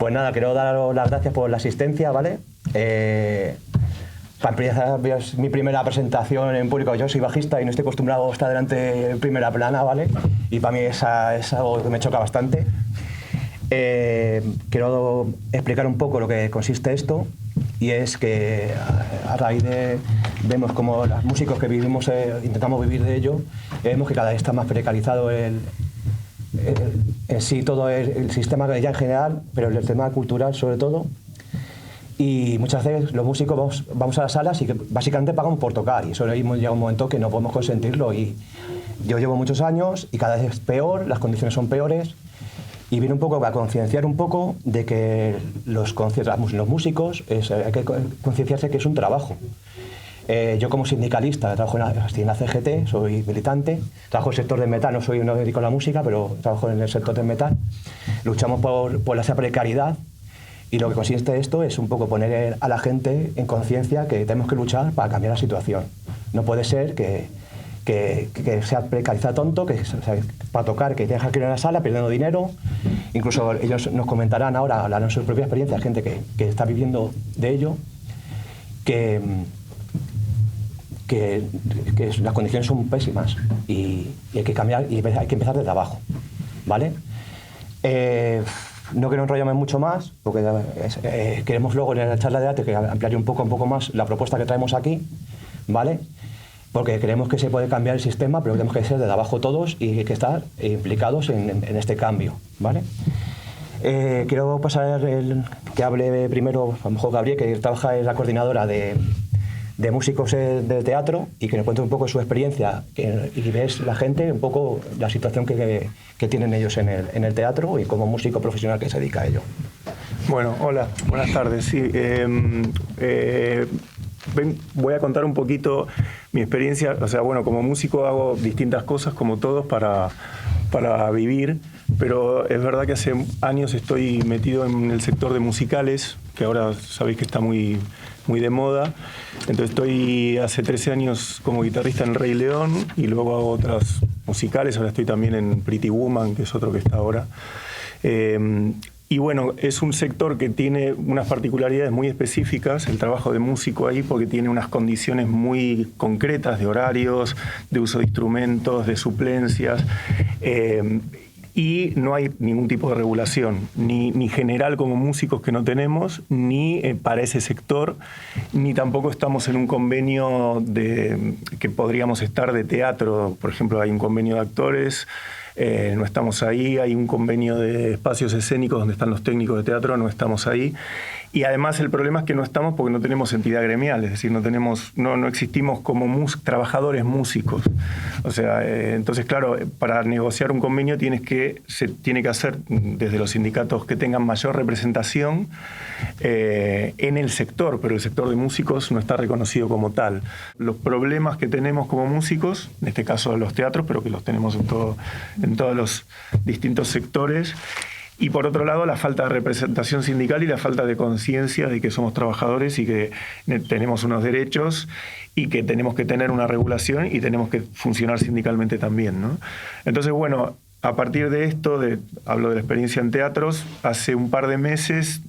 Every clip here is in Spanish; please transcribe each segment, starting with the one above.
Pues nada, quiero daros las gracias por la asistencia, ¿vale? Para empezar, es mi primera presentación en público. Yo soy bajista y no estoy acostumbrado a estar delante en primera plana, ¿vale? Y para mí es algo que me choca bastante. Quiero explicar un poco lo que consiste esto, y es que a raíz de vemos como los músicos que vivimos, intentamos vivir de ello, vemos que cada vez está más precarizado en sí todo el sistema ya en general, pero el tema cultural sobre todo. Y muchas veces los músicos vamos a las salas y que básicamente pagamos por tocar, y eso llega un momento que no podemos consentirlo. Y yo llevo muchos años y cada vez es peor, las condiciones son peores, y viene un poco a concienciar un poco de que los músicos hay que concienciarse que es un trabajo. Yo como sindicalista trabajo en la CGT, soy militante, trabajo en el sector del metal, no me dedico a la música, pero trabajo en el sector del metal. Luchamos por esa precariedad, y lo que consiste esto es un poco poner a la gente en conciencia que tenemos que luchar para cambiar la situación. No puede ser que sea precarizado tonto, que para tocar, que tengas que ir a la sala perdiendo dinero. Incluso ellos nos comentarán ahora, hablarán de su propia experiencia, gente que está viviendo de ello, que las condiciones son pésimas y hay que cambiar y hay que empezar desde abajo, ¿vale? No quiero enrollarme mucho más, porque queremos luego en la charla de arte que ampliaré un poco más la propuesta que traemos aquí, ¿vale? Porque creemos que se puede cambiar el sistema, pero tenemos que ser desde abajo todos y hay que estar implicados en este cambio, ¿vale? Quiero pasar que hable primero, a lo mejor Gabriel, que trabaja en la coordinadora de músicos del teatro, y que nos cuente un poco su experiencia y ves la gente, un poco la situación que tienen ellos en el teatro y como músico profesional que se dedica a ello. Bueno, hola, buenas tardes. Sí, voy a contar un poquito mi experiencia. O sea, bueno, como músico hago distintas cosas como todos para vivir, pero es verdad que hace años estoy metido en el sector de musicales, que ahora sabéis que está muy de moda. Entonces estoy hace 13 años como guitarrista en El Rey León, y luego hago otras musicales. Ahora estoy también en Pretty Woman, que es otro que está ahora. Y bueno, es un sector que tiene unas particularidades muy específicas, el trabajo de músico ahí, porque tiene unas condiciones muy concretas de horarios, de uso de instrumentos, de suplencias. Y no hay ningún tipo de regulación, ni general como músicos, que no tenemos, ni para ese sector, ni tampoco estamos en un convenio que podríamos estar de teatro. Por ejemplo, hay un convenio de actores, no estamos ahí. Hay un convenio de espacios escénicos donde están los técnicos de teatro, no estamos ahí. Y además el problema es que no estamos porque no tenemos entidad gremial, es decir, no existimos como trabajadores músicos. O sea, entonces, claro, para negociar un convenio se tiene que hacer desde los sindicatos que tengan mayor representación en el sector, pero el sector de músicos no está reconocido como tal. Los problemas que tenemos como músicos, en este caso los teatros, pero que los tenemos en todos los distintos sectores. Y por otro lado, la falta de representación sindical y la falta de conciencia de que somos trabajadores y que tenemos unos derechos y que tenemos que tener una regulación y tenemos que funcionar sindicalmente también, ¿no? Entonces, bueno, a partir de esto, hablo de la experiencia en teatros, hace un par de meses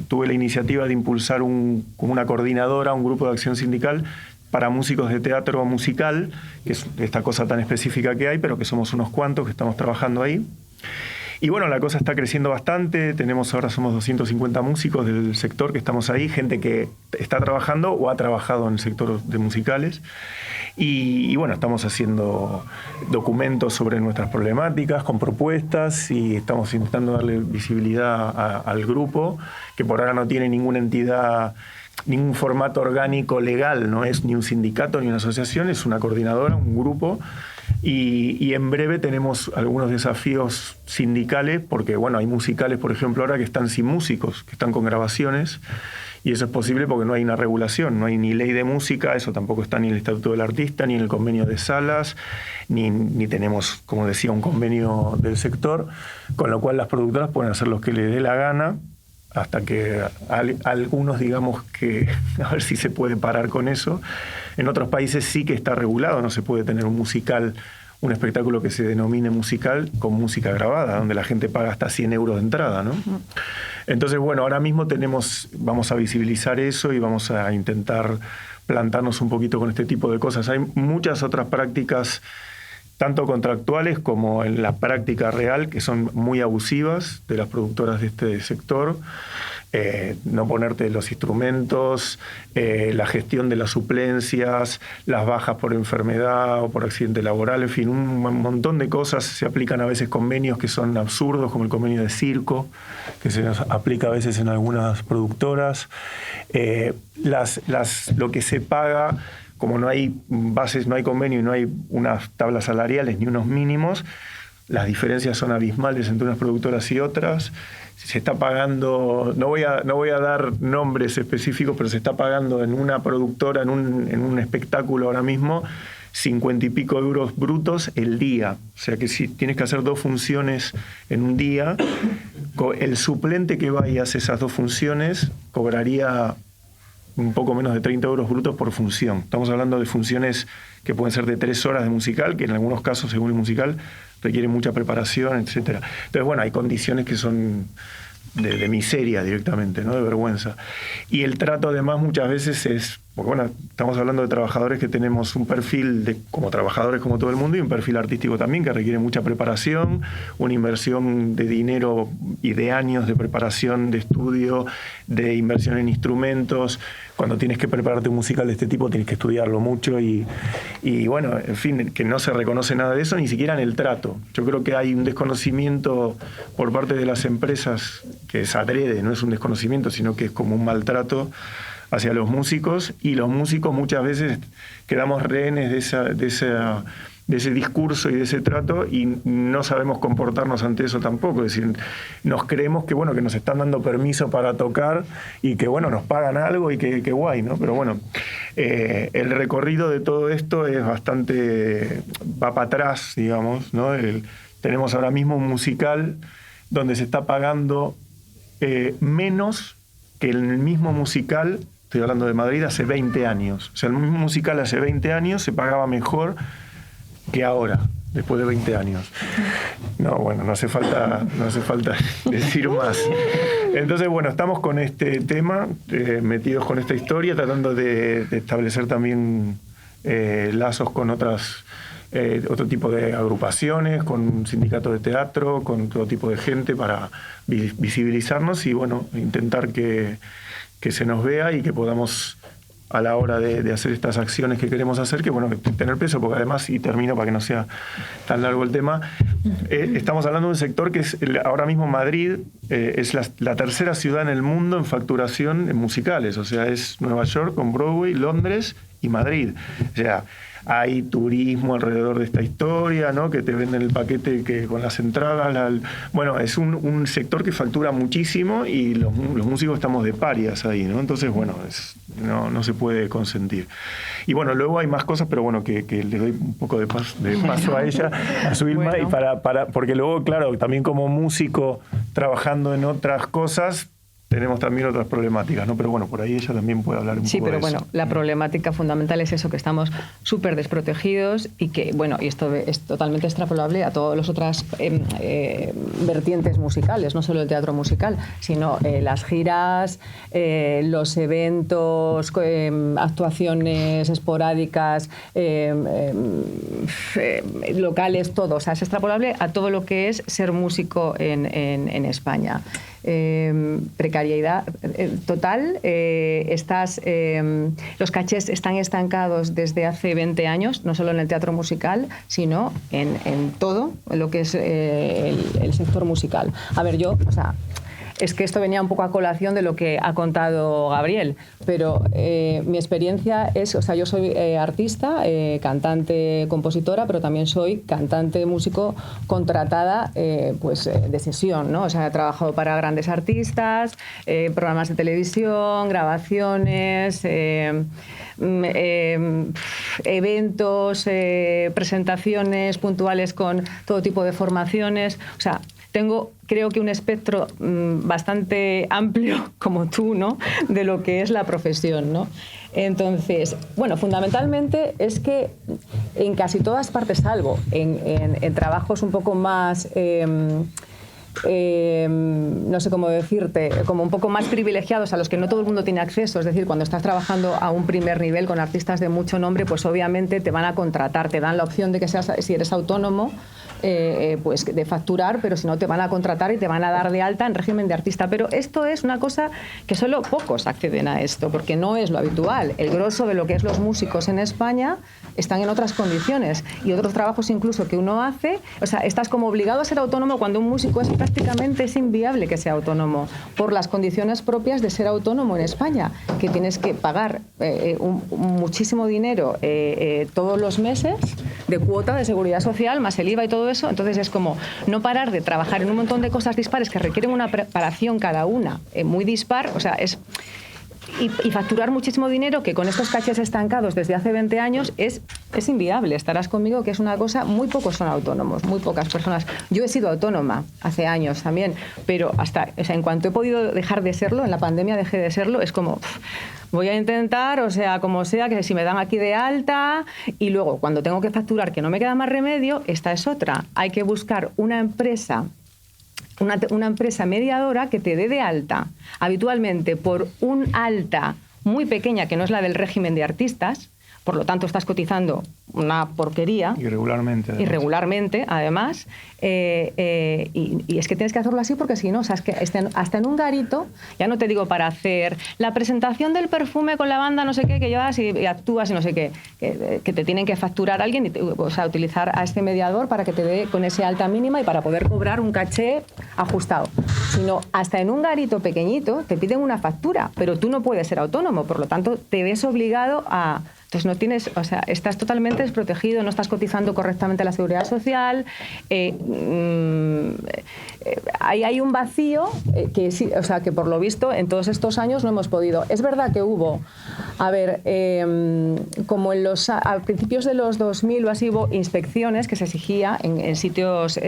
tuve la iniciativa de impulsar como una coordinadora, un grupo de acción sindical para músicos de teatro musical, que es esta cosa tan específica que hay, pero que somos unos cuantos que estamos trabajando ahí. Y bueno, la cosa está creciendo bastante. Ahora somos 250 músicos del sector que estamos ahí, gente que está trabajando o ha trabajado en el sector de musicales. Y bueno, estamos haciendo documentos sobre nuestras problemáticas, con propuestas, y estamos intentando darle visibilidad al grupo, que por ahora no tiene ninguna entidad, ningún formato orgánico legal, no es ni un sindicato ni una asociación, es una coordinadora, un grupo. Y en breve tenemos algunos desafíos sindicales, porque bueno, hay musicales, por ejemplo, ahora que están sin músicos, que están con grabaciones, y eso es posible porque no hay una regulación, no hay ni ley de música, eso tampoco está ni en el Estatuto del Artista, ni en el convenio de salas, ni tenemos, como decía, un convenio del sector, con lo cual las productoras pueden hacer lo que les dé la gana, hasta que algunos digamos que a ver si se puede parar con eso. En otros países sí que está regulado, no se puede tener un espectáculo que se denomine musical con música grabada, donde la gente paga hasta 100 euros de entrada, ¿no? Entonces, bueno, ahora mismo vamos a visibilizar eso y vamos a intentar plantarnos un poquito con este tipo de cosas. Hay muchas otras prácticas, tanto contractuales como en la práctica real, que son muy abusivas de las productoras de este sector. No ponerte los instrumentos, la gestión de las suplencias, las bajas por enfermedad o por accidente laboral, en fin, un montón de cosas. Se aplican a veces convenios que son absurdos, como el convenio de circo, que se nos aplica a veces en algunas productoras. Lo que se paga, como no hay bases, no hay convenio y no hay unas tablas salariales ni unos mínimos, las diferencias son abismales entre unas productoras y otras. Se está pagando, no voy a dar nombres específicos, pero se está pagando en una productora, en un espectáculo ahora mismo, 50 y pico euros brutos el día. O sea que si tienes que hacer 2 funciones en un día, el suplente que va y hace esas 2 funciones cobraría un poco menos de 30 euros brutos por función. Estamos hablando de funciones que pueden ser de 3 horas de musical, que en algunos casos, según el musical, requiere mucha preparación, etcétera. Entonces, bueno, hay condiciones que son de miseria directamente, ¿no? De vergüenza. Y el trato, además, muchas veces es... Porque, bueno, estamos hablando de trabajadores que tenemos un perfil como trabajadores como todo el mundo y un perfil artístico también que requiere mucha preparación, una inversión de dinero y de años de preparación, de estudio, de inversión en instrumentos. Cuando tienes que prepararte un musical de este tipo tienes que estudiarlo mucho y bueno, en fin, que no se reconoce nada de eso, ni siquiera en el trato. Yo creo que hay un desconocimiento por parte de las empresas, que es adrede, no es un desconocimiento, sino que es como un maltrato hacia los músicos, y los músicos muchas veces quedamos rehenes de ese discurso y de ese trato y no sabemos comportarnos ante eso tampoco. Es decir, nos creemos que, bueno, que nos están dando permiso para tocar y que, bueno, nos pagan algo y que guay, ¿no? Pero bueno, el recorrido de todo esto es bastante... va para atrás, digamos, ¿no? Tenemos ahora mismo un musical donde se está pagando menos que el mismo musical, estoy hablando de Madrid, hace 20 años. O sea, el mismo musical hace 20 años se pagaba mejor que ahora, después de 20 años. No, bueno, no hace falta decir más. Entonces, bueno, estamos con este tema, metidos con esta historia, tratando de establecer también lazos con otro tipo de agrupaciones, con un sindicato de teatro, con todo tipo de gente para visibilizarnos y, bueno, intentar que se nos vea y que podamos, a la hora de hacer estas acciones que queremos hacer, que, bueno, tener peso, porque además, y termino para que no sea tan largo el tema, estamos hablando de un sector que es, ahora mismo Madrid es la tercera ciudad en el mundo en facturación en musicales, o sea, es Nueva York con Broadway, Londres y Madrid. O sea, hay turismo alrededor de esta historia, ¿no? Que te venden el paquete con las entradas. Bueno, es un sector que factura muchísimo y los músicos estamos de parias ahí, ¿no? Entonces, bueno, no se puede consentir. Y bueno, luego hay más cosas, pero bueno, que le doy un poco de paso a ella, a su Vilma, bueno. Y porque luego, claro, también como músico trabajando en otras cosas, tenemos también otras problemáticas, ¿no? Pero bueno, por ahí ella también puede hablar un poco de eso. Sí, pero bueno, la problemática fundamental es eso, que estamos súper desprotegidos y que, bueno, y esto es totalmente extrapolable a todas las otras vertientes musicales, no solo el teatro musical, sino las giras, los eventos, actuaciones esporádicas, locales, todo. O sea, es extrapolable a todo lo que es ser músico en España. Precariedad total, los cachés están estancados desde hace 20 años, no solo en el teatro musical, sino en todo lo que es el sector musical. A ver, es que esto venía un poco a colación de lo que ha contado Gabriel, pero mi experiencia es, yo soy artista, cantante, compositora, pero también soy cantante, músico contratada de sesión, ¿no? O sea, he trabajado para grandes artistas, programas de televisión, grabaciones, eventos, presentaciones puntuales con todo tipo de formaciones, o sea, tengo, creo que un espectro bastante amplio, como tú, ¿no?, de lo que es la profesión, ¿no? Entonces, bueno, fundamentalmente es que en casi todas partes, salvo en trabajos un poco más no sé cómo decirte, como un poco más privilegiados a los que no todo el mundo tiene acceso. Es decir, cuando estás trabajando a un primer nivel con artistas de mucho nombre, pues obviamente te van a contratar, te dan la opción de que seas, si eres autónomo, pues de facturar, pero si no te van a contratar y te van a dar de alta en régimen de artista. Pero esto es una cosa que solo pocos acceden a esto, porque no es lo habitual. El grosso de lo que es los músicos en España están en otras condiciones, y otros trabajos incluso que uno hace, o sea, estás como obligado a ser autónomo cuando un músico prácticamente es inviable que sea autónomo por las condiciones propias de ser autónomo en España, que tienes que pagar muchísimo dinero todos los meses de cuota de seguridad social, más el IVA y todo eso. Entonces es como no parar de trabajar en un montón de cosas dispares que requieren una preparación cada una muy dispar, o sea, y facturar muchísimo dinero, que con estos cachés estancados desde hace 20 años es inviable. Estarás conmigo que es una cosa, muy pocos son autónomos, muy pocas personas. Yo he sido autónoma hace años también, pero en cuanto he podido dejar de serlo, en la pandemia dejé de serlo, es como... voy a intentar, o sea, como sea, que si me dan aquí de alta, y luego cuando tengo que facturar, que no me queda más remedio, esta es otra. Hay que buscar una empresa mediadora que te dé de alta, habitualmente por un alta muy pequeña, que no es la del régimen de artistas, por lo tanto estás cotizando una porquería. Irregularmente, además. Y es que tienes que hacerlo así, porque si no, o sea, es que hasta en un garito, ya no te digo para hacer la presentación del perfume con la banda no sé qué, que llevas y actúas y no sé qué, que te tienen que facturar a alguien, o sea, utilizar a este mediador para que te dé con ese alta mínima y para poder cobrar un caché ajustado. Sino hasta en un garito pequeñito te piden una factura, pero tú no puedes ser autónomo, por lo tanto te ves obligado a... Entonces no tienes, o sea, estás totalmente desprotegido, no estás cotizando correctamente a la seguridad social. Hay un vacío que sí, o sea, que por lo visto en todos estos años no hemos podido. Es verdad que hubo, a ver, como a principios de los 2000 o así, hubo inspecciones que se exigía en sitios,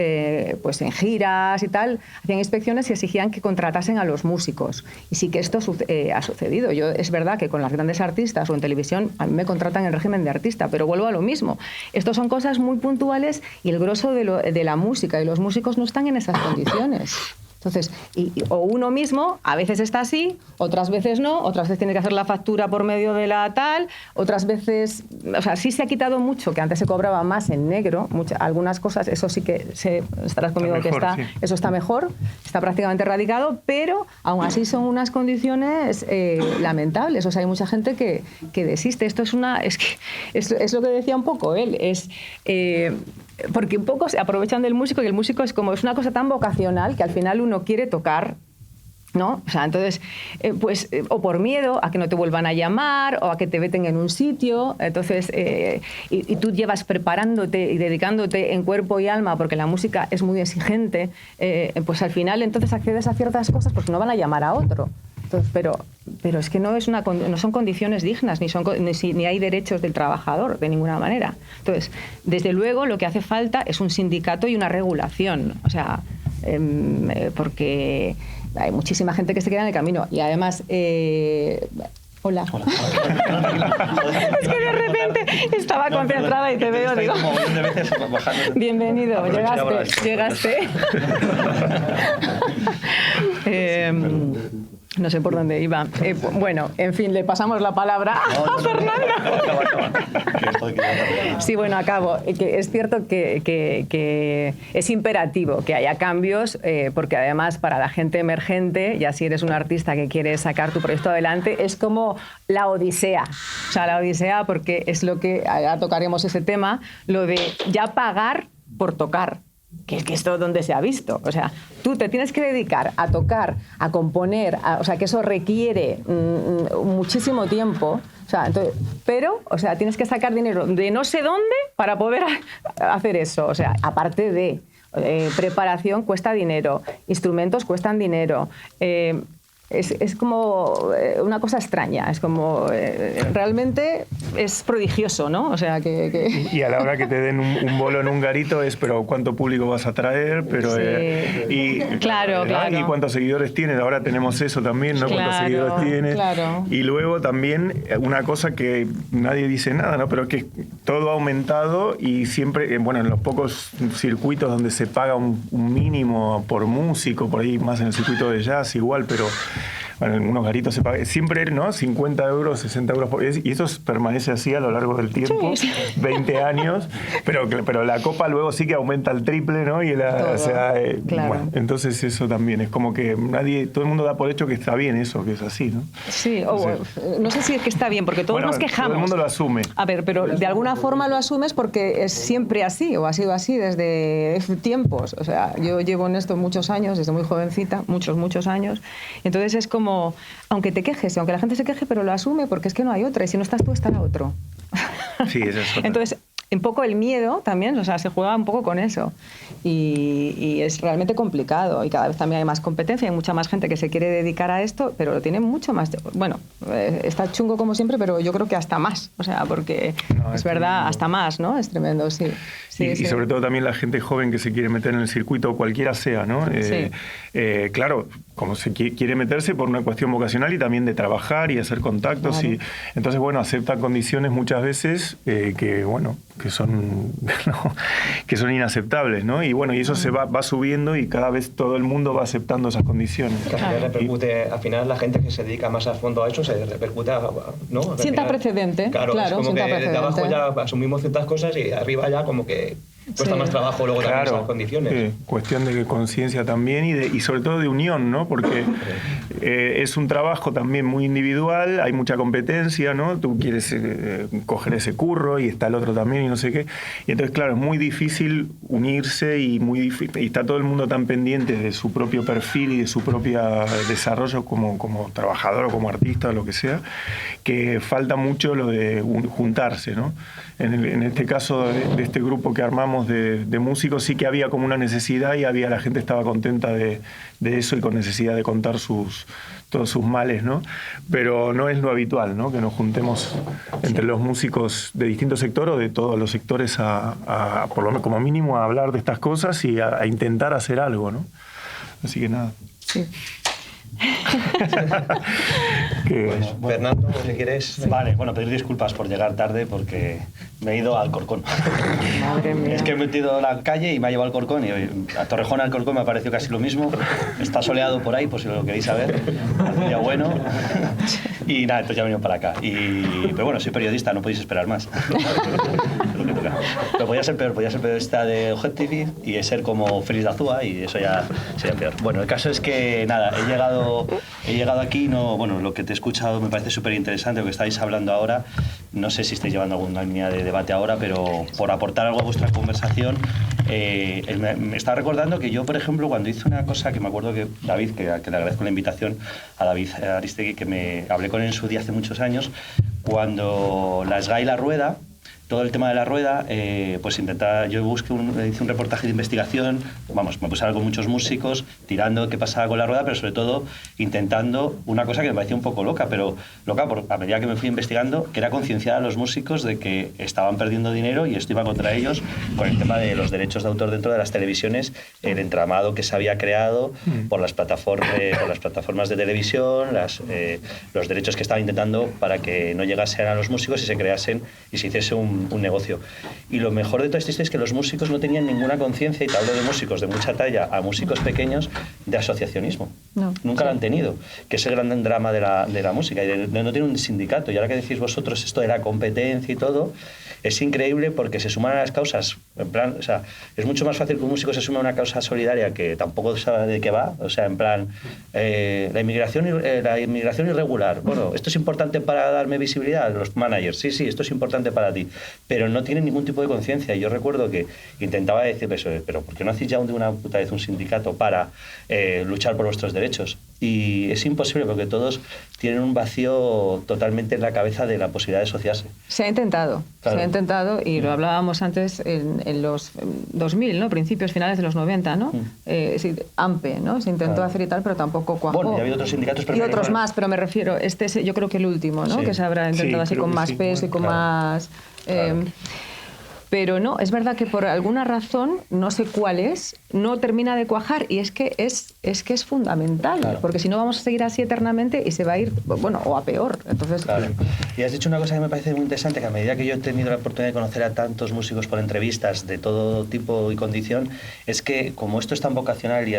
pues en giras y tal, hacían inspecciones y exigían que contratasen a los músicos. Y sí que esto ha sucedido. Es verdad que con las grandes artistas o en televisión a mí me contratan en régimen de artista, pero vuelvo a lo mismo. Estos son cosas muy puntuales y el grosso de la música y los músicos no están en esas condiciones. Entonces, o uno mismo a veces está así, otras veces no, otras veces tiene que hacer la factura por medio de la tal, otras veces, o sea, sí se ha quitado mucho, que antes se cobraba más en negro, algunas cosas, eso sí que estarás conmigo está mejor, que eso está mejor, está prácticamente erradicado, pero aún así son unas condiciones lamentables. O sea, hay mucha gente que desiste. Esto es lo que decía un poco él, porque un poco se aprovechan del músico, y el músico es una cosa tan vocacional que al final uno quiere tocar, ¿no? O sea, entonces, o por miedo a que no te vuelvan a llamar o a que te veten en un sitio, entonces, y tú llevas preparándote y dedicándote en cuerpo y alma, porque la música es muy exigente, pues al final entonces accedes a ciertas cosas porque no van a llamar a otro. Entonces, pero es que no son condiciones dignas, ni hay derechos del trabajador de ninguna manera. Entonces, desde luego lo que hace falta es un sindicato y una regulación, o sea, porque hay muchísima gente que se queda en el camino. Y además, hola. Es que de repente estaba concentrada y te veo, digo... Bienvenido, llegaste. No sé por dónde iba. Bueno, en fin, le pasamos la palabra a Fernando. Sí, bueno, acabo. Que es cierto que es imperativo que haya cambios, porque además para la gente emergente, ya si eres un artista que quiere sacar tu proyecto adelante, es como la odisea. O sea, la odisea, porque es lo que, ahora tocaremos ese tema, lo de ya pagar por tocar. Que es que esto donde se ha visto, o sea, tú te tienes que dedicar a tocar, a componer, o sea, que eso requiere muchísimo tiempo, o sea, entonces, pero, o sea, tienes que sacar dinero de no sé dónde para poder hacer eso, o sea, aparte de preparación cuesta dinero, instrumentos cuestan dinero, es como una cosa extraña, es como realmente es prodigioso, ¿no? O sea que... Y a la hora que te den un bolo en un garito es, pero ¿cuánto público vas a traer? Pero, sí. Claro. ¿Y cuántos seguidores tienes? Ahora tenemos eso también, ¿no? ¿Cuántos seguidores tienes? Claro. Y luego también una cosa que nadie dice nada, ¿no? Pero que todo ha aumentado y siempre, bueno, en los pocos circuitos donde se paga un mínimo por músico, por ahí más en el circuito de jazz igual, pero bueno, en unos garitos se paga siempre, ¿no? 50 euros, 60 euros y eso permanece así a lo largo del tiempo, sí. 20 años, pero la copa luego sí que aumenta al triple, ¿no? Y o sea, claro. Bueno, entonces eso también es como que todo el mundo da por hecho que está bien eso, que es así, ¿no? Sí, no sé si es que está bien, porque todos nos quejamos. Todo el mundo lo asume. A ver, pero de alguna forma lo asumes porque es siempre así, o ha sido así desde tiempos. O sea, yo llevo en esto muchos años, desde muy jovencita, muchos años. Entonces es como, aunque te quejes, aunque la gente se queje, pero lo asume porque es que no hay otra, y si no estás tú, estará otro. Sí, eso es total. Entonces, un poco el miedo también, o sea, se juega un poco con eso. Y es realmente complicado. Y cada vez también hay más competencia, hay mucha más gente que se quiere dedicar a esto, pero lo tiene mucho más. Bueno, está chungo como siempre, pero yo creo que hasta más. O sea, porque es verdad, tremendo. Hasta más, ¿no? Es tremendo, sí. Y sobre todo también la gente joven que se quiere meter en el circuito, cualquiera sea, ¿no? Claro, como se quiere meterse por una cuestión vocacional y también de trabajar y hacer contactos. Claro. Y entonces, bueno, acepta condiciones muchas veces que, bueno, que son inaceptables, ¿no? Y bueno, y eso se va subiendo y cada vez todo el mundo va aceptando esas condiciones. Al final la gente que se dedica más a fondo a eso se repercute, ¿no? Sienta precedente. Claro, es como que de abajo ya asumimos ciertas cosas y arriba ya como que cuesta más trabajo luego también esas condiciones. Cuestión de conciencia también y sobre todo de unión, ¿no? Porque es un trabajo también muy individual, hay mucha competencia, ¿no? Tú quieres coger ese curro y está el otro también y no sé qué. Y entonces, claro, es muy difícil unirse y está todo el mundo tan pendiente de su propio perfil y de su propio desarrollo como trabajador o como artista o lo que sea, que falta mucho lo de juntarse, ¿no? En este caso de este grupo que armamos de músicos sí que había como una necesidad y la gente estaba contenta de eso y con necesidad de contar todos sus males, ¿no? Pero no es lo habitual, ¿no? Que nos juntemos entre los músicos de distintos sectores o de todos los sectores por lo menos como mínimo a hablar de estas cosas y a intentar hacer algo, ¿no? Así que nada. Sí. Pues, Fernando, si quieres. Vale, bueno, pedir disculpas por llegar tarde porque me he ido al Corcón. Madre mía. Es que he metido la calle y me ha llevado al Corcón y a Torrejón al Corcón me ha parecido casi lo mismo. Está soleado por ahí, por si lo queréis saber. Hace ya bueno. Y nada, entonces ya he venido para acá. Pero bueno, soy periodista, no podéis esperar más. Es lo que toca. Pero podía ser peor, podía ser periodista de Objective y ser como Félix de Azúa y eso ya sería peor. Bueno, el caso es que nada, he llegado aquí, bueno, lo que te he escuchado me parece súper interesante, lo que estáis hablando ahora. No sé si estáis llevando alguna línea de debate ahora, pero por aportar algo a vuestra conversación, me estaba recordando que yo, por ejemplo, cuando hice una cosa que me acuerdo que David, que le agradezco la invitación a David Aristegui, que me hablé con él en su día hace muchos años, cuando la SGAE y la Rueda, todo el tema de la rueda, pues yo hice un reportaje de investigación, vamos, me puse a hablar con muchos músicos, tirando qué pasaba con la rueda, pero sobre todo intentando una cosa que me parecía un poco loca, pero loca a medida que me fui investigando, que era concienciar a los músicos de que estaban perdiendo dinero y esto iba contra ellos con el tema de los derechos de autor dentro de las televisiones, el entramado que se había creado por las plataformas de televisión, los derechos que estaban intentando para que no llegasen a los músicos y se creasen y se hiciese un negocio. Y lo mejor de todo esto es que los músicos no tenían ninguna conciencia, y te hablo de músicos de mucha talla a músicos pequeños, de asociacionismo. Nunca lo han tenido, que es el gran drama de la música. Y no tiene un sindicato. Y ahora que decís vosotros esto de la competencia y todo, es increíble porque se suman a las causas. En plan, o sea, es mucho más fácil que un músico se sume a una causa solidaria que tampoco sabe de qué va. O sea, en plan, la inmigración irregular. Bueno, esto es importante para darme visibilidad a los managers. Sí, esto es importante para ti. Pero no tienen ningún tipo de conciencia. Y yo recuerdo que intentaba decirles, pero ¿por qué no hacéis ya de una puta vez un sindicato para luchar por vuestros derechos? y es imposible porque todos tienen un vacío totalmente en la cabeza de la posibilidad de asociarse. Se ha intentado, Claro. se ha intentado y lo hablábamos antes en los 2000, ¿no? Principios, finales de los 90, ¿no? Sí, AMPE, ¿no? Se intentó Claro. hacer y tal, pero tampoco cuajó. Bueno, y había otros sindicatos, pero y no otros eran- más, pero me refiero, este es yo creo que el último, ¿no? Sí. Que se habrá intentado Sí, así creo con que más sí. peso y con Claro. más... Claro. Pero no, es verdad que por alguna razón, no sé cuál es, no termina de cuajar y es que es fundamental, Claro. porque si no vamos a seguir así eternamente y se va a ir, bueno, o a peor. Entonces, Claro. Y has dicho una cosa que me parece muy interesante, que a medida que yo he tenido la oportunidad de conocer a tantos músicos por entrevistas de todo tipo y condición, es que como esto es tan vocacional y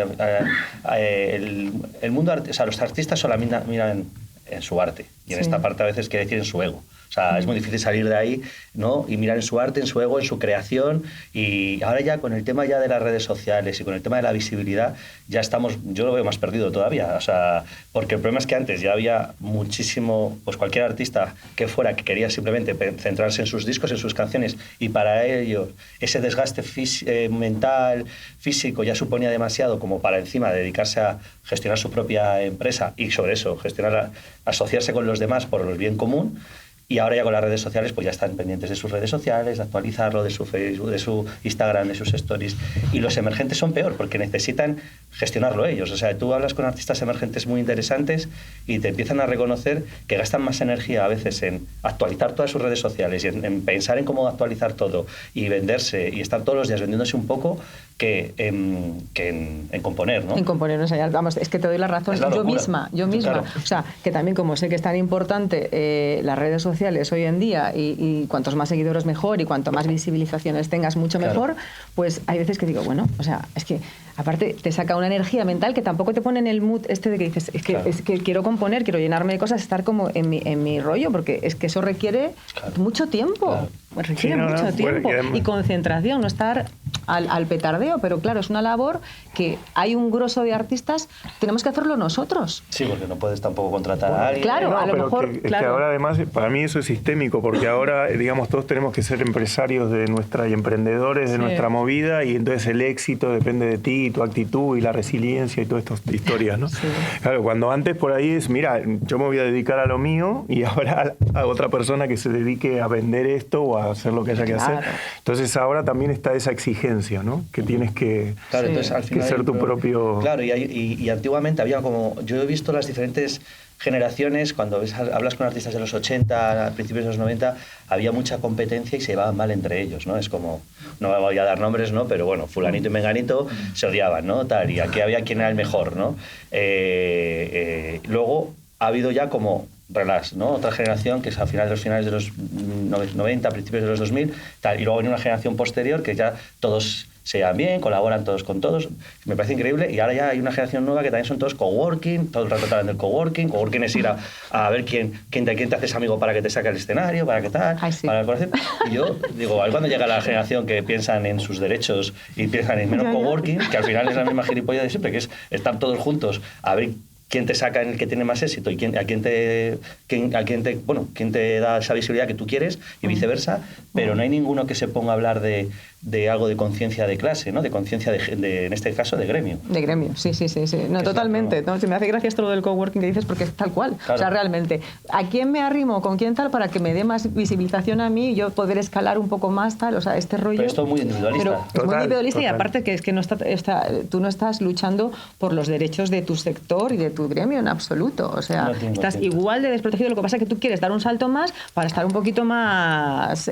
el mundo, o sea, los artistas solo miran en su arte y en Sí. esta parte a veces quiere decir en su ego. O sea, es muy difícil salir de ahí, ¿no? Y mirar en su arte, en su ego, en su creación. Y ahora ya con el tema ya de las redes sociales y con el tema de la visibilidad, ya estamos, yo lo veo más perdido todavía. O sea, porque el problema es que antes ya había muchísimo, pues cualquier artista que fuera que quería simplemente centrarse en sus discos, en sus canciones, y para ellos ese desgaste mental, físico, ya suponía demasiado como para encima dedicarse a gestionar su propia empresa y sobre eso, asociarse con los demás por el bien común. Y ahora ya con las redes sociales, pues ya están pendientes de sus redes sociales, de actualizarlo, de su Facebook, de su Instagram, de sus stories. Y los emergentes son peor, porque necesitan gestionarlo ellos. O sea, tú hablas con artistas emergentes muy interesantes y te empiezan a reconocer que gastan más energía a veces en actualizar todas sus redes sociales y en pensar en cómo actualizar todo y venderse y estar todos los días vendiéndose un poco que en componer, ¿no? En componer, o sea, vamos, es que te doy la razón. Es la Yo locura. misma. Claro. O sea, que también como sé que es tan importante las redes sociales hoy en día y cuantos más seguidores mejor y cuanto más visibilizaciones tengas mucho Claro. mejor, pues hay veces que digo, bueno, o sea, es que aparte te saca una energía mental que tampoco te pone en el mood este de que dices, Claro. es que quiero componer, quiero llenarme de cosas, estar como en mi rollo, porque es que eso requiere Claro. mucho tiempo. Claro. Requiere Sí, no, mucho no, tiempo bueno, y además- y concentración, no estar al petardeo, pero claro, es una labor que hay un grosso de artistas, tenemos que hacerlo nosotros. Sí, porque no puedes tampoco contratar a alguien. Claro, No, a lo pero mejor, es claro. que ahora además, para mí eso es sistémico, porque ahora, digamos, todos tenemos que ser empresarios de nuestra y emprendedores de Sí. nuestra movida, y entonces el éxito depende de ti, tu actitud y la resiliencia y todas estas historias, ¿no? Sí. Claro, cuando antes por ahí es, mira, yo me voy a dedicar a lo mío y ahora a otra persona que se dedique a vender esto o a hacer lo que haya que Claro. hacer. Entonces ahora también está esa exigencia, ¿no? Que tienes que... Claro, Sí. entonces al final ser tu propio- Claro, y antiguamente había como... Yo he visto las diferentes generaciones, cuando hablas con artistas de los 80, a principios de los 90, había mucha competencia y se llevaban mal entre ellos, ¿no? Es como, no voy a dar nombres, ¿no? Pero bueno, fulanito y menganito se odiaban, ¿no? Tal, y aquí había quien era el mejor, ¿no? Luego ha habido ya como relax, ¿no? Otra generación que es a finales de los 90, principios de los 2000, tal, y luego viene una generación posterior que ya todos se llevan bien, colaboran todos con todos, me parece increíble, y ahora ya hay una generación nueva que también son todos coworking, todo el rato hablan del coworking es ir a ver quién te haces amigo para que te saque al escenario, para que tal, Ay, sí. para conocer. Y yo digo, a ver cuando llega la generación que piensan en sus derechos y piensan en menos Ya, ya. coworking, que al final es la misma gilipollas de siempre, que es estar todos juntos a ver quién te saca en el que tiene más éxito y quién te da esa visibilidad que tú quieres y viceversa, pero no hay ninguno que se ponga a hablar de algo de conciencia de clase, ¿no? De conciencia en este caso de gremio. De gremio, sí. No, Que totalmente. es la- No, se me hace gracia esto lo del coworking que dices porque es tal cual. Claro. O sea, realmente, ¿a quién me arrimo? ¿Con quién tal? Para que me dé más visibilización a mí y yo poder escalar un poco más tal. O sea, este rollo... Pero es todo muy individualista. Pero es muy Total, individualista y total. aparte que es que tú no estás luchando por los derechos de tu sector y de tu gremio en absoluto. O sea, No tengo estás tiempo. igual de desprotegido. Lo que pasa es que tú quieres dar un salto más para estar un poquito más,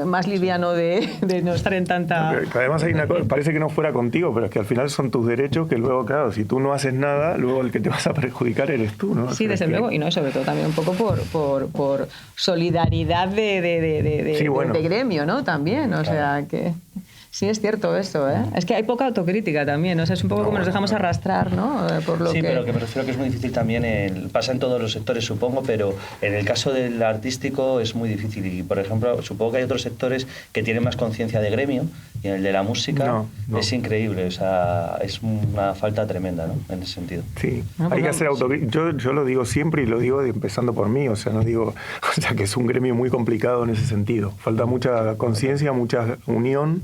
más liviano de no estar en tanta... Que además hay una cosa, parece que no fuera contigo, pero es que al final son tus derechos que luego, claro, si tú no haces nada, luego el que te vas a perjudicar eres tú, ¿no? O Sí, sea, desde que- luego, y no, sobre todo también un poco por solidaridad Sí, bueno. de gremio, ¿no? También, o sea que... Sí, es cierto eso, ¿eh? Es que hay poca autocrítica también, o sea, es un poco como nos dejamos arrastrar, ¿no? Por lo Sí, que... pero que me refiero que es muy difícil también, pasa en todos los sectores supongo, pero en el caso del artístico es muy difícil y por ejemplo supongo que hay otros sectores que tienen más conciencia de gremio y en el de la música No. es increíble, o sea, es una falta tremenda, ¿no? En ese sentido. Sí, No, hay que porque- hacer autocrítica. Yo lo digo siempre y lo digo empezando por mí, o sea, no digo, o sea, que es un gremio muy complicado en ese sentido. Falta mucha conciencia, mucha unión,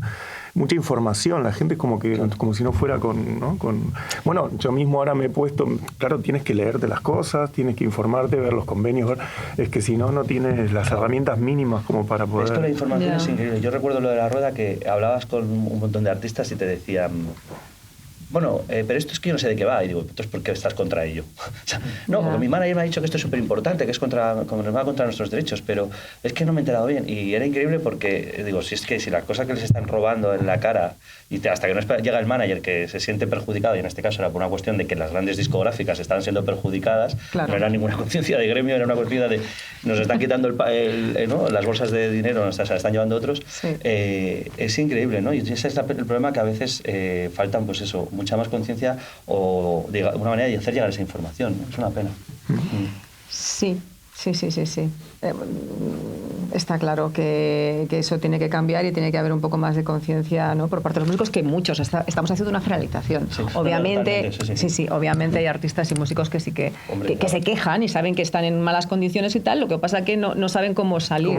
mucha información. La gente es como si no fuera ¿no? Bueno, yo mismo ahora me he puesto, claro, tienes que leerte las cosas, tienes que informarte, ver los convenios, es que si no, no tienes las herramientas mínimas como para poder... Esto, la información es increíble. Yo recuerdo lo de la rueda, que hablabas con un montón de artistas y te decían... Bueno, pero esto es que yo no sé de qué va. Y digo, entonces, ¿por qué estás contra ello? O sea, no, porque mi manager me ha dicho que esto es súper importante, que es va contra nuestros derechos, pero es que no me he enterado bien. Y era increíble porque, digo, si las cosas que les están robando en la cara, y hasta que no llega el manager que se siente perjudicado, y en este caso era por una cuestión de que las grandes discográficas estaban siendo perjudicadas, no era ninguna conciencia de gremio, era una cuestión de nos están quitando ¿no? las bolsas de dinero, se las están llevando otros. Sí. Es increíble, ¿no? Y ese es el problema, que a veces faltan, pues eso, mucha más conciencia o una manera de hacer llegar esa información, ¿no? Es una pena. Sí. Está claro que eso tiene que cambiar y tiene que haber un poco más de conciencia, ¿no? Por parte de los músicos, que muchos estamos haciendo una generalización. Sí, obviamente, obviamente hay artistas y músicos que sí que se quejan y saben que están en malas condiciones y tal. Lo que pasa es que no saben cómo salir,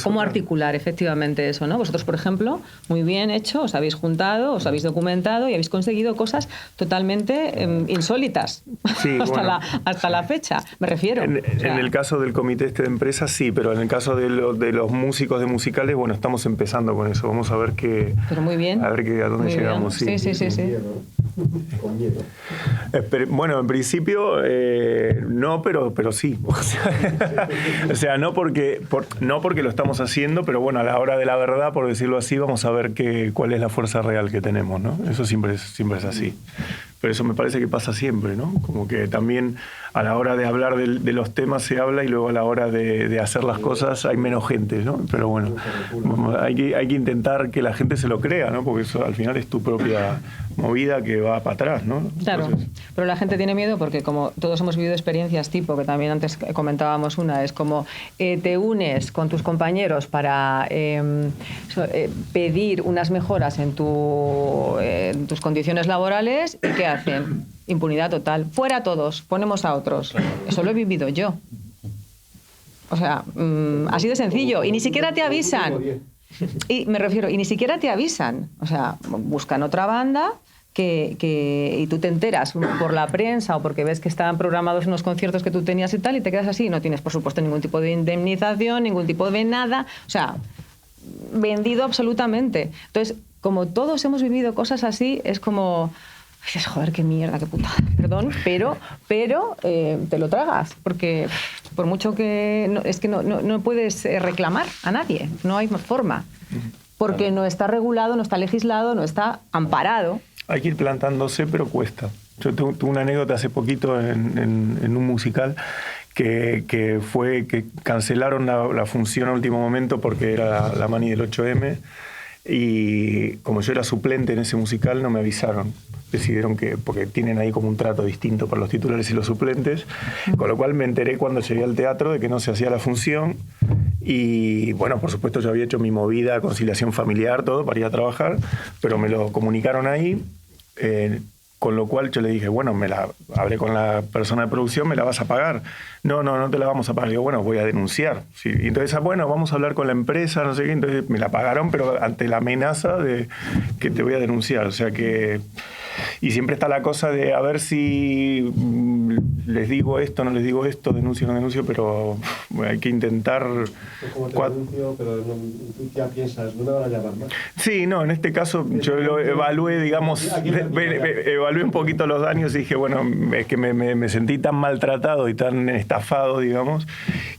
cómo articular efectivamente eso, ¿no? Vosotros, por ejemplo, muy bien hecho, os habéis juntado, os habéis documentado y habéis conseguido cosas totalmente insólitas hasta la fecha, me refiero. En el caso del comité de empresas, sí, pero en el caso de los músicos de musicales, bueno, estamos empezando con eso. Vamos a ver pero muy bien. A ver a dónde llegamos. Sí. Con miedo. Bueno, en principio no, pero sí. O sea, no porque lo estamos haciendo, pero bueno, a la hora de la verdad, por decirlo así, vamos a ver cuál es la fuerza real que tenemos, ¿no? Eso siempre es así. Pero eso me parece que pasa siempre, ¿no? Como que también a la hora de hablar de los temas se habla y luego a la hora de hacer las cosas hay menos gente, ¿no? Pero bueno, hay que intentar que la gente se lo crea, ¿no? Porque eso al final es tu propia movida que va para atrás, ¿no? Claro, pero la gente tiene miedo porque como todos hemos vivido experiencias tipo, que también antes comentábamos una, es como te unes con tus compañeros para pedir unas mejoras en tus condiciones laborales, y ¿qué hacen? Impunidad total. Fuera todos, ponemos a otros. Eso lo he vivido yo. O sea, así de sencillo. Y ni siquiera te avisan. Y me refiero, y ni siquiera te avisan. O sea, buscan otra banda y tú te enteras por la prensa o porque ves que estaban programados unos conciertos que tú tenías y tal, y te quedas así y no tienes, por supuesto, ningún tipo de indemnización, ningún tipo de nada. O sea, vendido absolutamente. Entonces, como todos hemos vivido cosas así, es como... Dices, joder, qué mierda, qué putada, perdón, pero te lo tragas, porque por mucho que... No puedes reclamar a nadie, no hay forma, porque no está regulado, no está legislado, no está amparado. Hay que ir plantándose, pero cuesta. Yo tuve una anécdota hace poquito en un musical que fue que cancelaron la función a último momento porque era la mani del 8M, y como yo era suplente en ese musical no me avisaron. Decidieron porque tienen ahí como un trato distinto para los titulares y los suplentes, con lo cual me enteré cuando llegué al teatro de que no se hacía la función. Y bueno, por supuesto yo había hecho mi movida, conciliación familiar, todo para ir a trabajar, pero me lo comunicaron ahí, con lo cual yo le dije, bueno, hablé con la persona de producción, ¿me la vas a pagar? No te la vamos a pagar. Digo, bueno, voy a denunciar. Sí. Y entonces, bueno, vamos a hablar con la empresa, no sé qué. Entonces me la pagaron, pero ante la amenaza de que te voy a denunciar. O sea que... Y siempre está la cosa de a ver si les digo esto, no les digo esto, denuncio, no denuncio, pero hay que intentar... Como te denuncio, pero tú ya piensas, no me van a llamar más. Sí, no, en este caso yo lo evalué, digamos, evalué un poquito los daños y dije, bueno, es que me sentí tan maltratado y tan estafado, digamos,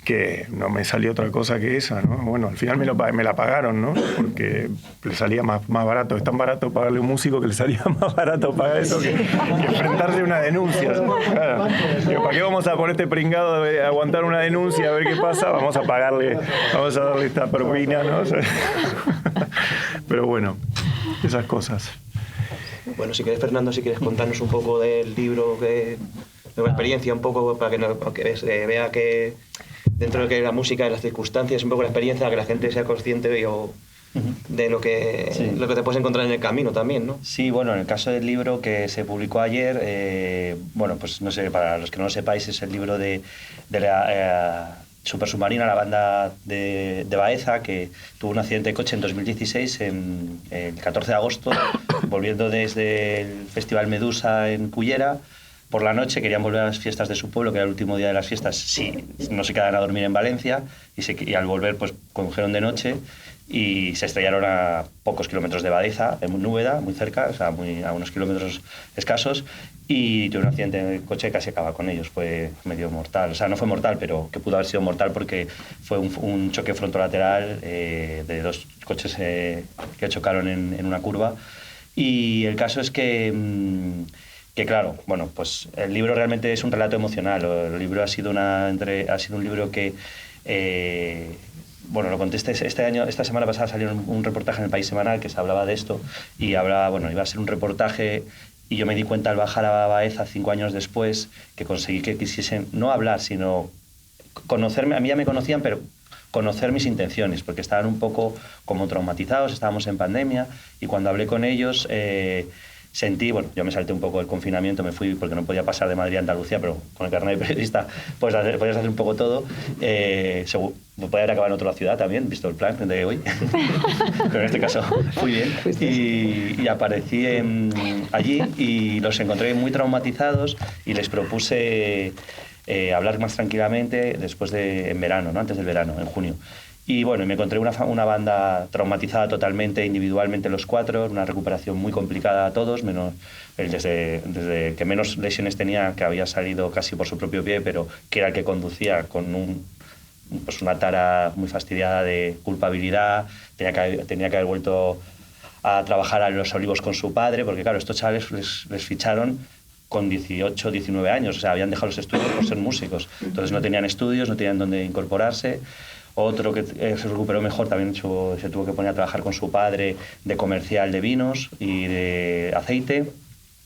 que no me salió otra cosa que esa, ¿no? Bueno, al final me la pagaron, ¿no? Porque le salía más barato, es tan barato pagarle a un músico que le salía más barato pagar eso que enfrentarse a una denuncia. Claro. ¿Para qué vamos a poner este pringado de aguantar una denuncia a ver qué pasa? Vamos a darle esta propina, ¿no? Pero bueno, esas cosas. Bueno, si quieres, Fernando, si quieres contarnos un poco del libro, de una experiencia un poco, para que vea que dentro de que la música y las circunstancias, un poco la experiencia, que la gente sea consciente de lo que te puedes encontrar en el camino también, ¿no? Sí, bueno, en el caso del libro que se publicó ayer, bueno, pues no sé, para los que no lo sepáis, es el libro de Super Submarina, la banda de Baeza, que tuvo un accidente de coche en 2016, el 14 de agosto, volviendo desde el Festival Medusa en Cullera. Por la noche querían volver a las fiestas de su pueblo, que era el último día de las fiestas, sí, no se quedaban a dormir en Valencia, y al volver pues condujeron de noche y se estrellaron a pocos kilómetros de Baeza, en Úbeda, muy cerca, o sea, a unos kilómetros escasos, y tuvo un accidente en el coche que casi acaba con ellos. Fue medio mortal, o sea, no fue mortal, pero que pudo haber sido mortal porque fue un choque frontolateral de dos coches que chocaron en una curva. Y el caso es que claro, bueno, pues el libro realmente es un relato emocional. El libro ha sido un libro que, bueno, lo conté esta semana pasada salió un reportaje en El País Semanal que se hablaba de esto y hablaba, bueno, iba a ser un reportaje y yo me di cuenta al bajar a Baeza 5 años después que conseguí que quisiesen no hablar, sino conocerme. A mí ya me conocían, pero conocer mis intenciones, porque estaban un poco como traumatizados, estábamos en pandemia y cuando hablé con ellos sentí, bueno, yo me salté un poco el confinamiento, me fui porque no podía pasar de Madrid a Andalucía, pero con el carnet de periodista podías hacer un poco todo. Podía haber acabado en otra ciudad también, visto el plan de hoy. Pero en este caso fui bien. Y aparecí allí y los encontré muy traumatizados y les propuse hablar más tranquilamente en verano, ¿no? Antes del verano, en junio. Y bueno, me encontré una banda traumatizada totalmente, individualmente los 4, una recuperación muy complicada a todos, menos desde que menos lesiones tenía, que había salido casi por su propio pie, pero que era el que conducía con pues una tara muy fastidiada de culpabilidad, tenía que haber vuelto a trabajar a Los Olivos con su padre, porque claro, estos chavales les ficharon con 18, 19 años, o sea, habían dejado los estudios por ser músicos, entonces no tenían estudios, no tenían dónde incorporarse. Otro que se recuperó mejor también se tuvo que poner a trabajar con su padre de comercial de vinos y de aceite.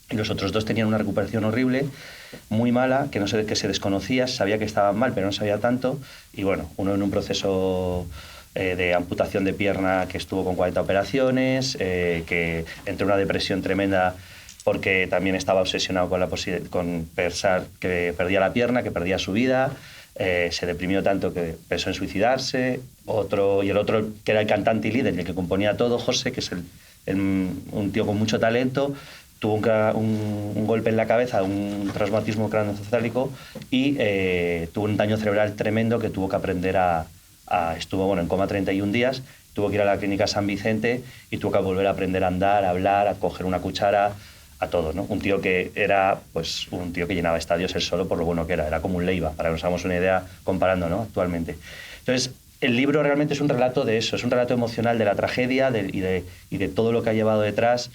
Y los otros 2 tenían una recuperación horrible, muy mala, que se desconocía, sabía que estaban mal, pero no sabía tanto. Y bueno, uno en un proceso de amputación de pierna que estuvo con 40 operaciones, que entró en una depresión tremenda porque también estaba obsesionado con pensar que perdía la pierna, que perdía su vida. Se deprimió tanto que pensó en suicidarse. El otro, que era el cantante y líder, el que componía todo, José, que es un tío con mucho talento, tuvo un golpe en la cabeza, un traumatismo craneoencefálico y tuvo un daño cerebral tremendo que tuvo que aprender estuvo en coma 31 días, tuvo que ir a la clínica San Vicente y tuvo que volver a aprender a andar, a hablar, a coger una cuchara, a todo, ¿no? Un tío que era, pues, un tío que llenaba estadios él solo por lo bueno que era como un Leiva, para que nos hagamos una idea comparando, ¿no? Actualmente. Entonces, el libro realmente es un relato de eso, es un relato emocional de la tragedia y de todo lo que ha llevado detrás,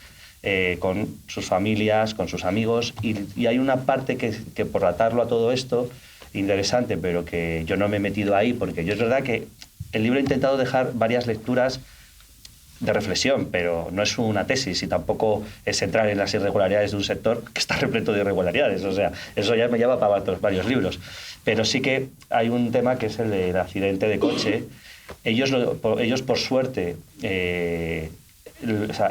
con sus familias, con sus amigos, y hay una parte que por atarlo a todo esto, interesante, pero que yo no me he metido ahí, porque yo es verdad que el libro ha intentado dejar varias lecturas de reflexión, pero no es una tesis y tampoco es entrar en las irregularidades de un sector que está repleto de irregularidades. O sea, eso ya me lleva para varios libros. Pero sí que hay un tema que es el del accidente de coche. Ellos por suerte,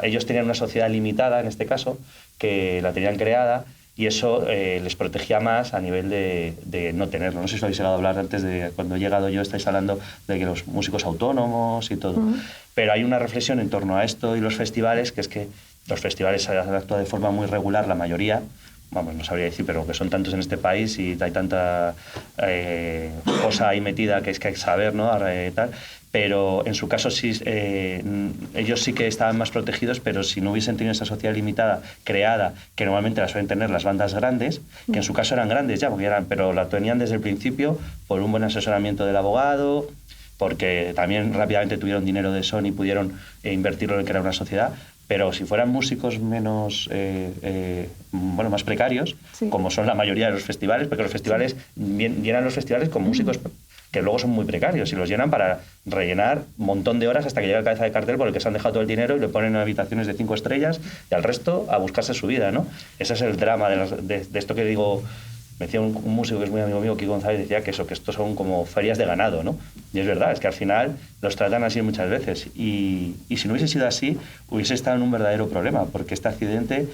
ellos tenían una sociedad limitada, en este caso, que la tenían creada, y eso les protegía más a nivel de no tenerlo. No sé si lo habéis llegado a hablar antes de cuando he llegado yo, estáis hablando de que los músicos autónomos y todo. Pero hay una reflexión en torno a esto y los festivales, que es que los festivales actúan de forma muy regular, la mayoría, vamos, no sabría decir, pero que son tantos en este país y hay tanta cosa ahí metida que es que hay que saber, ¿no? Tal. Pero en su caso sí, ellos sí que estaban más protegidos, pero si no hubiesen tenido esa sociedad limitada creada, que normalmente la suelen tener las bandas grandes, que en su caso eran grandes ya, pero la tenían desde el principio por un buen asesoramiento del abogado, porque también rápidamente tuvieron dinero de Sony y pudieron invertirlo en crear una sociedad. Pero si fueran músicos menos, más precarios, sí, como son la mayoría de los festivales, porque los festivales llenan los festivales con músicos que luego son muy precarios y los llenan para rellenar un montón de horas hasta que llega la cabeza de cartel por el que se han dejado todo el dinero y le ponen en habitaciones de 5 estrellas y al resto a buscarse su vida, ¿no? Ese es el drama de esto que digo. Me decía un músico que es muy amigo mío, Kiko González, decía que esto son como ferias de ganado, ¿no? Y es verdad, es que al final los tratan así muchas veces. Y si no hubiese sido así, hubiese estado en un verdadero problema, porque este accidente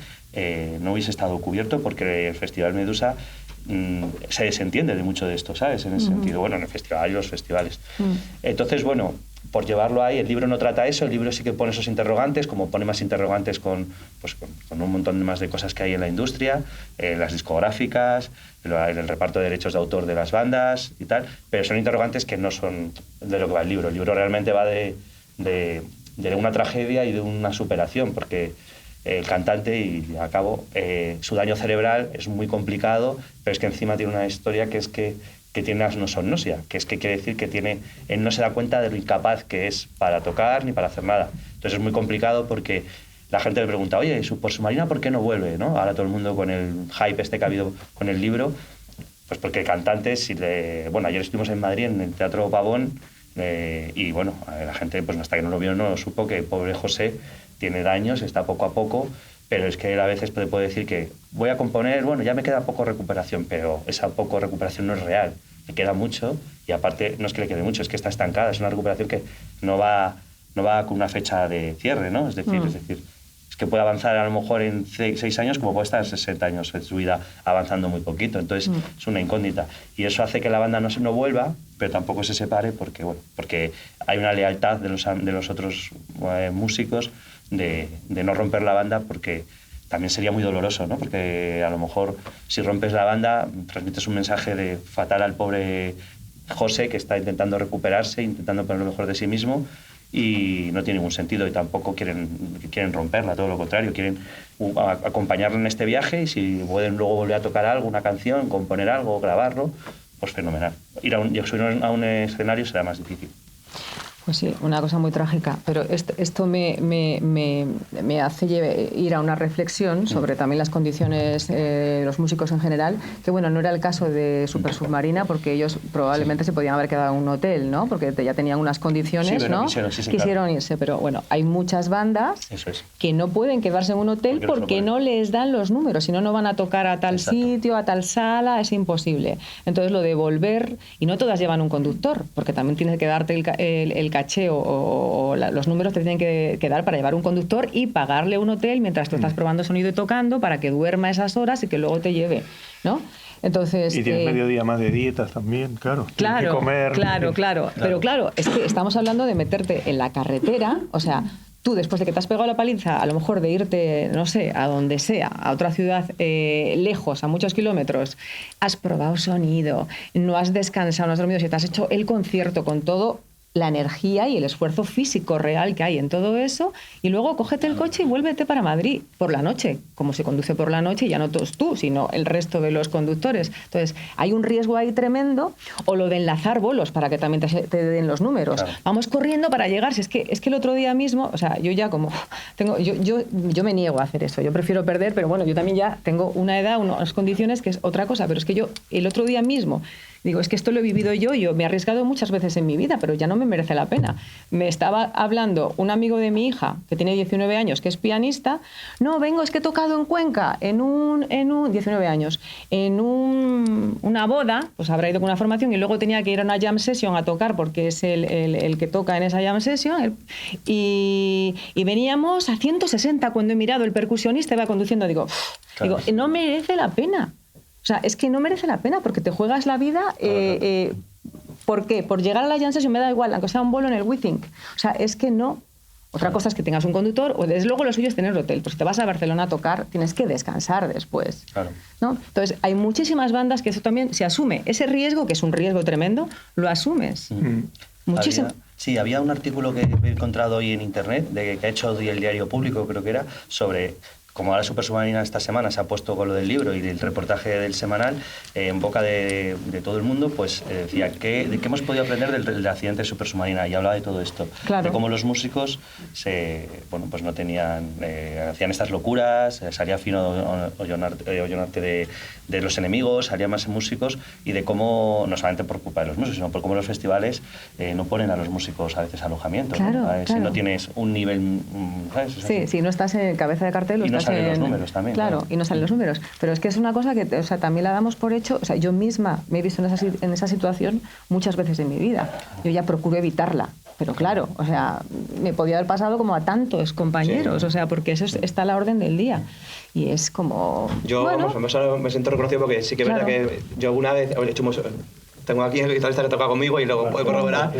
no hubiese estado cubierto, porque el Festival Medusa se desentiende de mucho de esto, ¿sabes? En ese sentido, bueno, en el festival y los festivales. Entonces, bueno, por llevarlo ahí, el libro no trata eso, el libro sí que pone esos interrogantes, como pone más interrogantes con un montón más de cosas que hay en la industria, las discográficas, el reparto de derechos de autor de las bandas y tal, pero son interrogantes que no son de lo que va el libro. El libro realmente va de una tragedia y de una superación, porque el cantante, y acabo, su daño cerebral es muy complicado, pero es que encima tiene una historia que es que tiene anosognosia, que es que quiere decir que él no se da cuenta de lo incapaz que es para tocar ni para hacer nada. Entonces es muy complicado porque la gente le pregunta, oye, por Submarina, ¿por qué no vuelve? ¿No? Ahora todo el mundo con el hype que ha habido con el libro, pues porque el cantante, bueno, ayer estuvimos en Madrid en el Teatro Pavón, y bueno, la gente pues hasta que no lo vio no supo que pobre José tiene daños, está poco a poco, pero es que él a veces puede decir que voy a componer, bueno, ya me queda poco recuperación, pero esa poco recuperación no es real, le queda mucho, y aparte no es que le quede mucho, es que está estancada, es una recuperación que no va con una fecha de cierre, ¿no? Es decir, es que puede avanzar a lo mejor en 6 años como puede estar en 60 años en su vida avanzando muy poquito, entonces es una incógnita, y eso hace que la banda no vuelva, pero tampoco se separe porque hay una lealtad de los otros músicos de no romper la banda, porque también sería muy doloroso, ¿no? Porque a lo mejor si rompes la banda transmites un mensaje fatal al pobre José, que está intentando recuperarse, intentando poner lo mejor de sí mismo, y no tiene ningún sentido, y tampoco quieren romperla, todo lo contrario, quieren acompañarlo en este viaje, y si pueden luego volver a tocar algo, una canción, componer algo, grabarlo, pues fenomenal. Subir a un escenario será más difícil. Pues sí, una cosa muy trágica, pero esto me hace ir a una reflexión sobre también las condiciones de los músicos en general, que bueno, no era el caso de Super Submarina, porque ellos probablemente se podían haber quedado en un hotel, ¿no? Porque ya tenían unas condiciones, ¿no? Quisieron irse, pero bueno, hay muchas bandas que no pueden quedarse en un hotel porque no les dan los números, si no, no van a tocar a tal sitio, a tal sala, es imposible. Entonces lo de volver, y no todas llevan un conductor, porque también tienes que darte el caché o los números te tienen que dar para llevar un conductor y pagarle un hotel mientras tú estás probando sonido y tocando, para que duerma esas horas y que luego te lleve, ¿no? Entonces, y tienes medio día más de dietas también, claro. Tienes que comer. Claro. Pero claro, es que estamos hablando de meterte en la carretera, o sea, tú después de que te has pegado la paliza, a lo mejor de irte, no sé, a donde sea, a otra ciudad lejos, a muchos kilómetros, has probado sonido, no has descansado, no has dormido, si te has hecho el concierto con todo, la energía y el esfuerzo físico real que hay en todo eso, y luego cógete el coche y vuélvete para Madrid por la noche, como se conduce por la noche, y ya no tú, sino el resto de los conductores. Entonces, hay un riesgo ahí tremendo, o lo de enlazar bolos para que también te den los números. Claro. Vamos corriendo para llegar, si es que el otro día mismo, o sea, yo ya como yo me niego a hacer eso, yo prefiero perder, pero bueno, yo también ya tengo una edad, unas condiciones que es otra cosa, pero es que yo el otro día mismo digo, es que esto lo he vivido yo me he arriesgado muchas veces en mi vida, pero ya no me merece la pena. Me estaba hablando un amigo de mi hija, que tiene 19 años, que es pianista. No, es que he tocado en Cuenca, en un 19 años, en una boda, pues habrá ido con una formación, y luego tenía que ir a una jam session a tocar, porque es el que toca en esa jam session, y veníamos a 160 cuando he mirado, el percusionista iba conduciendo, digo, no merece la pena. O sea, es que no merece la pena, porque te juegas la vida. ¿Por qué? Por llegar a la jam session me da igual, aunque sea un bolo en el WeThink. O sea, es que no. Otra cosa es que tengas un conductor, o desde luego lo suyo es tener hotel. Pues si te vas a Barcelona a tocar, tienes que descansar después. Claro. ¿No? Entonces, hay muchísimas bandas que eso también se asume. Ese riesgo, que es un riesgo tremendo, lo asumes. Muchísimo. Había un artículo que he encontrado hoy en internet, que ha hecho hoy el Diario Público, creo que era, sobre... Como ahora Super Submarina esta semana se ha puesto con lo del libro y el reportaje del semanal en boca de todo el mundo, pues decía de qué hemos podido aprender del accidente de Super Submarina, y hablaba de todo esto, claro. De cómo los músicos pues no tenían, hacían estas locuras, salía fino Ollonarte de los enemigos, salía más músicos, y de cómo, no solamente por culpa de los músicos, sino por cómo los festivales no ponen a los músicos a veces alojamiento, claro, ¿no? Claro. Si no tienes un nivel, ¿sabes? Sí, si no estás en cabeza de cartel, y no salen los números también. Claro, y no salen los números. Pero es que es una cosa que, o sea, también la damos por hecho. O sea, yo misma me he visto en esa situación muchas veces en mi vida. Yo ya procuro evitarla. Pero claro, o sea, me podía haber pasado como a tantos compañeros, o sea, porque eso está a la orden del día. Y es como... Yo me siento reconocido porque sí que es verdad que yo una vez he hecho... Tengo aquí el guitarrista que toca conmigo y luego puedo corroborar.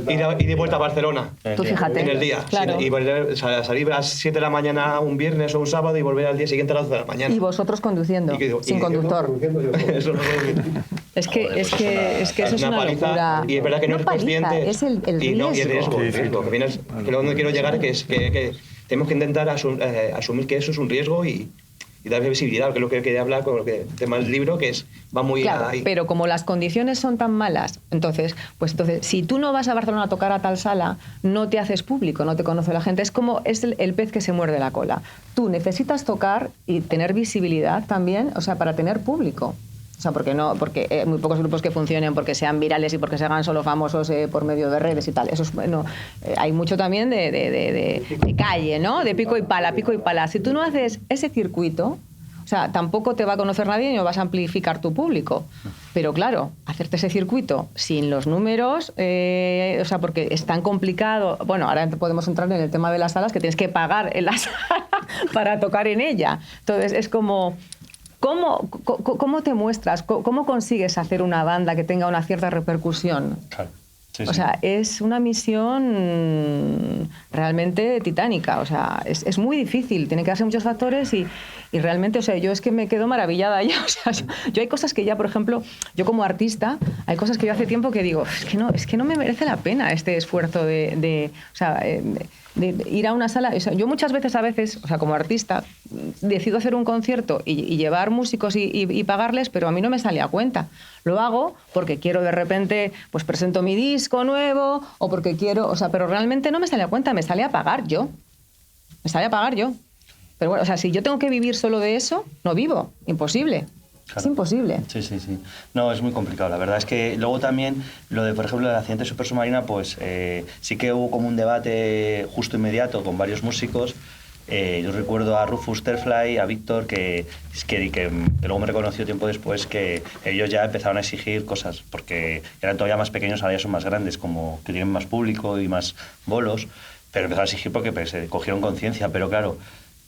Y de vuelta a Barcelona. Tú fíjate. En el día. Claro. Sí, y salir a las 7 de la mañana un viernes o un sábado y volver al día siguiente a las 12 de la mañana. Y vosotros conduciendo, sin conductor. Eso no es que eso es una paliza, locura. Y es verdad que no eres paliza, consciente. es el riesgo. Y no, y el riesgo. Que donde quiero llegar es que tenemos que intentar asumir que eso es un riesgo y darle visibilidad, que es lo que quería hablar con lo que tema del libro, que va muy ahí. Pero como las condiciones son tan malas, entonces, si tú no vas a Barcelona a tocar a tal sala, no te haces público, no te conoce la gente. Es como el pez que se muerde la cola. Tú necesitas tocar y tener visibilidad también, o sea, para tener público. O sea, porque hay muy pocos grupos que funcionen porque sean virales y porque se hagan solo famosos por medio de redes y tal. Eso es, hay mucho también de calle, ¿no? De pico y pala. Si tú no haces ese circuito, o sea, tampoco te va a conocer nadie y no vas a amplificar tu público. Pero claro, hacerte ese circuito sin los números, o sea, porque es tan complicado. Bueno, ahora podemos entrar en el tema de las salas, que tienes que pagar en la sala para tocar en ella. Entonces, es como... ¿Cómo te muestras? ¿Cómo consigues hacer una banda que tenga una cierta repercusión? Claro. Sí, o sea, es una misión realmente titánica. O sea, es muy difícil. Tienen que darse muchos factores y realmente, o sea, yo es que me quedo maravillada ya. O sea, yo hay cosas que ya, por ejemplo, yo como artista, hay cosas que yo hace tiempo que digo, es que no me merece la pena este esfuerzo de ir a una sala. O sea, yo muchas veces, o sea, como artista, decido hacer un concierto y llevar músicos y pagarles, pero a mí no me sale a cuenta. Lo hago porque quiero de repente, pues presento mi disco nuevo o porque quiero, o sea, pero realmente no me sale a cuenta, me sale a pagar yo. Pero bueno, o sea, si yo tengo que vivir solo de eso, no vivo, imposible. Claro. Es imposible. Sí. No, es muy complicado. La verdad es que luego también lo de, por ejemplo, el accidente Super Submarina, pues sí que hubo como un debate justo inmediato con varios músicos. Yo recuerdo a Rufus Terfly, a Víctor, que luego me reconoció tiempo después que ellos ya empezaron a exigir cosas, porque eran todavía más pequeños, ahora ya son más grandes, como que tienen más público y más bolos, pero empezaron a exigir porque pues, cogieron conciencia, pero claro...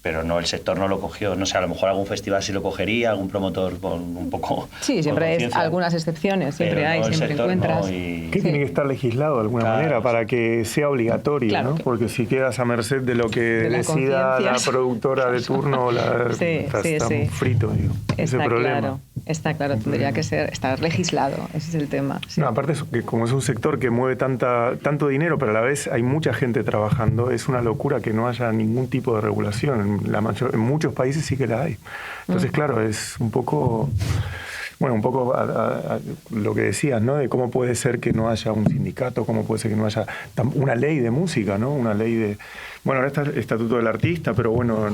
Pero no, el sector no lo cogió. No sé, a lo mejor algún festival sí lo cogería, algún promotor con un poco... Sí, siempre hay algunas excepciones, siempre hay, siempre encuentras. ¿Qué tiene que estar legislado de alguna manera para que sea obligatorio? Claro, ¿no? Porque si quedas a merced de lo que decida la productora de turno, estás frito, digo. Ese problema. Está claro, tendría que estar legislado, ese es el tema. Sí. No, aparte, que como es un sector que mueve tanto dinero, pero a la vez hay mucha gente trabajando, es una locura que no haya ningún tipo de regulación. En muchos países sí que la hay. Entonces, claro, es un poco... Bueno, un poco a lo que decías, ¿no? De cómo puede ser que no haya un sindicato, cómo puede ser que no haya una ley de música, ¿no? Una ley de... Bueno, ahora está el Estatuto del Artista, pero bueno...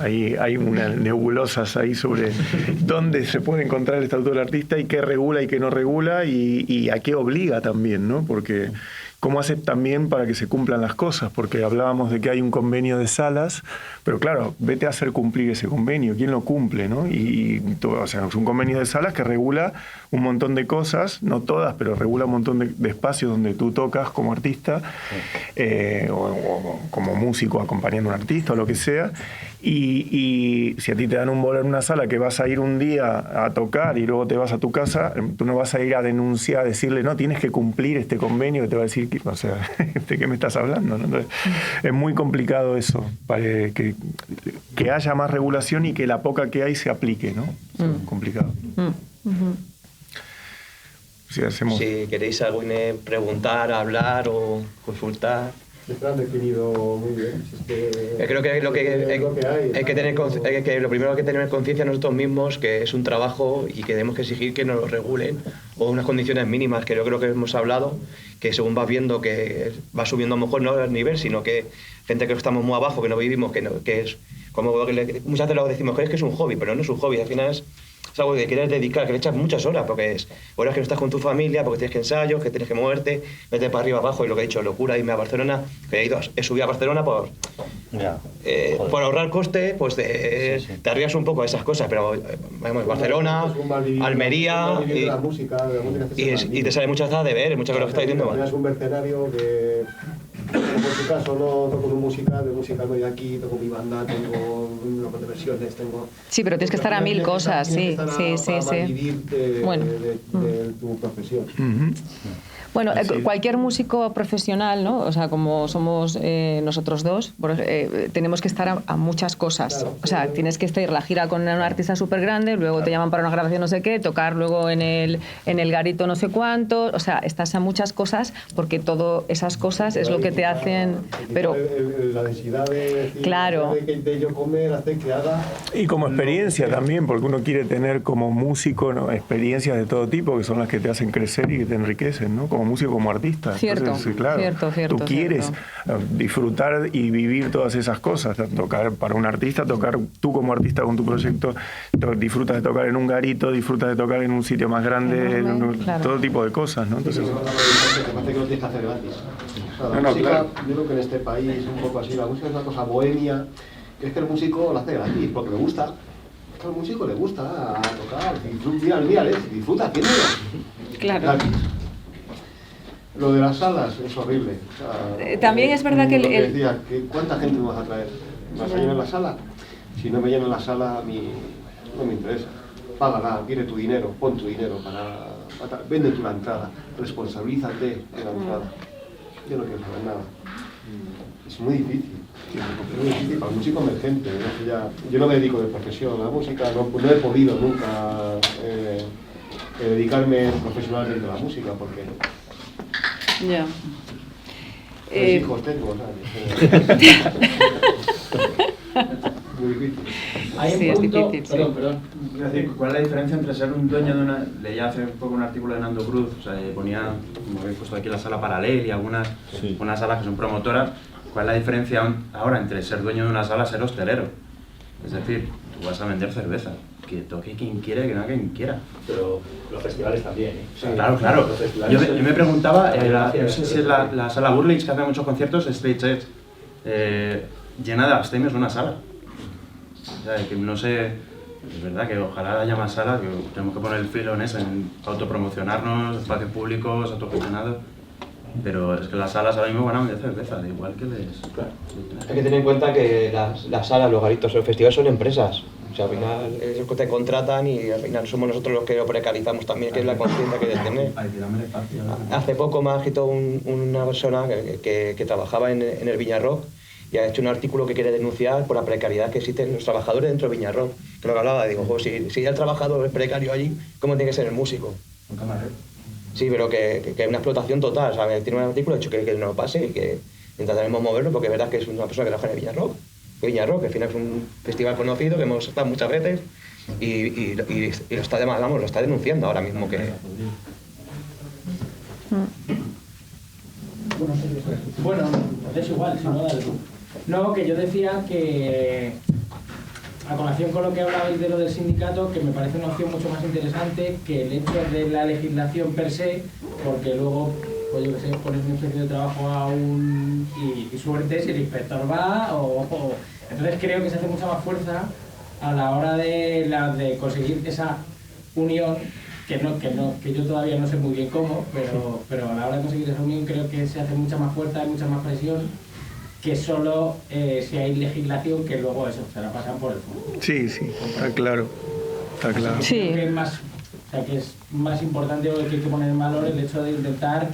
Hay unas nebulosas ahí sobre dónde se puede encontrar el Estatuto del Artista y qué regula y qué no regula y a qué obliga también, ¿no? Porque cómo hace también para que se cumplan las cosas, porque hablábamos de que hay un convenio de salas, pero claro, vete a hacer cumplir ese convenio, ¿quién lo cumple, no? O sea, es un convenio de salas que regula un montón de cosas, no todas, pero regula un montón de espacios donde tú tocas como artista, o como músico acompañando a un artista o lo que sea. Y si a ti te dan un bolo en una sala que vas a ir un día a tocar y luego te vas a tu casa, tú no vas a ir a denunciar, a decirle, no, tienes que cumplir este convenio, que te va a decir, o sea, ¿de qué me estás hablando? ¿No? Entonces, es muy complicado eso, para que haya más regulación y que la poca que hay se aplique, ¿no? Es complicado. Si queréis preguntar, hablar o consultar. Siempre han definido muy bien. Creo que lo primero que hay que tener conciencia nosotros mismos, que es un trabajo y que tenemos que exigir que nos lo regulen, o unas condiciones mínimas, que yo creo que hemos hablado, que según vas viendo que va subiendo a lo mejor no el nivel, sino que gente que estamos muy abajo, que no vivimos, que es como muchas veces lo decimos, que es un hobby, pero no es un hobby, al final es es algo que quieres dedicar, que le echas muchas horas, porque es horas que no estás con tu familia, porque tienes que ensayos, que tienes que moverte, vete para arriba, abajo, y lo que he dicho, locura, irme a Barcelona, que he subido a Barcelona por ahorrar coste, pues te arriesgas un poco a esas cosas, pero vamos, Barcelona, Almería, y te sale muchas cosas de ver, muchas cosas que estás diciendo. Es un mercenario que, por su caso, no toco un musical, de música no hay aquí, toco mi banda, tengo un grupo de versiones, tengo... Sí, pero tienes que estar a 1000 cosas, sí. Vivir de tu profesión. Bueno, cualquier músico profesional, ¿no? O sea, como somos nosotros dos, tenemos que estar a muchas cosas. Claro, o sea, tienes que estar la gira con un artista súper grande, luego te llaman para una grabación no sé qué, tocar luego en el garito no sé cuánto. O sea, estás a muchas cosas porque todas esas cosas es lo que te hacen... Pero la densidad de yo comer, hacer que haga... Y como experiencia también, porque uno quiere tener como músico, ¿no?, experiencias de todo tipo que son las que te hacen crecer y que te enriquecen, ¿no? Como músico, como artista. Cierto, entonces, claro, cierto, tú quieres disfrutar y vivir todas esas cosas, tocar para un artista, tocar tú como artista con tu proyecto, disfrutas de tocar en un garito, disfrutas de tocar en un sitio más grande, todo tipo de cosas, ¿no? Entonces, parece que no tienes que hacer gratis. O sea, la música, yo creo que en este país es un poco así, la música es una cosa bohemia, que es que el músico lo hace gratis, porque le gusta. Es que al músico le gusta tocar, disfruta haciéndolo. Claro. Gratis. Lo de las salas es horrible. O sea, también es verdad que decía, ¿cuánta gente me vas a traer? ¿Me vas a llenar la sala? Si no me llenan la sala, a mí no me interesa. Págala, tiene tu dinero, pon tu dinero vende tu la entrada, responsabilízate de la entrada. Yo no quiero saber nada. Es muy difícil. Es muy difícil para un músico emergente. Yo no me dedico de profesión a la música, no he podido nunca dedicarme profesionalmente a la música porque... Ya. Hijos tengo, ¿sabes? Muy difícil. Hay un Sí, es punto, difícil, perdón. Quiero decir, ¿cuál es la diferencia entre ser un dueño de una... Leía hace poco un artículo de Nando Cruz, o sea, ponía, como habéis puesto aquí, la sala Paralel y algunas unas salas que son promotoras. ¿Cuál es la diferencia ahora entre ser dueño de una sala y ser hostelero? Es decir, tú vas a vender cerveza, que toque quien quiera y que no quien quiera. Pero los festivales también, ¿eh? Sí, claro. Yo me preguntaba, no sé si es la sala Burlix, que hace muchos conciertos, Stage Edge, llena de abstemios una sala. O sea, que no sé, es verdad que ojalá haya más salas, que tenemos que poner el filo en eso, en autopromocionarnos, espacios públicos, autogestionados. Pero es que las salas ahora mismo van a vender cerveza, da igual que les... Claro. Hay que tener en cuenta que las salas, los garitos, los festivales son empresas. O sea, al final ellos te contratan y al final somos nosotros los que lo precarizamos también, que es la conciencia que debes tener. Hace poco me ha escrito una persona que trabajaba en el Viñarrock y ha hecho un artículo que quiere denunciar por la precariedad que existen los trabajadores dentro del Viñarrock. Que lo que hablaba, digo, si ya el trabajador es precario allí, ¿cómo tiene que ser el músico? Un camarero. Sí, pero que es una explotación total. O sea, tiene un artículo hecho que no pase y que intentaremos moverlo porque es verdad que es una persona que trabaja en el Viñarrock. Viñarrock, que al final es un festival conocido que hemos estado muchas veces y lo está denunciando ahora mismo que... Bueno, es igual, si no, dale tú. No, que yo decía que, a colación con lo que hablabais de lo del sindicato, que me parece una opción mucho más interesante que el hecho de la legislación per se, porque luego, pues yo que sé, pones un inspector de trabajo y suerte si el inspector va Entonces creo que se hace mucha más fuerza a la hora de conseguir esa unión, que yo todavía no sé muy bien cómo, pero a la hora de conseguir esa unión creo que se hace mucha más fuerza, hay mucha más presión, que solo si hay legislación que luego eso, se la pasan por el fondo. sí, está claro. Está claro. Sí. Que es más importante o que hay que poner en valor el hecho de intentar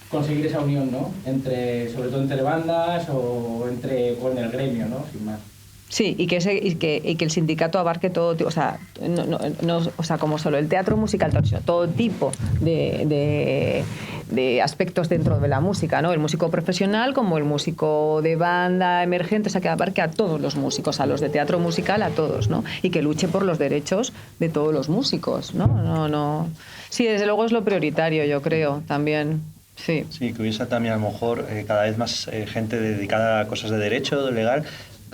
conseguir esa unión, ¿no? Sobre todo entre bandas o en el gremio, ¿no? Sin más. Sí, y que el sindicato abarque todo, o sea, o sea, como solo el teatro musical, sino todo tipo de aspectos dentro de la música, ¿no? El músico profesional como el músico de banda emergente, o sea, que abarque a todos los músicos, a los de teatro musical, a todos, ¿no? Y que luche por los derechos de todos los músicos, ¿no? No. Sí, desde luego es lo prioritario, yo creo, también. Sí. Sí, que hubiese también a lo mejor cada vez más gente dedicada a cosas de derecho, de legal,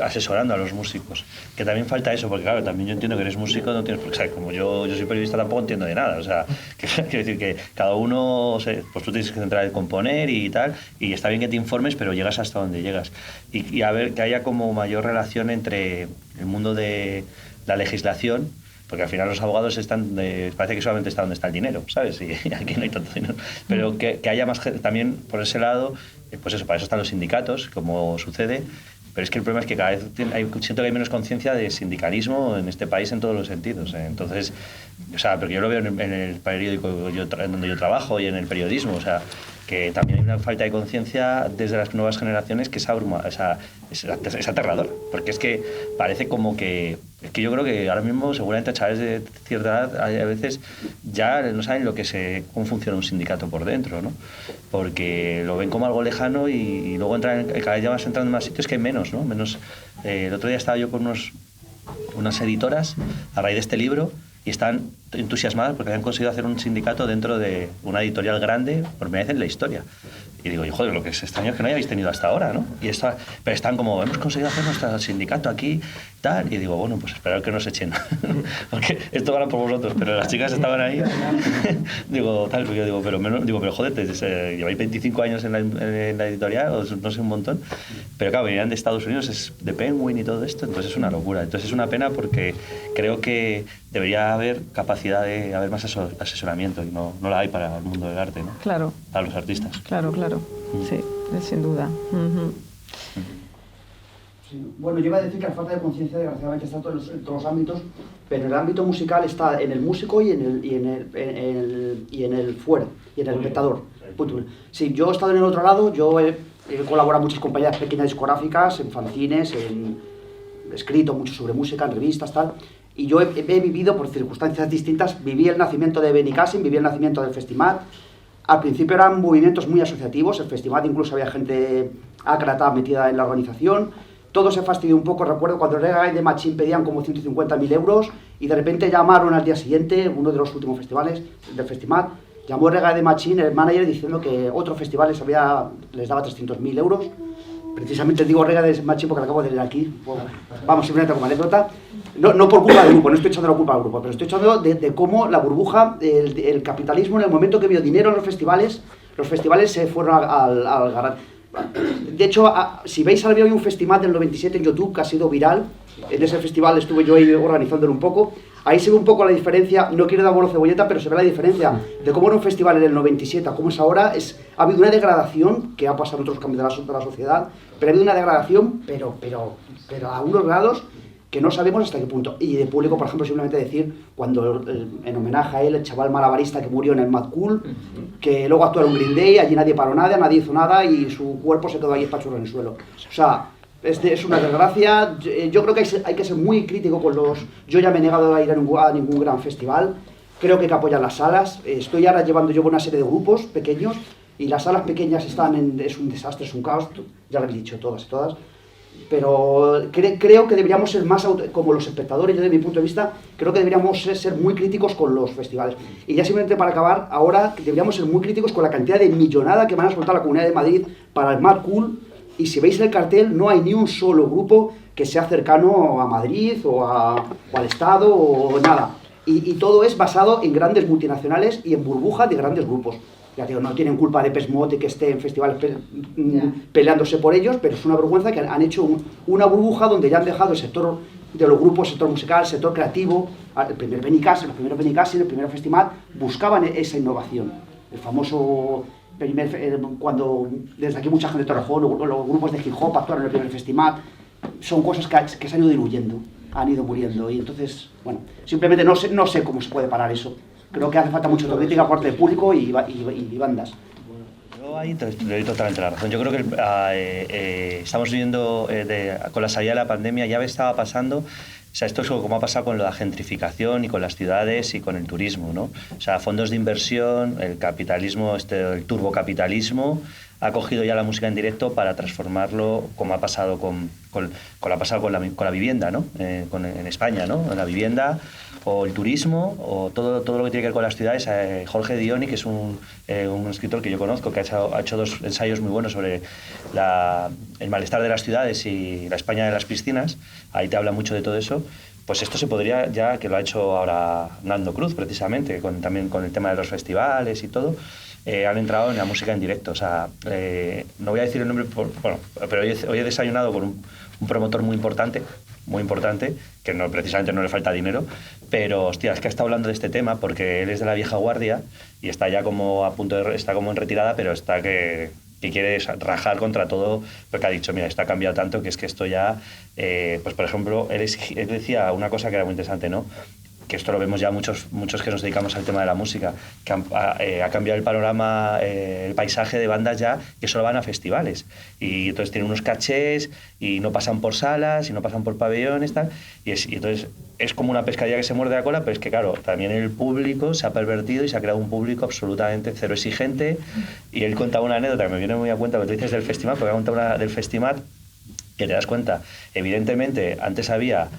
asesorando a los músicos. Que también falta eso, porque claro, también yo entiendo que eres músico, no tienes, porque, ¿sabes? Como yo soy periodista, tampoco entiendo de nada. O sea, quiero decir que cada uno, o sea, pues tú tienes que centrar en componer y tal, y está bien que te informes, pero llegas hasta donde llegas. Y a ver, que haya como mayor relación entre el mundo de la legislación, porque al final los abogados están, parece que solamente está donde está el dinero, ¿sabes? Y aquí no hay tanto dinero. Pero que haya más gente también por ese lado, pues eso, para eso están los sindicatos, como sucede. Pero es que el problema es que cada vez siento que hay menos conciencia de sindicalismo en este país en todos los sentidos. Entonces, o sea, porque yo lo veo en el periódico donde yo trabajo y en el periodismo, o sea, que también hay una falta de conciencia desde las nuevas generaciones que es aterrador, porque es que parece como que yo creo que ahora mismo seguramente a chavales de cierta edad a veces ya no saben cómo funciona un sindicato por dentro, ¿no? Porque lo ven como algo lejano y luego cada vez ya vas entrando en más sitios que hay menos, ¿no? El otro día estaba yo con unas editoras a raíz de este libro y están entusiasmadas porque habían conseguido hacer un sindicato dentro de una editorial grande por primera vez en la historia. Y digo, joder, lo que es extraño es que no hayáis tenido hasta ahora, ¿no? Pero están como, hemos conseguido hacer nuestro sindicato aquí, tal. Y digo, bueno, pues esperar que nos echen. Porque esto va por vosotros. Pero las chicas estaban ahí. Digo, tal, porque yo digo, pero joder, lleváis 25 años en la editorial, o no sé, un montón. Pero claro, venían de Estados Unidos, es de Penguin y todo esto, entonces es una locura. Entonces es una pena porque creo que debería haber capacidad de haber más asesoramiento y no la hay para el mundo del arte, ¿no? Claro. Para los artistas. Claro. Sí, sin duda. Sí. Bueno, yo iba a decir que la falta de conciencia desgraciadamente está en todos los ámbitos, pero en el ámbito musical está en el músico y en el fuera, y en el espectador. Sí, yo he estado en el otro lado, yo he colaborado en muchas compañías pequeñas discográficas, en fanzines, he escrito mucho sobre música, en revistas, tal, y yo he vivido por circunstancias distintas, viví el nacimiento de Benicassim, viví el nacimiento del Festimat. Al principio eran movimientos muy asociativos, el festival incluso había gente ácrata metida en la organización, todo se fastidió un poco. Recuerdo cuando Reggae de Machín pedían como 150.000 euros y de repente llamaron al día siguiente, uno de los últimos festivales del festival, llamó Reggae de Machín, el manager, diciendo que otro festival les daba 300.000 euros. Precisamente digo Reggae de Machín porque lo acabo de leer aquí, vamos, simplemente como anécdota. No por culpa del grupo, no estoy echando la culpa al grupo, pero estoy echando de cómo la burbuja, el capitalismo, en el momento que vio dinero en los festivales se fueron al garage. De hecho, si veis, había un festival del 97 en YouTube que ha sido viral. En ese festival estuve yo ahí organizándolo un poco. Ahí se ve un poco la diferencia, no quiero dar bolo cebolleta, pero se ve la diferencia de cómo era un festival en el 97 a cómo es ahora. Ha habido una degradación que ha pasado en otros cambios de la sociedad, pero ha habido una degradación, pero a unos grados que no sabemos hasta qué punto. Y de público, por ejemplo, simplemente decir, cuando en homenaje a él, el chaval malabarista que murió en el Mad Cool, que luego actuó en un Green Day, allí nadie paró nada, nadie hizo nada y su cuerpo se quedó ahí espachurro en el suelo. O sea, es una desgracia. Yo creo que hay que ser muy crítico con los... Yo ya me he negado a ir a ningún gran festival. Creo que hay que apoyar las salas. Estoy ahora llevo una serie de grupos pequeños y las salas pequeñas es un desastre, es un caos. Ya lo habéis dicho todas. Pero creo que deberíamos ser más, como los espectadores, yo desde mi punto de vista, creo que deberíamos ser muy críticos con los festivales. Y ya simplemente para acabar, ahora deberíamos ser muy críticos con la cantidad de millonada que van a soltar la Comunidad de Madrid para el Mad Cool. Y si veis el cartel, no hay ni un solo grupo que sea cercano a Madrid o al Estado o nada. Y todo es basado en grandes multinacionales y en burbujas de grandes grupos. Ya digo, no tienen culpa de Pest Mode que esté en festivales peleándose por ellos, pero es una vergüenza que han hecho una burbuja donde ya han dejado el sector de los grupos, el sector musical, el sector creativo. El primer Benicassim, los primeros Benicassim, el primer festival, buscaban esa innovación. El famoso cuando desde aquí mucha gente de Torrejón, los grupos de hip hop actuaron en el primer festival, son cosas que se han ido diluyendo, han ido muriendo. Y entonces, bueno, simplemente no sé cómo se puede parar eso. Creo que hace falta mucha autocrítica por parte del público y bandas. Yo ahí te doy totalmente la razón. Yo creo que estamos viviendo con la salida de la pandemia, ya estaba pasando. O sea, esto es como ha pasado con la gentrificación y con las ciudades y con el turismo, ¿no? O sea, fondos de inversión, el capitalismo, el turbocapitalismo, ha cogido ya la música en directo para transformarlo, como ha pasado con la vivienda, ¿no? En España, ¿no? La vivienda o el turismo o todo lo que tiene que ver con las ciudades. Jorge Dioni, que es un escritor que yo conozco, que ha hecho 2 ensayos muy buenos sobre el malestar de las ciudades y la España de las piscinas. Ahí te habla mucho de todo eso. Pues esto se podría, ya que lo ha hecho ahora Nando Cruz, precisamente, también con el tema de los festivales y todo, han entrado en la música en directo. O sea, no voy a decir el nombre, pero hoy he desayunado con un promotor muy importante, que precisamente no le falta dinero, pero hostia, es que ha estado hablando de este tema porque él es de la vieja guardia y está ya como está como en retirada, pero está que quiere rajar contra todo, porque ha dicho, mira, esto ha cambiado tanto que es que esto ya, pues por ejemplo, él decía una cosa que era muy interesante, ¿no? Que esto lo vemos ya muchos que nos dedicamos al tema de la música, que ha cambiado el panorama, el paisaje de bandas ya que solo van a festivales. Y entonces tienen unos cachés y no pasan por salas y no pasan por pabellones, tal. Y entonces es como una pescadilla que se muerde la cola, pero es que claro, también el público se ha pervertido y se ha creado un público absolutamente cero exigente. Y él contaba una anécdota que me viene muy a cuenta, lo que tú dices del festival, porque ha contado una del festival, que te das cuenta, evidentemente antes había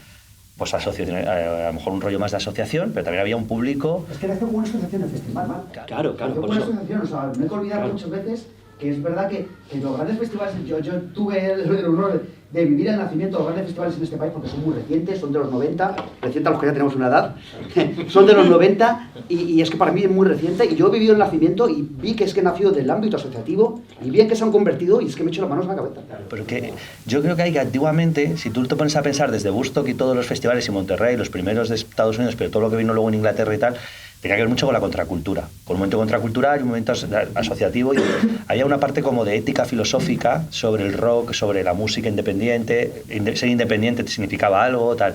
pues a lo mejor un rollo más de asociación, pero también había un público... Es que nació como una asociación el festival, ¿vale? Claro, por eso. Una asociación, o sea, no hay que olvidar muchas veces que es verdad que los grandes festivales, yo tuve el honor de vivir el nacimiento de los grandes festivales en este país porque son muy recientes, son de los 90, recientes a los que ya tenemos una edad, son de los 90 y es que para mí es muy reciente y yo he vivido el nacimiento y vi que es que nació del ámbito asociativo y vi en que se han convertido y es que me he hecho las manos en la cabeza. Pero que yo creo que antiguamente, si tú te pones a pensar desde Woodstock y todos los festivales y Monterrey, los primeros de Estados Unidos, pero todo lo que vino luego en Inglaterra y tal, tenía que ver mucho con la contracultura, con un momento contracultural y un momento asociativo, y había una parte como de ética filosófica sobre el rock, sobre la música independiente, ser independiente significaba algo, tal.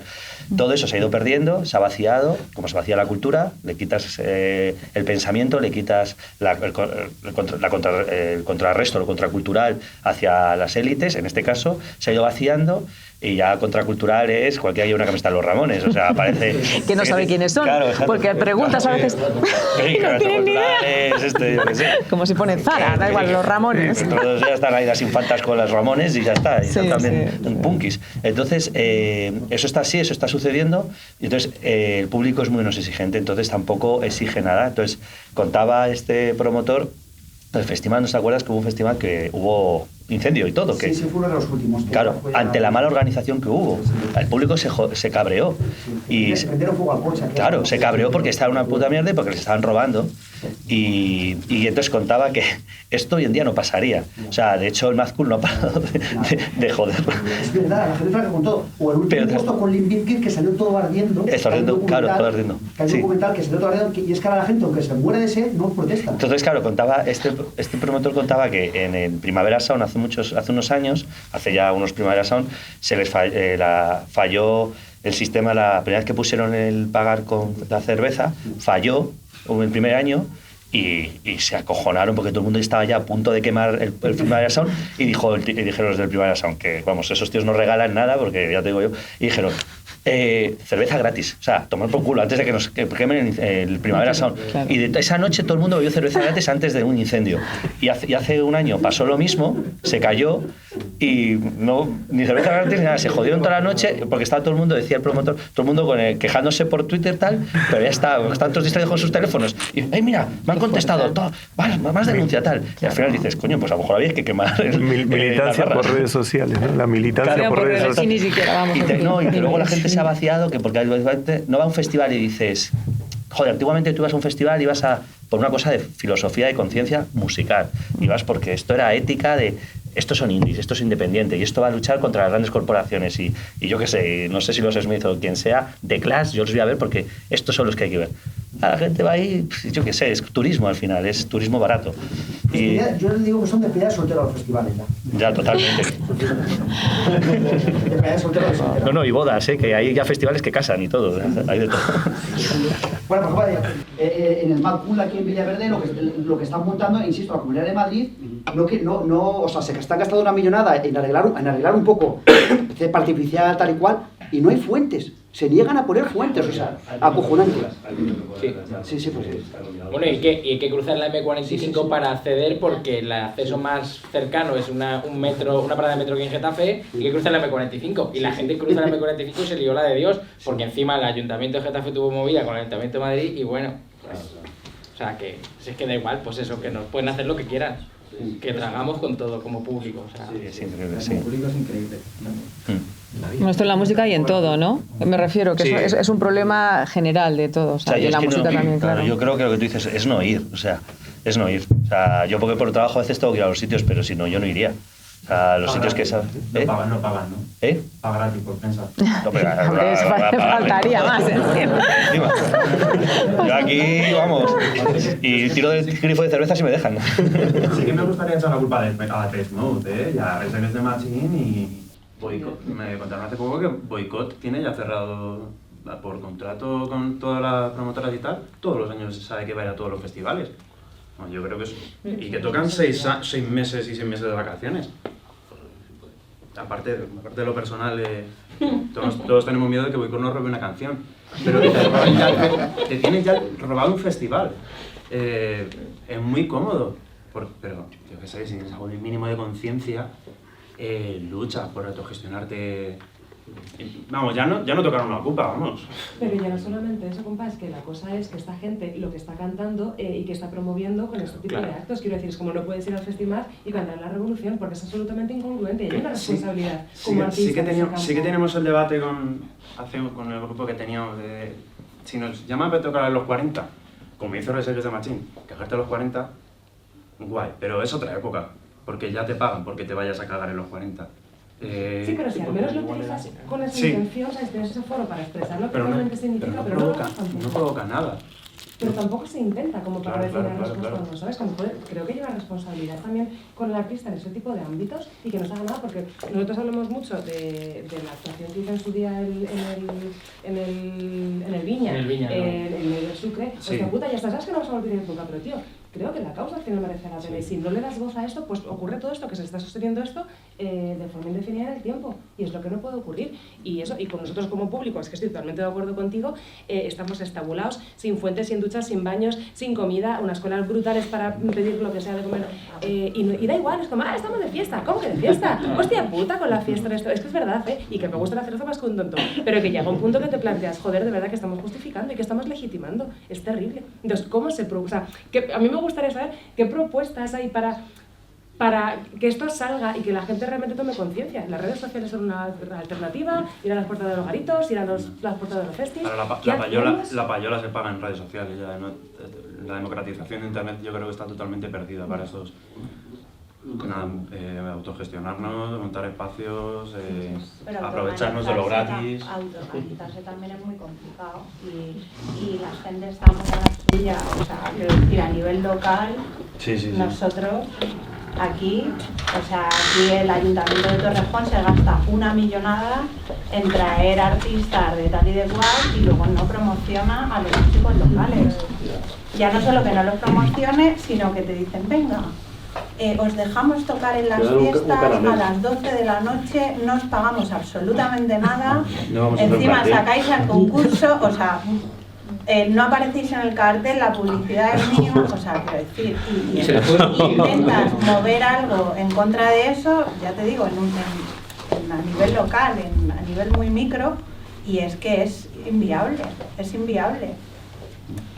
Todo eso se ha ido perdiendo, se ha vaciado, como se vacía la cultura, le quitas el pensamiento, le quitas el contrarresto, lo contracultural hacia las élites, en este caso, se ha ido vaciando. Y ya contracultural es cualquiera lleva una camiseta de los Ramones, o sea, parece... que no sabe quiénes son, claro, porque preguntas a veces y no tienen ni idea. Como si pone Zara, da igual, los Ramones. Todos ya están ahí las infantas con los Ramones y ya está, y están también punkis. Entonces, eso está así, eso está sucediendo, y entonces el público es muy menos exigente, entonces tampoco exige nada. Entonces, contaba este promotor del festival, ¿no te acuerdas que hubo un festival que hubo incendio y todo? Que, sí, fue uno de los últimos. Claro, ante la mala organización que hubo, el público se cabreó. Y fuego al coche. Claro, se cabreó porque estaba una puta mierda y porque les estaban robando. Y entonces contaba que esto hoy en día no pasaría. O sea, de hecho el Mad Cool no ha parado de joder. Es verdad, la gente con todo. O el último puesto con Limp Bizkit que salió todo ardiendo. Eso, claro, todo ardiendo. Que hay un documental que salió todo ardiendo y es que ahora la gente, aunque se muere de sed, no protesta. Entonces, claro, contaba este promotor contaba que en el Primavera Sound hace unos años, hace ya unos Primavera Sound, se les falló el sistema, la primera vez que pusieron el pagar con la cerveza, falló el primer año y se acojonaron porque todo el mundo estaba ya a punto de quemar el Primavera Sound y dijeron los del Primavera Sound que, vamos, esos tíos no regalan nada porque ya te digo yo, y dijeron, cerveza gratis, o sea, tomar por culo antes de que nos quemen el Primavera Sound. Claro. Y de esa noche todo el mundo bebió cerveza gratis antes de un incendio. Y hace un año pasó lo mismo, se cayó y no, ni cerveza gratis ni nada, se jodieron toda la noche porque estaba todo el mundo, decía el promotor, todo el mundo quejándose por Twitter tal, pero ya están todos distraídos con sus teléfonos. Y, mira, me han contestado, más denuncia tal. Y al final dices, coño, pues a lo mejor había que quemar militancia por redes sociales, ¿no? La militancia por redes sociales. Ni siquiera vamos. Y que luego la gente se ha vaciado, que porque no va a un festival y dices, joder, antiguamente tú ibas a un festival y ibas por una cosa de filosofía y conciencia musical, ibas porque esto era ética de estos son indies, esto es independiente y esto va a luchar contra las grandes corporaciones y yo qué sé, no sé si los Smith o quien sea, The Clash, yo los voy a ver porque estos son los que hay que ver. La gente va ahí, yo qué sé, es turismo al final, es turismo barato. Y yo les digo que son despedidas solteras los festivales ya. Ya, totalmente. Despedidas solteras. No, y bodas, que hay ya festivales que casan y todo, hay de todo. Bueno, pues vaya, en el Mad Cool aquí en Villaverde lo que están montando, insisto, la Comunidad de Madrid, o sea, se están gastando una millonada en arreglar un poco césped artificial tal y cual, y no hay fuentes. Se niegan a poner fuentes, o sea, acojonante. Sí, pues sí. Bueno, y hay que cruzar la M45 para acceder, porque el acceso más cercano es una parada de metro aquí en Getafe, y hay que cruzar la M45. Y la gente cruza la M45 y se lió la de Dios, porque encima el Ayuntamiento de Getafe tuvo movida con el Ayuntamiento de Madrid, y bueno, pues, o sea, que si es que da igual, pues eso, que nos pueden hacer lo que quieran. Que tragamos con todo como público. O sea, sí, es increíble, sí. Como público es increíble. Bueno, esto en la música y en todo, ¿no? Me refiero que Sí. es un problema general de todo, o sea, y en la música también, claro. Yo creo que lo que tú dices es no ir, o sea, es no ir. O sea, yo porque por trabajo a veces tengo que ir a los sitios, pero si no, yo no iría. O sea, los sitios que sabes. No pagan, ¿no? ¿Eh? Paga gratis por pensar. No, pero, Hombre, faltaría más, entiendo. Encima. Yo aquí, vamos, y tiro del grifo de cerveza si me dejan. Sí que me gustaría echar la culpa a Depeche Mode, ¿eh? Ya Rage Against the Machine y Boycott. Me contaron hace poco que Boycott tiene ya cerrado por contrato con todas las promotoras y tal. Todos los años se sabe que va a ir a todos los festivales. Bueno, yo creo que eso. Y que tocan 6 meses y 6 meses de vacaciones. Aparte de lo personal, todos tenemos miedo de que Boycott nos robe una canción. Pero que te tienen ya robado un festival. Es muy cómodo. Pero, yo qué sé, si tienes algo mínimo de conciencia, lucha por autogestionarte. Vamos, ya no tocaron una ocupa, vamos. Pero ya no solamente eso, compa, es que la cosa es que esta gente lo que está cantando y que está promoviendo con este tipo de actos, quiero decir, es como no puedes ir al festival y cantar la revolución, porque es absolutamente incongruente y hay una responsabilidad como artista. Sí que tenemos el debate con el grupo que teníamos si nos llaman para tocar a los 40, como hizo Rage Against the Machine, cagarte a los 40, guay, pero es otra época, porque ya te pagan porque te vayas a cagar en los 40. Sí, pero si al menos lo utilizas con esa intención, ¿sabes? Tienes ese foro para expresar lo que realmente significa, pero no provoca nada. Pero tampoco se inventa como para decir claro. no, ¿sabes? Creo que lleva responsabilidad también con el artista en ese tipo de ámbitos y que no se haga nada, porque nosotros hablamos mucho de la actuación que hizo en su día en el Viña, en el Sucre. Sí. Hostia puta, ya está, sabes que no vas a olvidar nunca, pero tío, creo que la causa al final merece la pena y si no le das voz a esto, pues ocurre todo esto, que se está sosteniendo esto de forma indefinida en el tiempo, y es lo que no puede ocurrir. Y eso, y con nosotros como público, es que estoy totalmente de acuerdo contigo, estamos estabulados, sin fuentes, sin duchas, sin baños, sin comida, unas colas brutales para pedir lo que sea de comer, y da igual, es como, estamos de fiesta. ¿Cómo que de fiesta? Hostia puta con la fiesta de esto. Es que es verdad, y que me gusta la cerveza más que un tonto, pero que llega un punto que te planteas, joder, de verdad que estamos justificando y que estamos legitimando, es terrible. Entonces, ¿cómo se o sea, que a mí me gustaría saber qué propuestas hay para que esto salga y que la gente realmente tome conciencia. Las redes sociales son una alternativa, ir a las puertas de los garitos, ir a las puertas de los festis. La payola se paga en redes sociales ya, ¿no? La democratización de internet yo creo que está totalmente perdida para esos. Autogestionarnos, montar espacios, aprovecharnos de lo gratis. Autoorganizarse también es muy complicado y la gente está muy a la suya, o sea, quiero decir, a nivel local, nosotros aquí, o sea, aquí el Ayuntamiento de Torrejón se gasta una millonada en traer artistas de tal y de cual y luego no promociona a los músicos locales. Ya no solo que no los promocione, sino que te dicen, venga, os dejamos tocar en las fiestas a las 12 de la noche, no os pagamos absolutamente nada, encima sacáis al concurso, o sea, no aparecéis en el cartel, la publicidad es mínima, o sea, quiero decir, y intentas mover algo en contra de eso, ya te digo, a nivel local, a nivel muy micro, y es que es inviable, es inviable.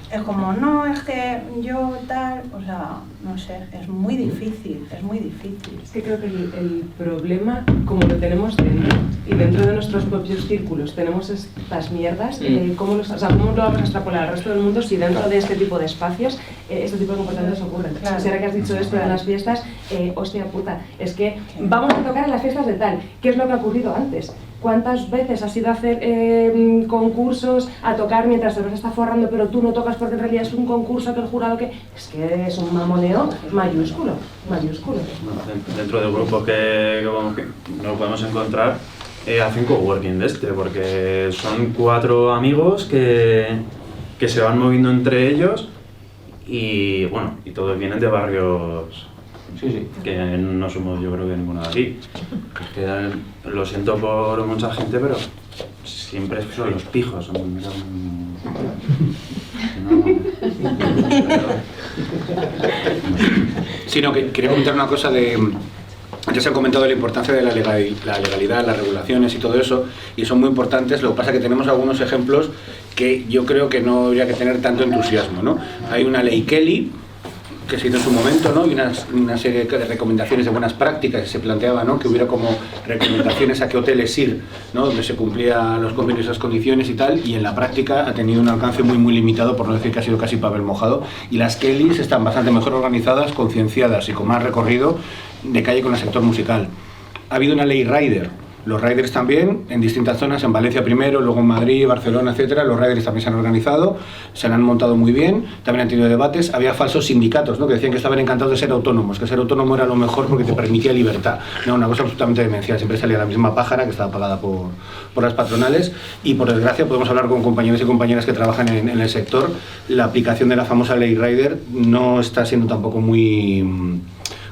Es como, no, es que yo tal, o sea, no sé, es muy difícil, es muy difícil. Es que creo que el problema, como lo tenemos dentro, y dentro de nuestros propios círculos tenemos estas mierdas, ¿cómo lo vamos a extrapolar al resto del mundo si dentro de este tipo de espacios este tipo de comportamientos ocurren? Claro. Si ahora que has dicho esto de las fiestas, hostia puta, es que vamos a tocar en las fiestas de tal, ¿qué es lo que ha ocurrido antes? ¿Cuántas veces has ido a hacer concursos, a tocar mientras te está forrando, pero tú no tocas porque en realidad es un concurso que el jurado que... Es que es un mamoneo mayúsculo. Bueno, dentro de grupos que no podemos encontrar, hacen coworking de porque son 4 amigos que se van moviendo entre ellos y bueno, y todos vienen de barrios Sí. Que no somos, yo creo que ninguno de aquí. Que lo siento por mucha gente, pero siempre son los pijos. Sino que quería comentar una cosa de... Ya se ha comentado la importancia de la legalidad, las regulaciones y todo eso, y son muy importantes. Lo que pasa es que tenemos algunos ejemplos que yo creo que no habría que tener tanto entusiasmo, ¿no? Hay una ley Kelly que se hizo en su momento, ¿no? Y una serie de recomendaciones de buenas prácticas que se planteaba, ¿no? Que hubiera como recomendaciones a qué hoteles ir, ¿no? Donde se cumplían los convenios y las condiciones y tal, y en la práctica ha tenido un alcance muy limitado, por no decir que ha sido casi papel mojado, y las Kellys están bastante mejor organizadas, concienciadas y con más recorrido de calle con el sector musical. Ha habido una ley Rider. Los riders también, en distintas zonas, en Valencia primero, luego en Madrid, Barcelona, etcétera. Los riders también se han organizado, se han montado muy bien, también han tenido debates. Había falsos sindicatos, ¿no? Que decían que estaban encantados de ser autónomos, que ser autónomo era lo mejor porque te permitía libertad. No, una cosa absolutamente demencial. Siempre salía la misma pájara que estaba pagada por las patronales, y por desgracia podemos hablar con compañeros y compañeras que trabajan en el sector. La aplicación de la famosa ley Rider no está siendo tampoco muy...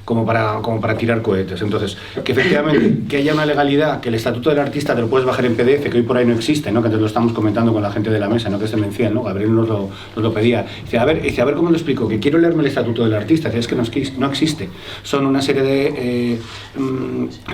como para tirar cohetes. Entonces, que efectivamente que haya una legalidad, que el estatuto del artista te lo puedes bajar en PDF, que hoy por ahí no existe, ¿no? Que antes lo estamos comentando con la gente de la mesa, ¿no? Que es demencial, ¿no? Gabriel nos lo pedía. Dice, a ver cómo lo explico, que quiero leerme el estatuto del artista. Dice, es que no existe. Son una serie de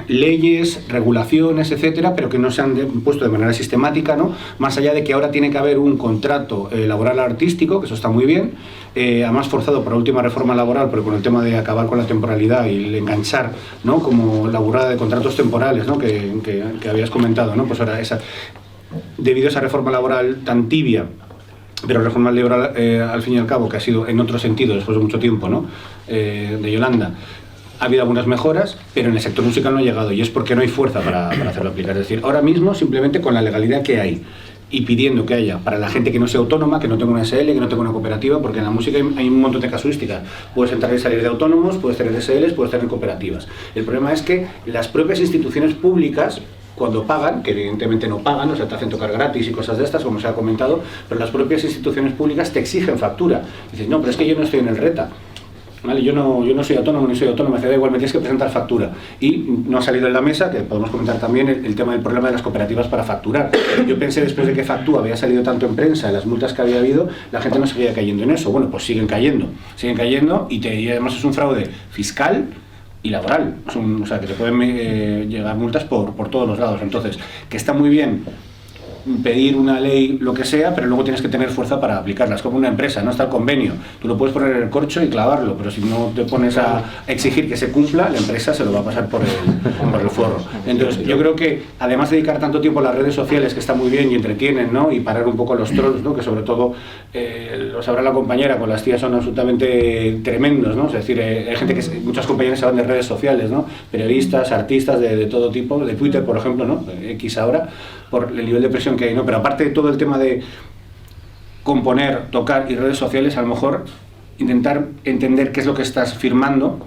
leyes, regulaciones, etcétera, pero que no se han puesto de manera sistemática, ¿no? Más allá de que ahora tiene que haber un contrato laboral artístico, que eso está muy bien, además forzado por la última reforma laboral, pero con el tema de acabar con la temporalidad y el enganchar, ¿no? Como la burrada de contratos temporales, ¿no? que habías comentado, ¿no? Pues ahora debido a esa reforma laboral tan tibia, pero reforma laboral al fin y al cabo que ha sido en otro sentido después de mucho tiempo, ¿no? De Yolanda, ha habido algunas mejoras, pero en el sector musical no ha llegado, y es porque no hay fuerza para hacerlo aplicar. Es decir, ahora mismo simplemente con la legalidad que hay, y pidiendo que haya para la gente que no sea autónoma, que no tenga una SL, que no tenga una cooperativa, porque en la música hay un montón de casuísticas. Puedes entrar y salir de autónomos, puedes tener SLs, puedes tener cooperativas. El problema es que las propias instituciones públicas, cuando pagan, que evidentemente no pagan, o sea, te hacen tocar gratis y cosas de estas, como se ha comentado, pero las propias instituciones públicas te exigen factura. Dices, no, pero es que yo no estoy en el RETA. ¿Vale? Yo no soy autónomo ni soy autónoma, me da igual, me tienes que presentar factura. Y no ha salido en la mesa, que podemos comentar también el tema del problema de las cooperativas para facturar. Yo pensé, después de que Factúa había salido tanto en prensa, en las multas que había habido, la gente no seguía cayendo en eso. Bueno, pues siguen cayendo y además es un fraude fiscal y laboral. O sea, que te pueden llegar multas por todos los lados. Entonces, que está muy bien pedir una ley, lo que sea, pero luego tienes que tener fuerza para aplicarla. Es como una empresa, no está el convenio. Tú lo puedes poner en el corcho y clavarlo, pero si no te pones a exigir que se cumpla, la empresa se lo va a pasar por el forro. Entonces, yo creo que además de dedicar tanto tiempo a las redes sociales, que está muy bien y entretienen, ¿no? Y parar un poco los trolls, ¿no? Que sobre todo, lo sabrá la compañera, con las tías son absolutamente tremendos, ¿no? Es decir, hay gente muchas compañeras se van de redes sociales, ¿no? Periodistas, artistas de todo tipo, de Twitter, por ejemplo, ¿no? X ahora, por el nivel de presión que hay, ¿no? Pero aparte de todo el tema de componer, tocar y redes sociales, a lo mejor intentar entender qué es lo que estás firmando,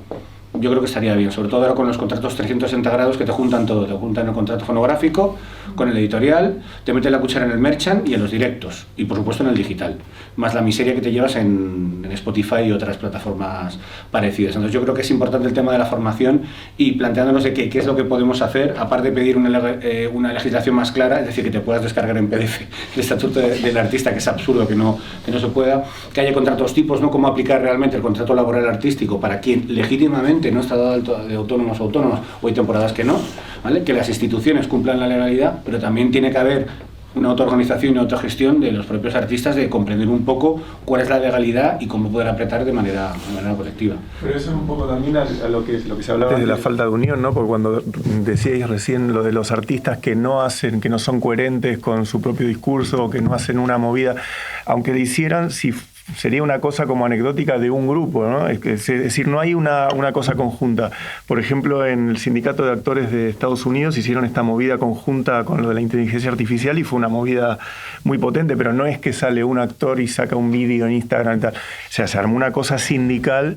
yo creo que estaría bien, sobre todo ahora con los contratos 360 grados que te juntan todo, te juntan el contrato fonográfico con el editorial, te meten la cuchara en el merchant y en los directos, y por supuesto en el digital, más la miseria que te llevas en Spotify y otras plataformas parecidas. Entonces yo creo que es importante el tema de la formación y planteándonos de qué es lo que podemos hacer, aparte de pedir una legislación más clara, es decir, que te puedas descargar en PDF el estatuto del artista, que es absurdo que no se pueda, que haya contratos tipos, ¿no? Cómo aplicar realmente el contrato laboral artístico para quien legítimamente no está dado de autónomos o autónomas, o hay temporadas que no, ¿vale? Que las instituciones cumplan la legalidad, pero también tiene que haber una autoorganización y una autogestión de los propios artistas, de comprender un poco cuál es la legalidad y cómo poder apretar de manera colectiva. Pero eso es un poco también a lo que se hablaba desde la falta de unión, ¿no? Porque cuando decíais recién lo de los artistas que no son coherentes con su propio discurso, o que no hacen una movida, aunque lo hicieran, si sería una cosa como anecdótica de un grupo, ¿no? Es decir, no hay una cosa conjunta. Por ejemplo, en el Sindicato de Actores de Estados Unidos hicieron esta movida conjunta con lo de la inteligencia artificial y fue una movida muy potente, pero no es que sale un actor y saca un vídeo en Instagram y tal. O sea, se armó una cosa sindical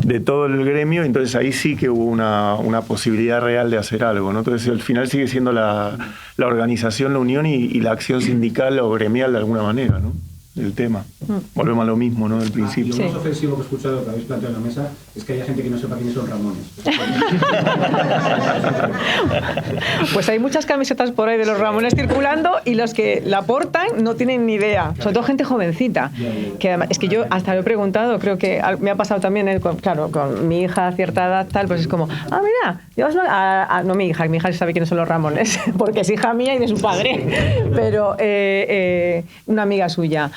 de todo el gremio, entonces ahí sí que hubo una posibilidad real de hacer algo, ¿no? Entonces al final sigue siendo la organización, la unión y la acción sindical o gremial de alguna manera, ¿no? del tema. Volvemos a lo mismo, ¿no? Del principio. Y lo más ofensivo que he escuchado que habéis planteado en la mesa es que haya gente que no sepa quiénes son Ramones. Pues hay muchas camisetas por ahí de los Ramones circulando y los que la portan no tienen ni idea, sobre todo gente jovencita. Que además, es que yo hasta lo he preguntado, creo que me ha pasado también, claro, con mi hija a cierta edad, tal, pues es como, mira, no mi hija sabe quiénes son los Ramones, porque es hija mía y de su padre, pero una amiga suya,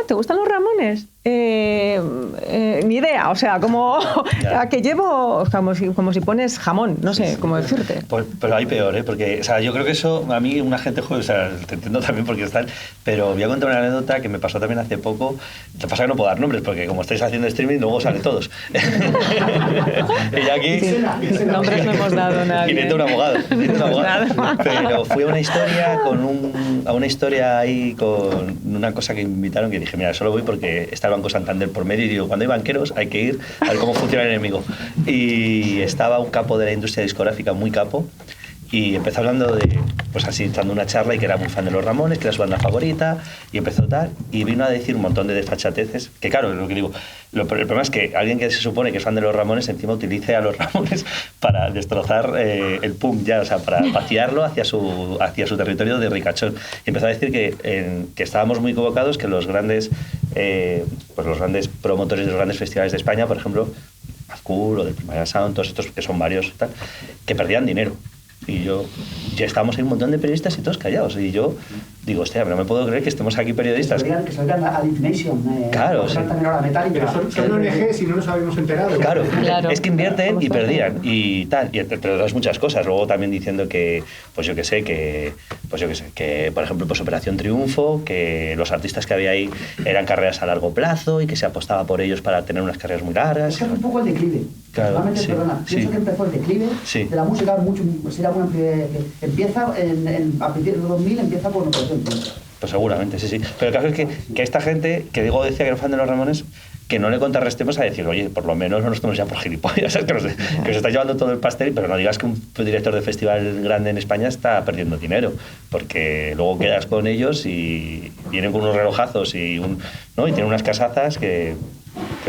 ¿te gustan los Ramones? Ni idea, o sea, como a que llevo como si pones jamón, no sé cómo decirte. Pues, pero hay peor, porque o sea, yo creo que eso, a mí una gente joven, o sea, te entiendo también porque están, pero voy a contar una anécdota que me pasó también hace poco. Lo que pasa es que no puedo dar nombres porque como estáis haciendo streaming luego salen todos. Y aquí nombres no hemos dado nadie. Y necesito un abogado, pero fui a una historia ahí con una cosa que me invitaron que dije, mira, solo voy porque está el Banco Santander por medio y digo, cuando hay banqueros hay que ir a ver cómo funciona el enemigo. Y estaba un capo de la industria discográfica, muy capo, y empezó hablando de, pues así, echando una charla y que era muy fan de los Ramones, que era su banda favorita, y empezó tal, y vino a decir un montón de desfachateces, que claro, lo que digo, el problema es que alguien que se supone que es fan de los Ramones encima utilice a los Ramones para destrozar el punk ya, o sea, para vaciarlo hacia su territorio de ricachón. Y empezó a decir que estábamos muy equivocados, que los grandes promotores de los grandes festivales de España, por ejemplo, Azcool o del Primavera Sound, todos estos que son varios, tal, que perdían dinero. Y ya estábamos ahí un montón de periodistas y todos callados. Y yo digo, hostia, no me puedo creer que estemos aquí periodistas. Que salgan a Inflation. Claro, sí. Pero son ONGs y no nos habíamos enterado. Claro, es que invierten y perdían. Y tal, pero das muchas cosas. Luego también diciendo que, que por ejemplo, pues Operación Triunfo, que los artistas que había ahí eran carreras a largo plazo y que se apostaba por ellos para tener unas carreras muy largas. Es que es un poco el declive. Claro, pienso que empezó el declive de la música, empieza a partir del 2000, empieza por Operación Triunfo. Pues seguramente, sí. Pero el caso es que esta gente, que decía que era fan de los Ramones, que no le contrarrestemos a decir, oye, por lo menos no nos tomemos ya por gilipollas, que nos está llevando todo el pastel, pero no digas que un director de festival grande en España está perdiendo dinero, porque luego quedas con ellos y vienen con unos relojazos y tienen unas casazas que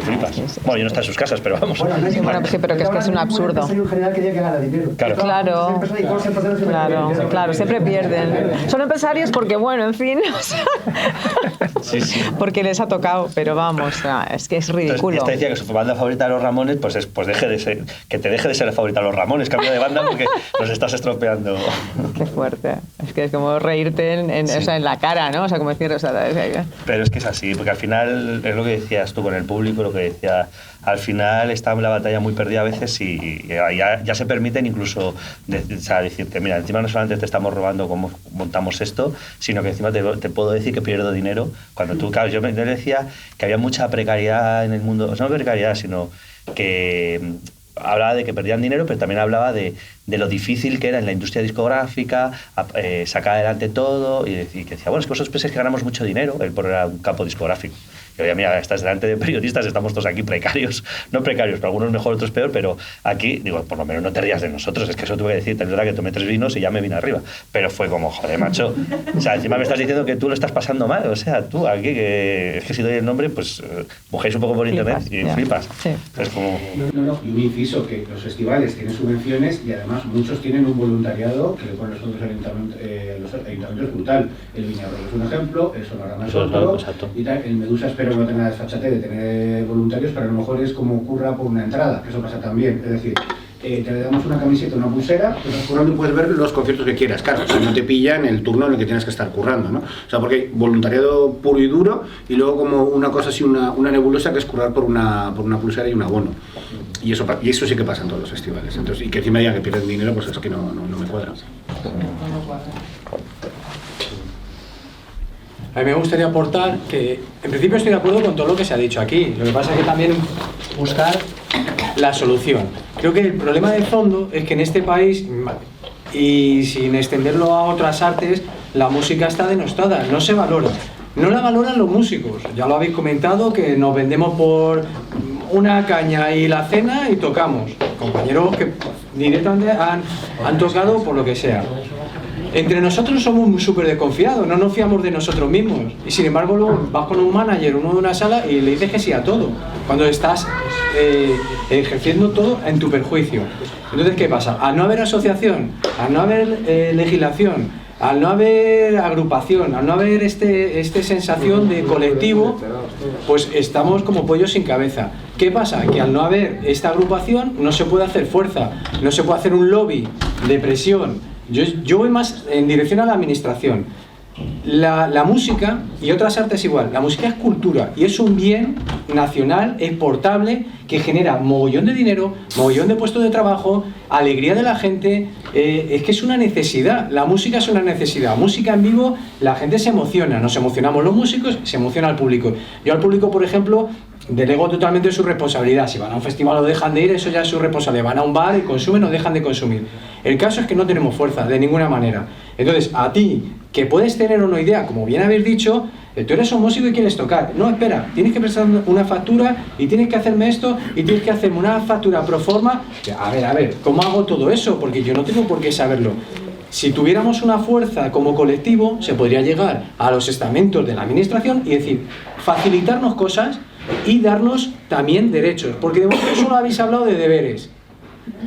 flipas. Bueno, yo no está en sus casas, pero vamos. Pero que es un absurdo. Soy un general que gana dinero. Claro, siempre pierden. Son empresarios porque, bueno, en fin, sí. Porque les ha tocado, pero vamos, es que es ridículo. Entonces, decía que su banda favorita de los Ramones, pues que te deje de ser la favorita de los Ramones, cambia de banda porque los estás estropeando. Qué fuerte. Es que es como reírte en la cara, ¿no? O sea, como decir, Pero es que es así, porque al final es lo que decías tú con el público, lo que decía, al final está la batalla muy perdida a veces y ya se permiten incluso decirte, mira, encima no solamente te estamos robando cómo montamos esto, sino que encima te puedo decir que pierdo dinero. Cuando tú, claro, yo le decía que había mucha precariedad en el mundo, no precariedad, sino que hablaba de que perdían dinero, pero también hablaba de lo difícil que era en la industria discográfica sacar adelante todo y que decía, bueno, es que vosotros pensáis que ganamos mucho dinero, él por era un campo discográfico. Y oye, mira, estás delante de periodistas, estamos todos aquí precarios, no precarios, pero algunos mejor, otros peor, pero aquí, digo, por lo menos no te rías de nosotros, es que eso tuve que decirte, es verdad que tomé 3 vinos y ya me vine arriba, pero fue como, joder, macho, o sea, encima me estás diciendo que tú lo estás pasando mal, o sea, tú aquí, es que si doy el nombre, pues busquéis un poco por internet y flipas. Sí. Es como... No, y un inciso, que los festivales tienen subvenciones y además muchos tienen un voluntariado que le ponen los fondos los ayuntamientos brutal. El Viñarro es un ejemplo, el Sonorama es otro, y tal, el Medusa espero que no tenga desfachate de tener voluntarios, pero a lo mejor es como ocurra por una entrada, que eso pasa también, es decir, te damos una camiseta, una pulsera, te estás currando y puedes ver los conciertos que quieras, claro, si no te pillan el turno en el que tienes que estar currando, ¿no? O sea, porque hay voluntariado puro y duro y luego como una cosa así, una nebulosa que es currar por una pulsera y un abono. Y eso sí que pasa en todos los festivales. Entonces, y que encima digan que pierden dinero, pues es que no me cuadra. A mí me gustaría aportar que, en principio estoy de acuerdo con todo lo que se ha dicho aquí. Lo que pasa es que también buscar la solución. Creo que el problema de fondo es que en este país, y sin extenderlo a otras artes, la música está denostada, no se valora. No la valoran los músicos. Ya lo habéis comentado, que nos vendemos por una caña y la cena y tocamos. Compañeros que directamente han tocado por lo que sea. Entre nosotros somos súper desconfiados, no nos fiamos de nosotros mismos. Y sin embargo luego vas con un manager, uno de una sala, y le dices que sí a todo, cuando estás ejerciendo todo en tu perjuicio. Entonces, ¿qué pasa? Al no haber asociación, al no haber legislación, al no haber agrupación, al no haber esta sensación de colectivo, pues estamos como pollos sin cabeza. ¿Qué pasa? Que al no haber esta agrupación no se puede hacer fuerza, no se puede hacer un lobby de presión. Yo voy más en dirección a la administración. La música y otras artes igual, la música es cultura y es un bien nacional exportable que genera mogollón de dinero, mogollón de puestos de trabajo, alegría de la gente. Es que es una necesidad, la música es una necesidad. Música en vivo, la gente se emociona, nos emocionamos los músicos, se emociona el público. Yo al público, por ejemplo, delego totalmente su responsabilidad. Si van a un festival o dejan de ir, eso ya es su responsabilidad. Van a un bar y consumen o dejan de consumir. El caso es que no tenemos fuerza, de ninguna manera. Entonces, a ti, que puedes tener una idea, como bien habéis dicho, tú eres un músico y quieres tocar. No, espera, tienes que prestar una factura y tienes que hacerme esto y tienes que hacerme una factura pro forma. A ver, ¿cómo hago todo eso? Porque yo no tengo por qué saberlo. Si tuviéramos una fuerza como colectivo, se podría llegar a los estamentos de la administración y decir, facilitarnos cosas y darnos también derechos. Porque de vosotros solo habéis hablado de deberes.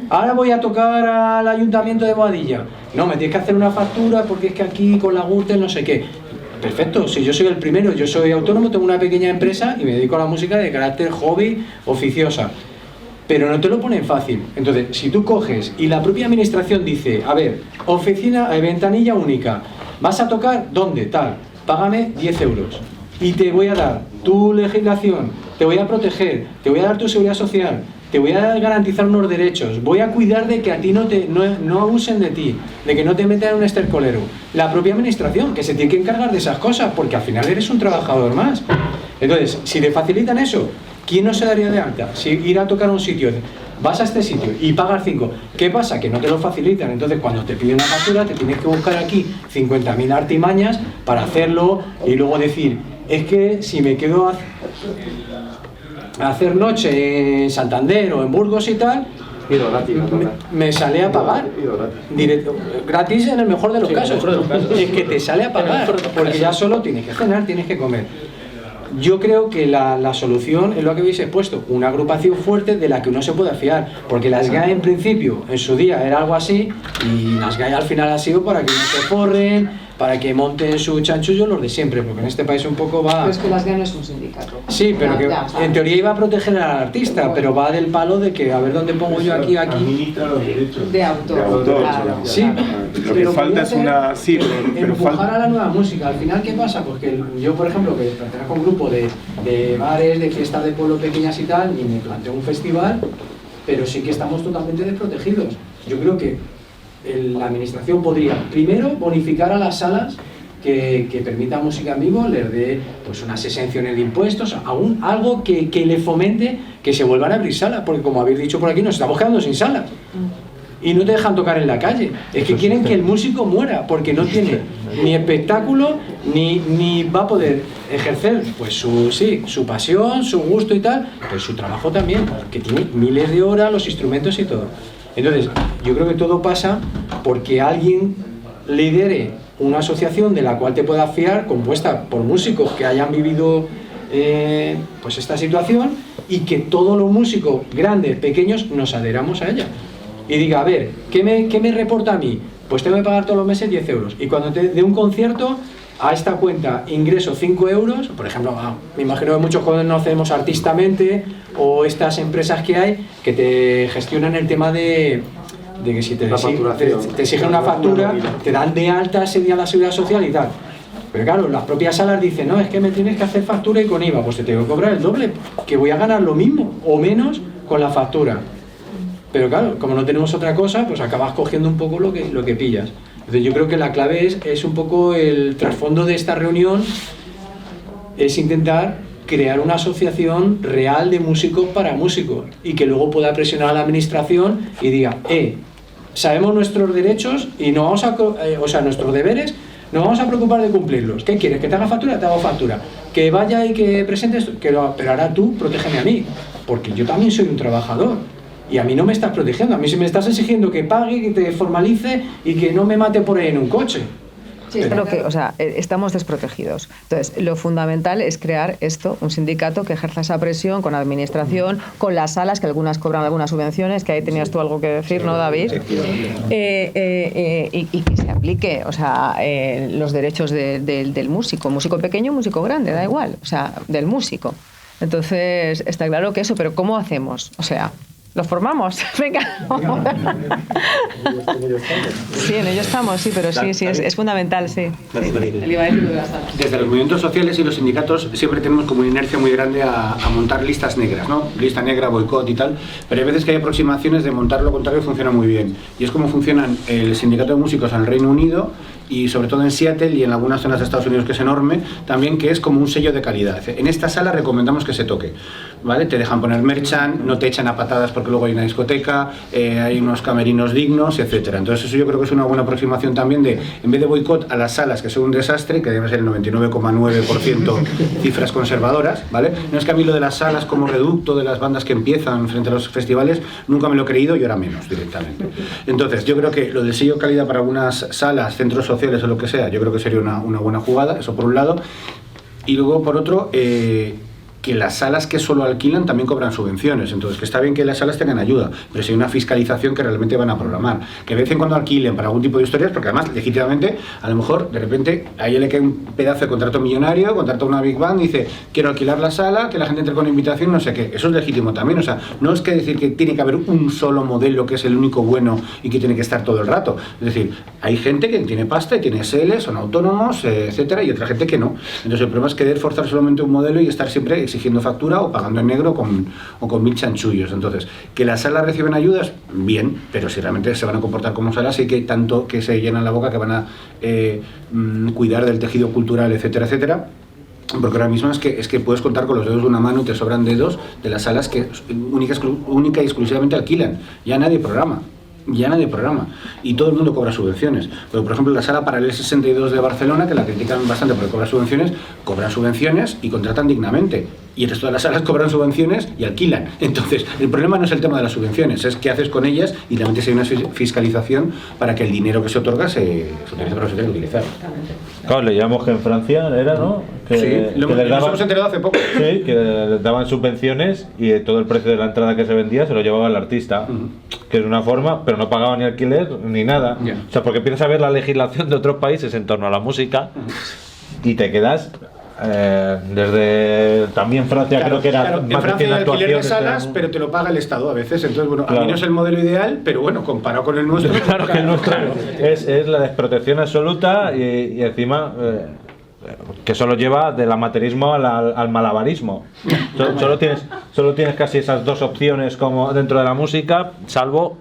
Ahora voy a tocar al Ayuntamiento de Boadilla. No, me tienes que hacer una factura porque es que aquí con la Gürtel no sé qué. Perfecto, si yo soy el primero, yo soy autónomo, tengo una pequeña empresa y me dedico a la música de carácter hobby, oficiosa. Pero no te lo ponen fácil. Entonces, si tú coges y la propia administración dice, a ver, oficina, ventanilla única, ¿vas a tocar? ¿Dónde? Tal, págame 10 euros. Y te voy a dar tu legislación, te voy a proteger, te voy a dar tu seguridad social, te voy a garantizar unos derechos, voy a cuidar de que a ti no abusen de ti, de que no te metan en un estercolero. La propia administración, que se tiene que encargar de esas cosas, porque al final eres un trabajador más. Entonces, si te facilitan eso, ¿quién no se daría de alta? Si ir a tocar a un sitio, vas a este sitio y pagas 5, ¿qué pasa? Que no te lo facilitan. Entonces, cuando te piden una factura, te tienes que buscar aquí 50.000 artimañas para hacerlo y luego decir, es que si me quedo a hacer noche en Santander o en Burgos y tal, me sale a pagar gratis en el mejor de los casos. Es que te sale a pagar porque ya solo tienes que cenar, tienes que comer. Yo creo que la solución es lo que habéis expuesto, una agrupación fuerte de la que uno se pueda fiar, porque la SGAE en principio en su día era algo así y la SGAE al final ha sido para que no se forren, para que monten su chanchullo los de siempre, porque en este país un poco va... Pero es que las GAE no es un sindicato. Sí, pero que en teoría iba a proteger al artista, pero va del palo de que a ver dónde pongo yo aquí. Administra los derechos de autor. Claro. Sí, lo que falta es una... Sí, pero empujar a la nueva música. Al final, ¿qué pasa? Pues que yo, por ejemplo, que pertenezco a un grupo de bares, de fiestas de pueblo pequeñas y tal, y me planteo un festival, pero sí que estamos totalmente desprotegidos. Yo creo que la administración podría primero bonificar a las salas que permitan música en vivo, les dé pues unas exenciones de impuestos, algo que le fomente que se vuelvan a abrir salas, porque como habéis dicho por aquí, nos estamos quedando sin salas y no te dejan tocar en la calle. Es que quieren que el músico muera porque no tiene ni espectáculo ni va a poder ejercer pues su pasión, su gusto y tal, pues su trabajo también, que tiene miles de horas, los instrumentos y todo. Entonces, yo creo que todo pasa porque alguien lidere una asociación de la cual te puedas fiar, compuesta por músicos que hayan vivido pues esta situación, y que todos los músicos, grandes, pequeños, nos adheramos a ella. Y diga, a ver, ¿qué me reporta a mí? Pues tengo que pagar todos los meses 10 euros. Y cuando te dé un concierto, a esta cuenta ingreso 5 euros, por ejemplo, me imagino que muchos conocemos Artistamente o estas empresas que hay que te gestionan el tema de que si te exigen una factura, te dan de alta ese día la seguridad social y tal. Pero claro, las propias salas dicen, no, es que me tienes que hacer factura y con IVA, pues te tengo que cobrar el doble, que voy a ganar lo mismo o menos con la factura. Pero claro, como no tenemos otra cosa, pues acabas cogiendo un poco lo que pillas. Entonces yo creo que la clave es un poco el trasfondo de esta reunión, es intentar crear una asociación real de músicos para músicos y que luego pueda presionar a la administración y diga, sabemos nuestros derechos y no vamos a, nuestros deberes, no vamos a preocupar de cumplirlos. ¿Qué quieres? ¿Que te haga factura? Te hago factura. ¿Que vaya y que presentes? Pero ahora tú protégeme a mí, porque yo también soy un trabajador. Y a mí no me estás protegiendo, a mí sí me estás exigiendo que pague, que te formalice y que no me mate por ahí en un coche. Sí, pero que, o sea, estamos desprotegidos. Entonces, lo fundamental es crear esto, un sindicato que ejerza esa presión con la administración, con las salas, que algunas cobran algunas subvenciones, que ahí tenías tú algo que decir, ¿no, David? Y que se aplique, o sea, los derechos del músico pequeño, músico grande, da igual, o sea, del músico. Entonces, está claro que eso, pero ¿cómo hacemos? O sea, ¿lo formamos? Venga. Sí, en ello estamos, sí, pero sí, es fundamental, sí. Desde los movimientos sociales y los sindicatos siempre tenemos como una inercia muy grande a montar listas negras, ¿no? Lista negra, boicot y tal, pero hay veces que hay aproximaciones de montar lo contrario y funciona muy bien. Y es como funcionan el sindicato de músicos en el Reino Unido y sobre todo en Seattle y en algunas zonas de Estados Unidos, que es enorme, también, que es como un sello de calidad. En esta sala recomendamos que se toque, ¿vale? Te dejan poner merchan, no te echan a patadas porque luego hay una discoteca, hay unos camerinos dignos, etcétera. Entonces eso yo creo que es una buena aproximación también de, en vez de boicot a las salas, que son un desastre, que debe ser el 99,9% cifras conservadoras, ¿vale? No es que a mí lo de las salas como reducto de las bandas que empiezan frente a los festivales, nunca me lo he creído y ahora menos directamente. Entonces yo creo que lo del sello de calidad para algunas salas, centros sociales o lo que sea, yo creo que sería una buena jugada, eso por un lado. Y luego por otro, que las salas que solo alquilan también cobran subvenciones, entonces que está bien que las salas tengan ayuda, pero si hay una fiscalización que realmente van a programar, que de vez en cuando alquilen para algún tipo de historias, porque además legítimamente a lo mejor de repente a ella le cae un pedazo de contrato millonario, contrata una Big Bang y dice quiero alquilar la sala, que la gente entre con invitación, no sé qué, eso es legítimo también, o sea, no es que decir que tiene que haber un solo modelo que es el único bueno y que tiene que estar todo el rato, es decir, hay gente que tiene pasta y tiene SL, son autónomos, etcétera, y otra gente que no, entonces el problema es querer forzar solamente un modelo y estar siempre exigiendo factura o pagando en negro o con 1000 chanchullos. Entonces, que las salas reciben ayudas, bien, pero si realmente se van a comportar como salas, sí que hay tanto que se llenan la boca que van a cuidar del tejido cultural, etcétera, etcétera. Porque ahora mismo es que puedes contar con los dedos de una mano y te sobran dedos de las salas que única y exclusivamente alquilan. Ya nadie programa. Y todo el mundo cobra subvenciones, pero por ejemplo la sala Paralel 62 de Barcelona, que la critican bastante porque cobran subvenciones y contratan dignamente, y el resto de las salas cobran subvenciones y alquilan. Entonces el problema no es el tema de las subvenciones, es qué haces con ellas y realmente si hay una fiscalización para que el dinero que se otorga se utilice para lo que se tiene que utilizar. Claro, leíamos que en Francia era, ¿no? Que, sí, nos hemos enterado hace poco. Sí, que les daban subvenciones y todo el precio de la entrada que se vendía se lo llevaba el artista, que es una forma, pero no pagaba ni alquiler ni nada. O sea, porque empiezas a ver la legislación de otros países en torno a la música y te quedas... desde también Francia, creo que era en Francia hay alquiler de salas, pero te lo paga el Estado a veces, entonces bueno, claro. A mí no es el modelo ideal, pero bueno, comparado con el nuestro, claro que el nuestro es la desprotección absoluta y encima que solo lleva del amateurismo al malabarismo. Solo tienes casi esas dos opciones como dentro de la música, salvo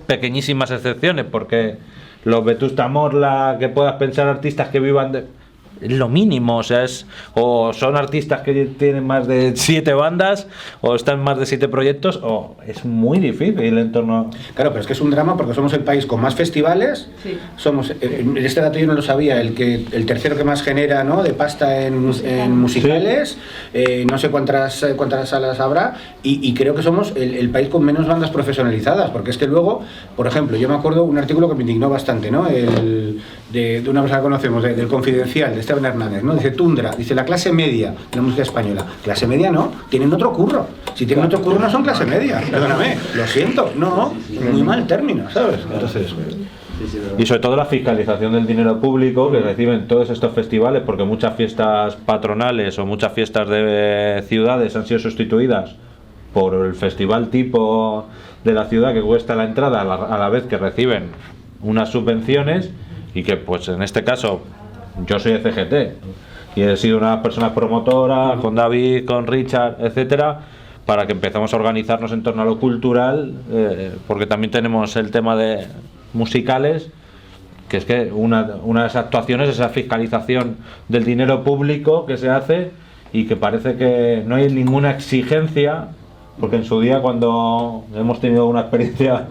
pequeñísimas excepciones, porque los Vetusta Morla, que puedas pensar artistas que vivan de lo mínimo, o sea, o son artistas que tienen más de 7 bandas o están en más de 7 proyectos, o es muy difícil en torno. Claro, pero es que es un drama porque somos el país con más festivales, sí. Somos, este dato yo no lo sabía, el tercero que más genera, ¿no?, de pasta en musicales, sí. No sé cuántas salas habrá, y creo que somos el país con menos bandas profesionalizadas, porque es que luego, por ejemplo, yo me acuerdo un artículo que me indignó bastante, ¿no?, de una persona que conocemos, del Confidencial, de Esteban Hernández, ¿no? Dice Tundra, dice la clase media de la música española. Clase media no, tienen otro curro. Si tienen otro curro no son clase media. Perdóname, lo siento, no, muy mal término, ¿sabes? Entonces... Y sobre todo la fiscalización del dinero público que reciben todos estos festivales, porque muchas fiestas patronales o muchas fiestas de ciudades han sido sustituidas por el festival tipo de la ciudad que cuesta la entrada a la vez que reciben unas subvenciones, y que pues en este caso yo soy de CGT y he sido una persona promotora con David, con Richard, etcétera, para que empecemos a organizarnos en torno a lo cultural, porque también tenemos el tema de musicales, que es que una de esas actuaciones es esa fiscalización del dinero público que se hace y que parece que no hay ninguna exigencia. Porque en su día, cuando hemos tenido una experiencia,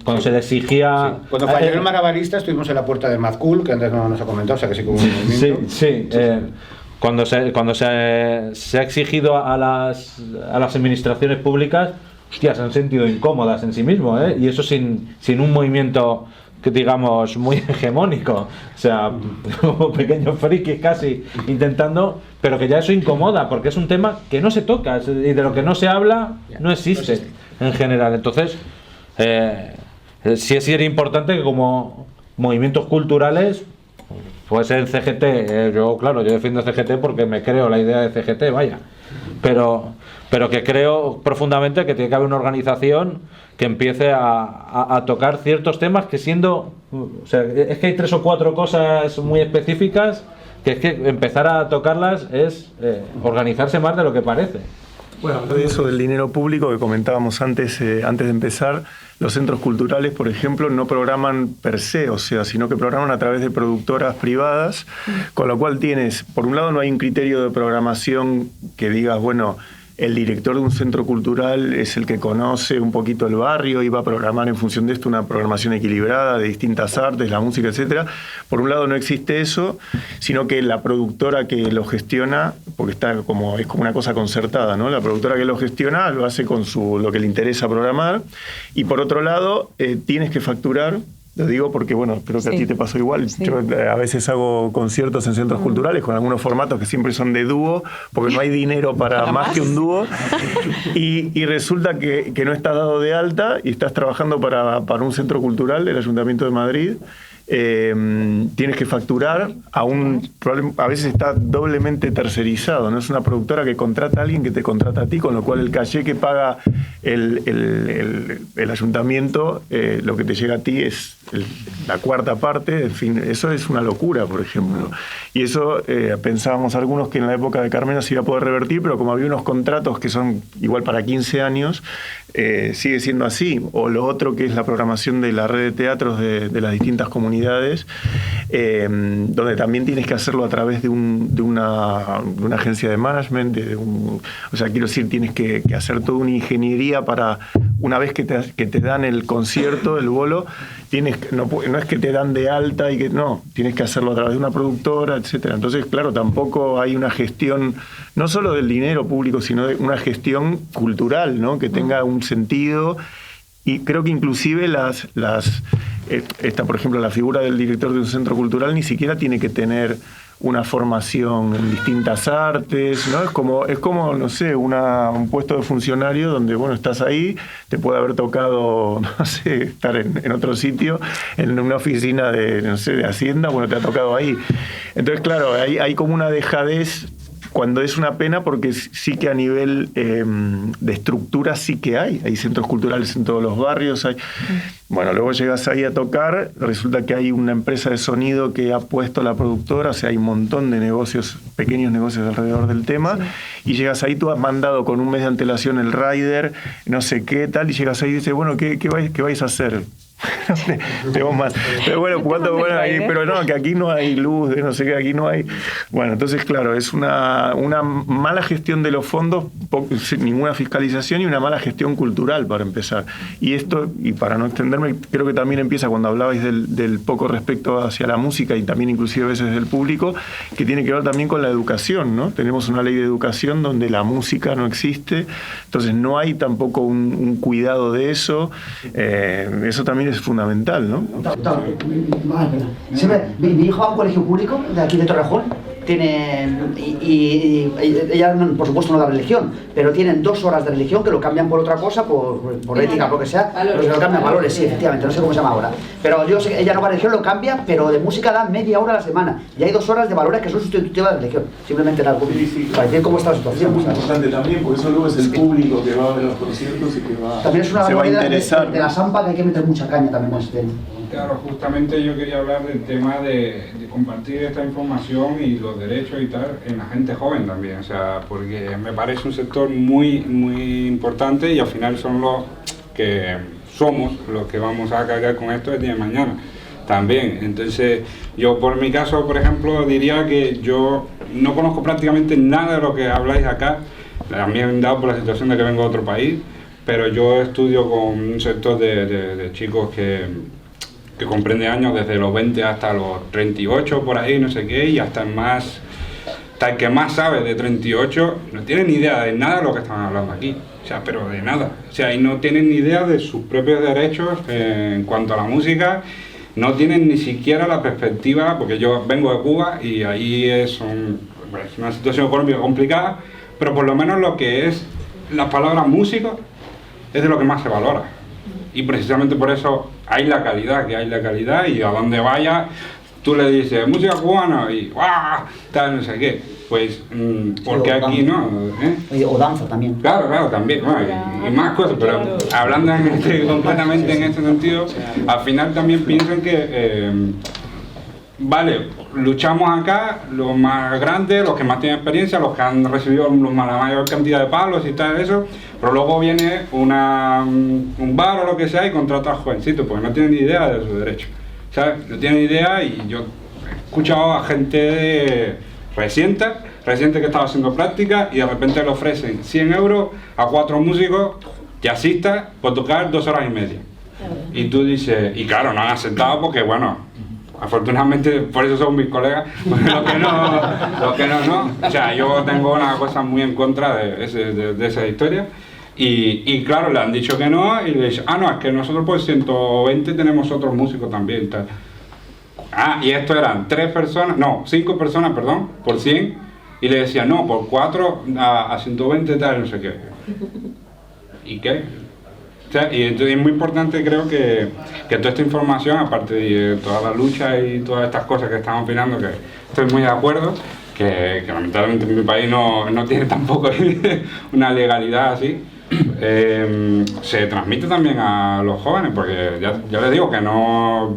cuando se le exigía... Sí. Cuando falló el Marabarista estuvimos en la puerta de Mad Cool, que antes no nos ha comentado, o sea que sí que hubo un movimiento. Sí. Cuando se ha exigido a las administraciones públicas hostia, se han sentido incómodas en sí mismos, ¿eh? Y eso sin un movimiento que digamos muy hegemónico, o sea, como pequeños frikis casi intentando, pero que ya eso incomoda, porque es un tema que no se toca y de lo que no se habla no existe en general. Entonces, sí es importante que como movimientos culturales, pues en CGT, yo defiendo CGT porque me creo la idea de CGT, vaya, pero que creo profundamente que tiene que haber una organización que empiece a tocar ciertos temas que siendo, o sea, es que hay 3 o 4 cosas muy específicas que es que empezar a tocarlas es organizarse más de lo que parece. Bueno, de eso del dinero público que comentábamos antes de empezar, los centros culturales, por ejemplo, no programan per se, o sea, sino que programan a través de productoras privadas, con lo cual tienes, por un lado no hay un criterio de programación que digas, bueno, el director de un centro cultural es el que conoce un poquito el barrio y va a programar en función de esto una programación equilibrada de distintas artes, la música, etcétera. Por un lado no existe eso, sino que la productora que lo gestiona, porque es como una cosa concertada, ¿no? La productora que lo gestiona lo hace con lo que le interesa programar, y por otro lado tienes que facturar. Lo digo porque, bueno, creo que a ti te pasó igual. Sí. Yo a veces hago conciertos en centros culturales con algunos formatos que siempre son de dúo, porque no hay dinero para más que un dúo. Y resulta que no estás dado de alta y estás trabajando para un centro cultural del Ayuntamiento de Madrid. Tienes que facturar a veces está doblemente tercerizado, no es una productora que contrata a alguien que te contrata a ti, con lo cual el caché que paga el ayuntamiento, lo que te llega a ti es la cuarta parte. En fin, eso es una locura, por ejemplo, y eso pensábamos algunos que en la época de Carmena se iba a poder revertir, pero como había unos contratos que son igual para 15 años, sigue siendo así. O lo otro, que es la programación de la red de teatros de las distintas comunidades, donde también tienes que hacerlo a través de una agencia de management, o sea, quiero decir, tienes que hacer toda una ingeniería para, una vez que te dan el concierto, el bolo, no es que te dan de alta y que no, tienes que hacerlo a través de una productora, etcétera. Entonces, claro, tampoco hay una gestión, no solo del dinero público, sino de una gestión cultural, ¿no? Que tenga un sentido. Y creo que inclusive por ejemplo, la figura del director de un centro cultural ni siquiera tiene que tener una formación en distintas artes, ¿no? Es como no sé, un puesto de funcionario donde, bueno, estás ahí, te puede haber tocado, no sé, estar en otro sitio, en una oficina de Hacienda, bueno, te ha tocado ahí. Entonces, claro, hay como una dejadez, cuando es una pena, porque sí que a nivel de estructura sí que hay centros culturales en todos los barrios. Bueno, luego llegas ahí a tocar, resulta que hay una empresa de sonido que ha puesto la productora, o sea, hay un montón de negocios, pequeños negocios alrededor del tema, y llegas ahí, tú has mandado con un mes de antelación el rider, no sé qué, tal, y llegas ahí y dices, bueno, ¿qué vais a hacer? Tengo más. Pero bueno, pero no, que aquí no hay luz, no sé qué, aquí no hay. Bueno, entonces, claro, es una mala gestión de los fondos, sin ninguna fiscalización, y una mala gestión cultural, para empezar. Y esto, y para no extenderme, creo que también empieza cuando hablabais del poco respeto hacia la música, y también inclusive a veces del público, que tiene que ver también con la educación, ¿no? Tenemos una ley de educación donde la música no existe, entonces no hay tampoco un cuidado de eso. Eso también es fundamental, ¿no? Siempre, mi hijo va a un colegio público de aquí de Torrejón, y ella por supuesto no da religión, pero tienen 2 horas de religión que lo cambian por otra cosa, por ética, por lo que sea, pero que lo cambian valores, sí, efectivamente, no sé cómo se llama ahora. Pero yo sé que ella no va a religión, lo cambia, pero de música da media hora a la semana, y hay 2 horas de valores que son sustitutivas de religión, simplemente para decir cómo está la situación. Es muy importante también, porque eso luego es el público que va a ver los conciertos y que también es una barbaridad de la Sampa, que hay que meter mucha caña también con ese tema. Claro, justamente yo quería hablar del tema de compartir esta información y los derechos y tal en la gente joven también, o sea, porque me parece un sector muy, muy importante, y al final son los que somos los que vamos a cargar con esto el día de mañana también. Entonces, yo por mi caso, por ejemplo, diría que yo no conozco prácticamente nada de lo que habláis acá, también dado por la situación de que vengo de otro país, pero yo estudio con un sector de chicos que comprende años desde los 20 hasta los 38 por ahí, no sé qué, y hasta más hasta el que más sabe de 38, no tiene ni idea de nada de lo que están hablando aquí. O sea, pero de nada. O sea, y no tienen ni idea de sus propios derechos en cuanto a la música. No tienen ni siquiera la perspectiva, porque yo vengo de Cuba y ahí es una situación económica complicada, pero por lo menos lo que es la palabra músico es de lo que más se valora. Y precisamente por eso hay la calidad, que hay la calidad, y a donde vaya tú le dices música cubana y ¡guau! Tal, no sé qué. Pues, porque sí, aquí no. O danza también. Claro, también. Bueno, y más cosas, pero hablando concretamente en este sentido, al final también piensan que, vale, luchamos acá, los más grandes, los que más tienen experiencia, los que han recibido la mayor cantidad de palos y tal, eso, pero luego viene un bar o lo que sea y contrata a jovencitos, porque no tienen ni idea de sus derechos. ¿Sabes? No tienen idea, y yo he escuchado a gente reciente que estaba haciendo práctica y de repente le ofrecen 100 euros a 4 músicos jazzistas por tocar 2 horas y media. Y tú dices, y claro, no han aceptado porque, bueno, afortunadamente por eso son mis colegas, los que no. O sea, yo tengo una cosa muy en contra de esa historia. Y claro, le han dicho que no, y le dicen, no, es que nosotros por 120 tenemos otros músicos también, tal. Y esto eran 5 personas, perdón, por 100, y le decían, no, por 4 a 120 tal, no sé qué. ¿Y qué? O sea, y entonces es muy importante, creo que toda esta información, aparte de toda la lucha y todas estas cosas que estamos opinando, que estoy muy de acuerdo, que lamentablemente en mi país no tiene tampoco una legalidad así, se transmite también a los jóvenes, porque ya les digo que no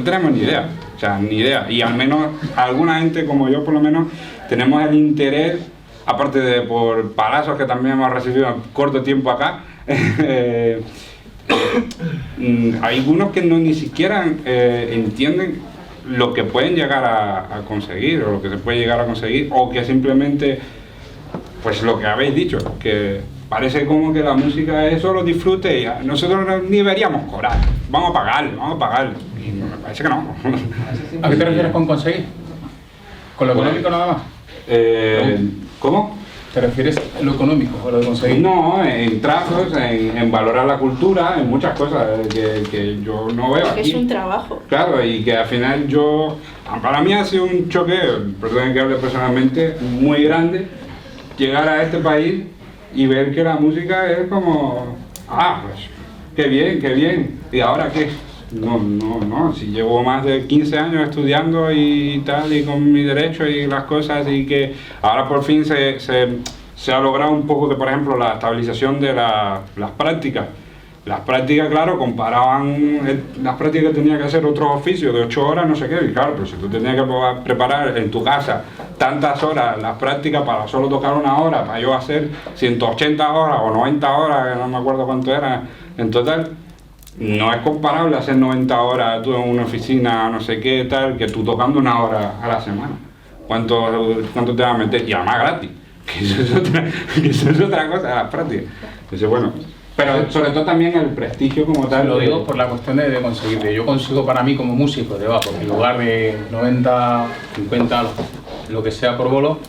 tenemos ni idea, o sea, ni idea, y al menos alguna gente como yo por lo menos tenemos el interés, aparte de por palazos que también hemos recibido en corto tiempo acá, hay algunos que ni siquiera entienden lo que pueden llegar a conseguir, o lo que se puede llegar a conseguir, o que simplemente, pues lo que habéis dicho, que parece como que la música es solo disfrute y nosotros ni deberíamos cobrar, vamos a pagar, y me parece que no. ¿A qué te refieres con conseguir? ¿Con lo económico nada más? ¿Cómo? ¿Te refieres a lo económico o lo de conseguir? No, en trazos, en valorar la cultura, en muchas cosas que yo no veo aquí. Es un trabajo. Claro, y que al final para mí ha sido un choque, perdón que hable personalmente, muy grande, llegar a este país y ver que la música es como, pues, qué bien, ¿y ahora qué? No, si llevo más de 15 años estudiando y tal, y con mi derecho y las cosas, y que ahora por fin se ha logrado un poco de, por ejemplo, la estabilización de las prácticas. Las prácticas, claro, comparaban las prácticas que tenía que hacer otros oficios de 8 horas, no sé qué, y claro, pero si tú tenías que preparar en tu casa tantas horas las prácticas para solo tocar 1 hora, para yo hacer 180 horas o 90 horas, que no me acuerdo cuánto era en total, no es comparable hacer 90 horas tú en una oficina, no sé qué, tal, que tú tocando 1 hora a la semana. ¿Cuánto te va a meter? Y además gratis, que eso es otra cosa, las prácticas. Entonces, bueno, pero sobre todo también el prestigio como tal. Lo digo por la cuestión de conseguir. Yo consigo para mí como músico, porque en lugar de 90, 50, lo que sea por bolo,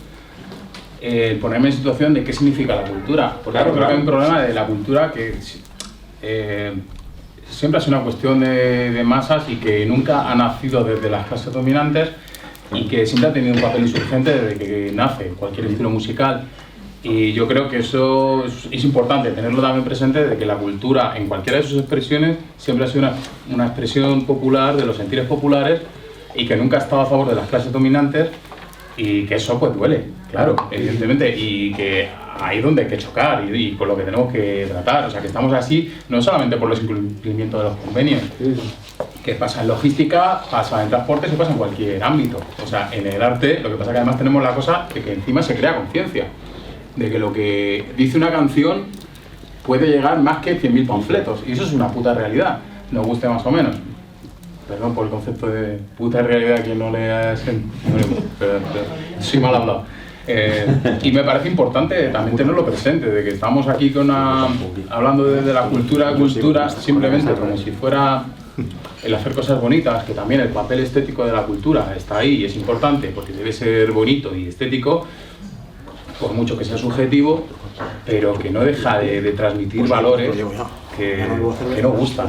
ponerme en situación de qué significa la cultura. Porque claro, creo que hay un problema de la cultura que siempre ha sido una cuestión de masas y que nunca ha nacido desde las clases dominantes y que siempre ha tenido un papel insurgente desde que nace cualquier estilo musical. Y yo creo que eso es importante tenerlo también presente, de que la cultura en cualquiera de sus expresiones siempre ha sido una expresión popular de los sentires populares y que nunca ha estado a favor de las clases dominantes, y que eso pues duele, claro, evidentemente, y que ahí es donde hay que chocar y con lo que tenemos que tratar. O sea, que estamos así no solamente por los incumplimientos de los convenios, que pasa en logística, pasa en transportes y pasa en cualquier ámbito. O sea, en el arte lo que pasa es que además tenemos la cosa de que encima se crea conciencia de que lo que dice una canción puede llegar más que 100.000 panfletos, y eso es una puta realidad, nos guste más o menos. Perdón por el concepto de puta realidad que no le pero soy mal hablado. Y me parece importante también tenerlo presente, de que estamos aquí hablando de la cultura simplemente como si fuera el hacer cosas bonitas, que también el papel estético de la cultura está ahí y es importante porque debe ser bonito y estético, por mucho que sea subjetivo, pero que no deja de transmitir valores que no gustan.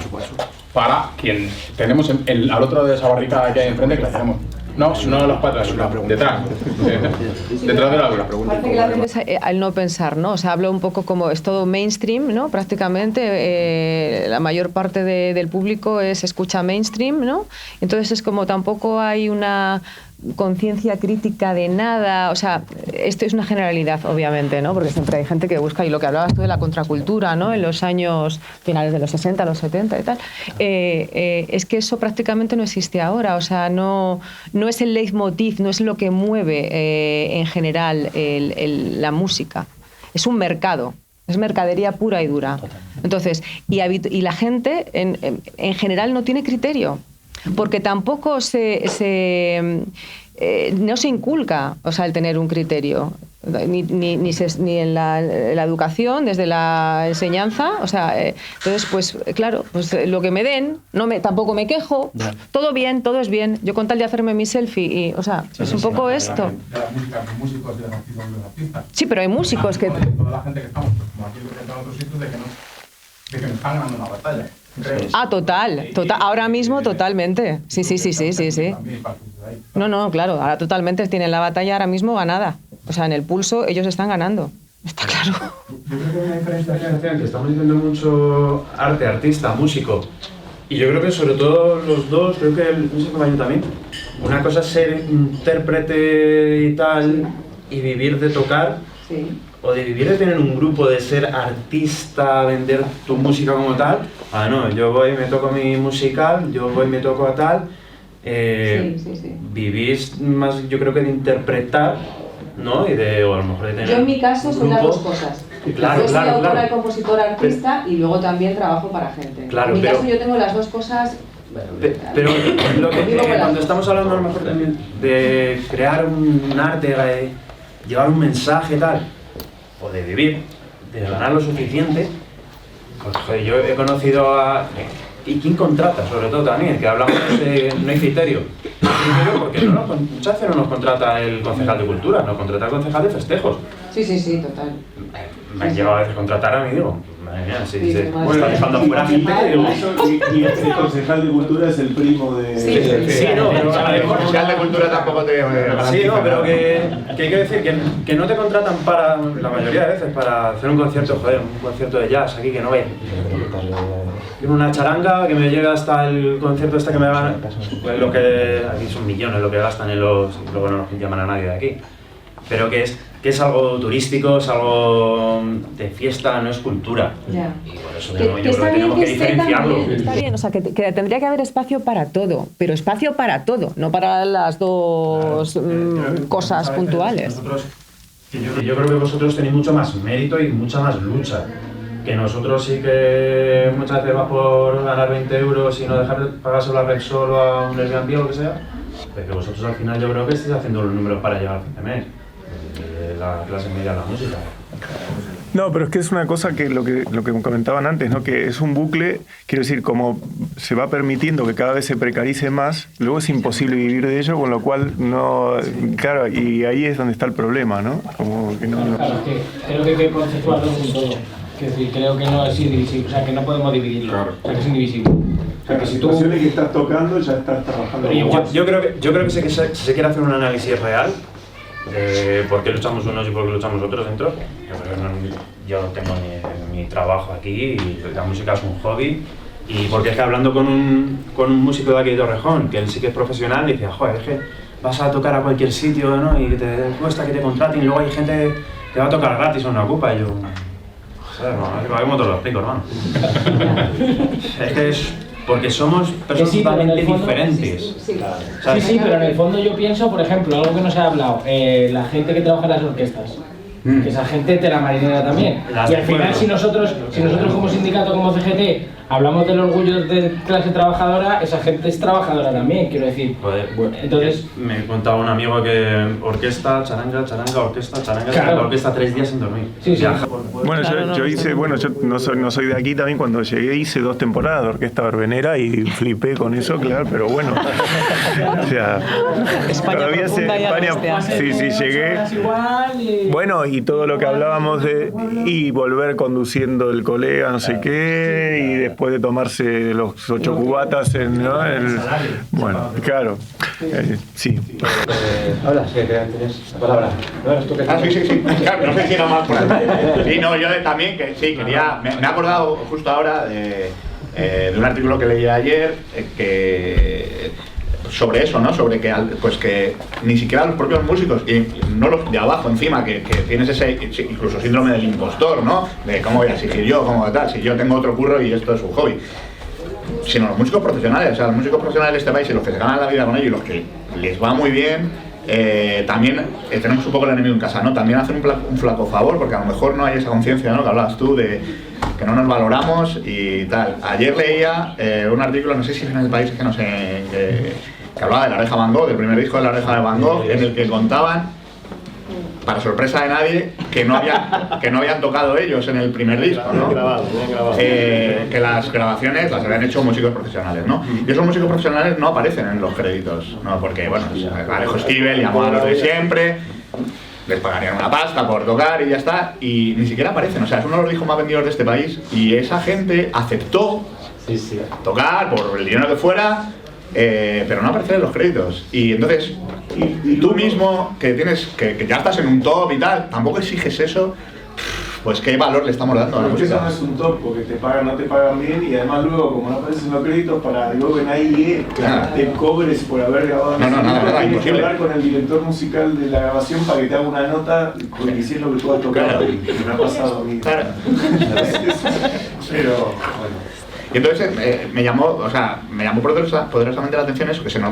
Para quien tenemos al otro lado de esa barrica que hay enfrente, que la tenemos. No, no a las patas, detrás de la obra. Parece que la gente al no pensar, ¿no? O sea, hablo un poco como es todo mainstream, ¿no? Prácticamente la mayor parte del público escucha mainstream, ¿no? Entonces es como tampoco hay una conciencia crítica de nada, o sea, esto es una generalidad, obviamente, ¿no? Porque siempre hay gente que busca, y lo que hablabas tú de la contracultura, ¿no? En los años finales de los 60, los 70 y tal, es que eso prácticamente no existe ahora, o sea, no es el leitmotiv, no es lo que mueve en general la música, es un mercado. Es mercadería pura y dura. Entonces, y la gente en general no tiene criterio, porque tampoco no se inculca, o sea, el tener un criterio, ni en la educación, desde la enseñanza, o sea, entonces, pues claro, pues lo que me den, tampoco me quejo, todo bien, todo es bien, yo con tal de hacerme mi selfie, y, o sea, es un poco esto. De la música, de músicos, de los artistas. Sí, pero hay músicos que... Toda la gente que estamos, pues, como aquí en otros sitios, de que nos están ganando una batalla. Ah, total, ahora mismo totalmente. Sí. No, claro, ahora totalmente tienen la batalla ahora mismo ganada. O sea, en el pulso ellos están ganando. Está claro. Yo creo que hay una diferenciación que estamos diciendo mucho arte, artista, músico. Y yo creo que sobre todo los dos, creo que el músico compañero también. Una cosa es ser intérprete y tal, y vivir de tocar. Sí. O de vivir de tener un grupo, de ser artista, vender tu música como tal. Ah, no, yo voy, me toco mi musical, yo voy, me toco a tal. Vivís más, yo creo que de interpretar, ¿no? Y de, o a lo mejor de tener. Yo en mi caso soy las dos cosas. Claro, yo soy autora y compositora, artista, y luego también trabajo para gente. Claro, en mi caso yo tengo las dos cosas. Pero lo que cuando estamos hablando a lo mejor también de crear un arte, de llevar un mensaje tal, o de vivir, de ganar lo suficiente, pues joder, yo he conocido a... ¿Y quién contrata? Sobre todo también, que hablamos de no hay criterio. Porque muchas veces no nos contrata el concejal de cultura, nos contrata el concejal de festejos. Sí, total. Me han llegado a veces contratar a mí, digo, madre mía, bueno, está dejando fuera gente. Y el concejal de cultura es el primo de... Sí, no, pero el concejal de cultura tampoco te... Sí, no, pero que hay que decir que no te contratan para, la mayoría de veces, para hacer un concierto, joder, un concierto de jazz aquí, que no vaya. Quiero una charanga que me llega hasta el concierto que me van, pues lo que aquí son millones lo que gastan en los, luego no nos llaman a nadie de aquí, pero que es algo turístico, es algo de fiesta, no es cultura. Ya. Y por eso yo creo que tenemos que diferenciarlo. Está bien, o sea, que tendría que haber espacio para todo, pero espacio para todo, no para las dos cosas puntuales. Yo creo que vosotros tenéis mucho más mérito y mucha más lucha. Que nosotros sí que muchas veces vas por ganar 20 euros y no dejar de pagárselo a Repsol o a un Airbnb o lo que sea, pero que vosotros al final yo creo que estáis haciendo los números para llegar al fin de mes, la clase media de la música. No, pero es que es una cosa que lo que comentaban antes, ¿no? Que es un bucle, quiero decir, como se va permitiendo que cada vez se precarice más, luego es imposible vivir de ello, con lo cual no, claro, y ahí es donde está el problema, ¿no? Como que no. Claro, que creo que hay que conceptuarlo en todo. Es decir, creo que no es indivisible, o sea, que no podemos dividirlo, claro. O sea, que es indivisible. O sea, que si tú... La que estás tocando ya estás trabajando. Yo creo que si se quiere hacer un análisis real de por qué luchamos unos y por qué luchamos otros dentro, yo tengo mi trabajo aquí y la música es un hobby. Y porque es que hablando con un músico de aquí de Torrejón, que él sí que es profesional, dice, joder, es que vas a tocar a cualquier sitio, ¿no? Y te cuesta que te contraten y luego hay gente que va a tocar gratis o una ocupa y yo... ¿Cómo te lo explico, hermano? Es que es porque somos personas totalmente diferentes. Sí, pero en el fondo yo pienso, por ejemplo, algo que no se ha hablado, la gente que trabaja en las orquestas. Que esa gente te la marinera también. Y al final, si nosotros como sindicato, como CGT, hablamos del orgullo de clase trabajadora, esa gente es trabajadora también, quiero decir. Joder, entonces me contaba un amigo que orquesta, charanga, orquesta, charanga, claro. Orquesta 3 días sin dormir. Sí. Viaja por Bueno, yo hice, yo no soy de aquí también, cuando llegué hice 2 temporadas de orquesta verbenera y flipé con eso, claro, pero bueno. O sea, todavía España, sí, llegué. Bueno, y todo lo que hablábamos de y volver conduciendo el colega, no sé qué, y después de tomarse los 8 cubatas bueno, claro. Sí. Hola, sí, tenías la palabra. Sí. Claro, no sé si era más por sí, no, yo también, que sí, quería. Me he acordado justo ahora de un artículo que leí ayer sobre eso, ¿no? Sobre que, que ni siquiera los propios músicos, y no los de abajo encima, que tienes ese incluso síndrome del impostor, ¿no? De cómo voy a exigir yo, cómo tal, si yo tengo otro curro y esto es un hobby. Sino los músicos profesionales, o sea, los músicos profesionales de este país y los que se ganan la vida con ello y los que les va muy bien, también tenemos un poco el enemigo en casa, ¿no? También hacen un flaco favor, porque a lo mejor no hay esa conciencia, ¿no? Que hablabas tú de que no nos valoramos y tal. Ayer leía un artículo, no sé si es en El País, que no sé, que hablaba de La Oreja Van Gogh, del primer disco de La Oreja de Van Gogh, en el que contaban, para sorpresa de nadie, que no habían tocado ellos en el primer disco, ¿no? Bien grabado. Que las grabaciones las habían hecho músicos profesionales, ¿no? Y esos músicos profesionales no aparecen en los créditos, ¿no? Porque, bueno, Alejo Stivel llamó a los de siempre, les pagarían una pasta por tocar y ya está, y ni siquiera aparecen. O sea, es uno de los discos más vendidos de este país, y esa gente aceptó tocar por el dinero que fuera, pero no aparecer en los créditos. Y entonces, y tú mismo, que ya estás en un top y tal, tampoco exiges eso. Pues qué valor le estamos dando a la música. Eso no es un top, porque no te pagan bien, y además luego, como no aparecen los créditos, para luego en ahí te cobres por haber grabado. Nada, tienes que imposible. hablar con el director musical de la grabación para que te haga una nota diciendo que tú has tocado, y me ha pasado a mí. Claro. Pero, bueno. Y entonces me llamó poderosamente la atención eso, que en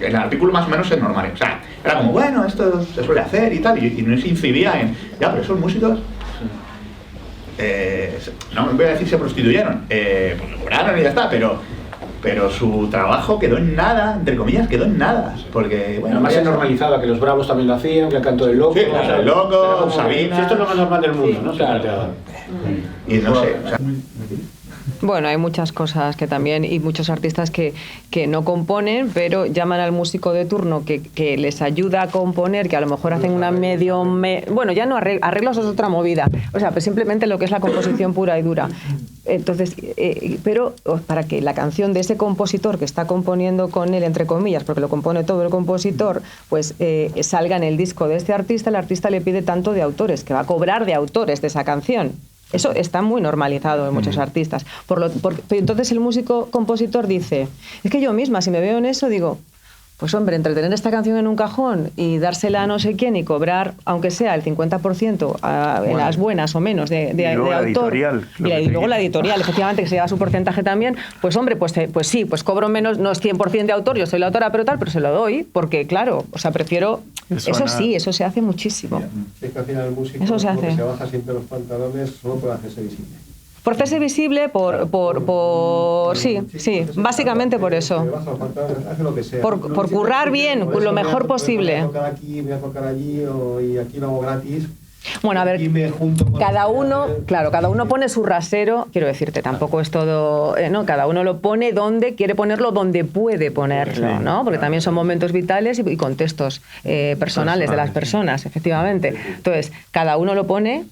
el artículo más o menos se normalizó. O sea, era como, bueno, esto se suele hacer y tal, y no se incidía en, ya, pero esos músicos, no voy a decir se prostituyeron, pues lograron y ya está, pero su trabajo quedó en nada, entre comillas, quedó en nada, porque, bueno... Además se normalizaba que los Bravos también lo hacían, que el Canto del Loco... Sí, el Loco, Sabina... Si esto es lo más normal del mundo, ¿no? Claro. Y no sé, o sea... Bueno, hay muchas cosas que también, y muchos artistas que no componen, pero llaman al músico de turno que les ayuda a componer, que a lo mejor hacen una bueno, ya no arreglos es otra movida, o sea, pues simplemente lo que es la composición pura y dura. Entonces, pero para que la canción de ese compositor que está componiendo con él, entre comillas, porque lo compone todo el compositor, pues salga en el disco de este artista, el artista le pide tanto de autores, que va a cobrar de autores de esa canción. Eso está muy normalizado en muchos artistas. Entonces el músico compositor dice, es que yo misma, si me veo en eso, digo, pues hombre, entretener esta canción en un cajón y dársela a no sé quién y cobrar, aunque sea el 50% en las buenas o menos de autor. Y luego la editorial, efectivamente, que se lleva su porcentaje también, pues hombre, pues sí, pues cobro menos, no es 100% de autor, yo soy la autora, pero se lo doy, porque claro, o sea, prefiero... Eso sí, eso se hace muchísimo. Es que al final el músico eso se hace. Se baja siempre los pantalones solo por hacerse visible. Por hacerse visible, sí, básicamente por eso. Por currar bien, lo mejor posible. Voy a tocar aquí, voy a tocar allí, y aquí lo hago gratis. Bueno, a ver, cada uno pone su rasero, quiero decirte, tampoco es todo, ¿no? Cada uno lo pone donde quiere ponerlo, donde puede ponerlo, ¿no? Porque también son momentos vitales y contextos personales de las personas, efectivamente. Entonces, cada uno lo pone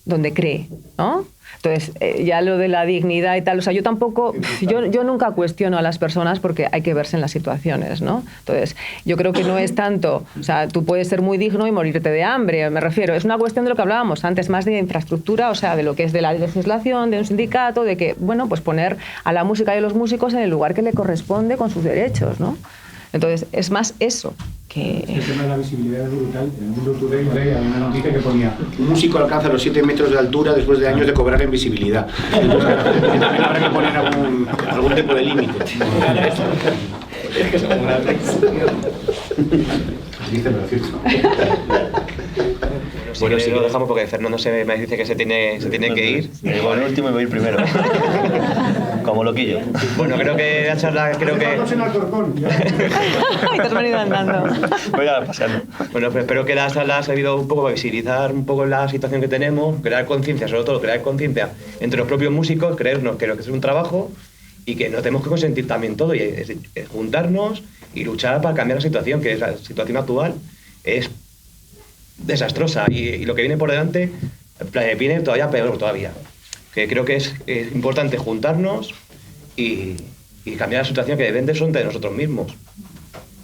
donde cree, ¿no? Entonces, ya lo de la dignidad y tal, o sea, yo tampoco, yo nunca cuestiono a las personas porque hay que verse en las situaciones, ¿no? Entonces, yo creo que no es tanto, o sea, tú puedes ser muy digno y morirte de hambre, me refiero, es una cuestión de lo que hablábamos antes, más de infraestructura, o sea, de lo que es de la legislación, de un sindicato, de que, bueno, pues poner a la música y a los músicos en el lugar que le corresponde con sus derechos, ¿no? Entonces, es más eso que... El tema de la visibilidad es brutal. En el Mundo Today había una noticia que ponía: un músico alcanza los 7 metros de altura después de años de cobrar en visibilidad. Entonces, también habrá que poner algún tipo de límite. Es que somos grandes. Dice, pero cierto. Bueno, si lo dejamos porque Fernando me dice que se tiene que ir. Me digo el último y voy a ir primero. Como loquillo. Bueno, creo que la charla, creo que... Ay, te has venido andando. Voy a pasarlo. Bueno, pues espero que la charla ha servido un poco para visibilizar un poco la situación que tenemos, crear conciencia, sobre todo crear conciencia entre los propios músicos, creernos que lo que es un trabajo y que no tenemos que consentir también todo y es juntarnos y luchar para cambiar la situación, que es la situación actual es desastrosa y lo que viene por delante viene todavía peor todavía. Que creo que es importante juntarnos y cambiar la situación que deben de son de nosotros mismos.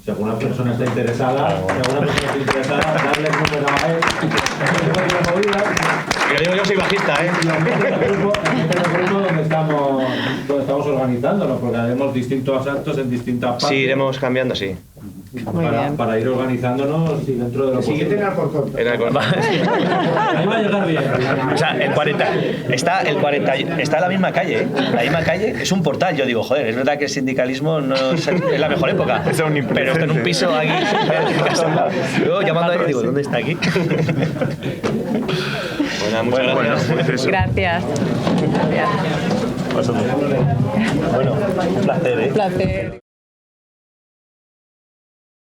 Si alguna persona está interesada, darle el número a él. Yo soy bajista, ¿eh? Este es el grupo donde estamos organizándonos, porque haremos distintos actos en distintas partes. Sí, iremos cambiando, sí. Para ir organizándonos y dentro de lo siguiente en Alcorcón. En Alcorcón. Ahí va a llegar bien. O sea, el 40 está en la misma calle, ¿eh? La misma calle es un portal. Yo digo, joder, es verdad que el sindicalismo no es la mejor época. Pero está en un piso aquí. Luego llamando a él digo, ¿dónde está aquí? Bueno, muchas gracias. Gracias. Bueno, un placer, ¿eh? Un placer.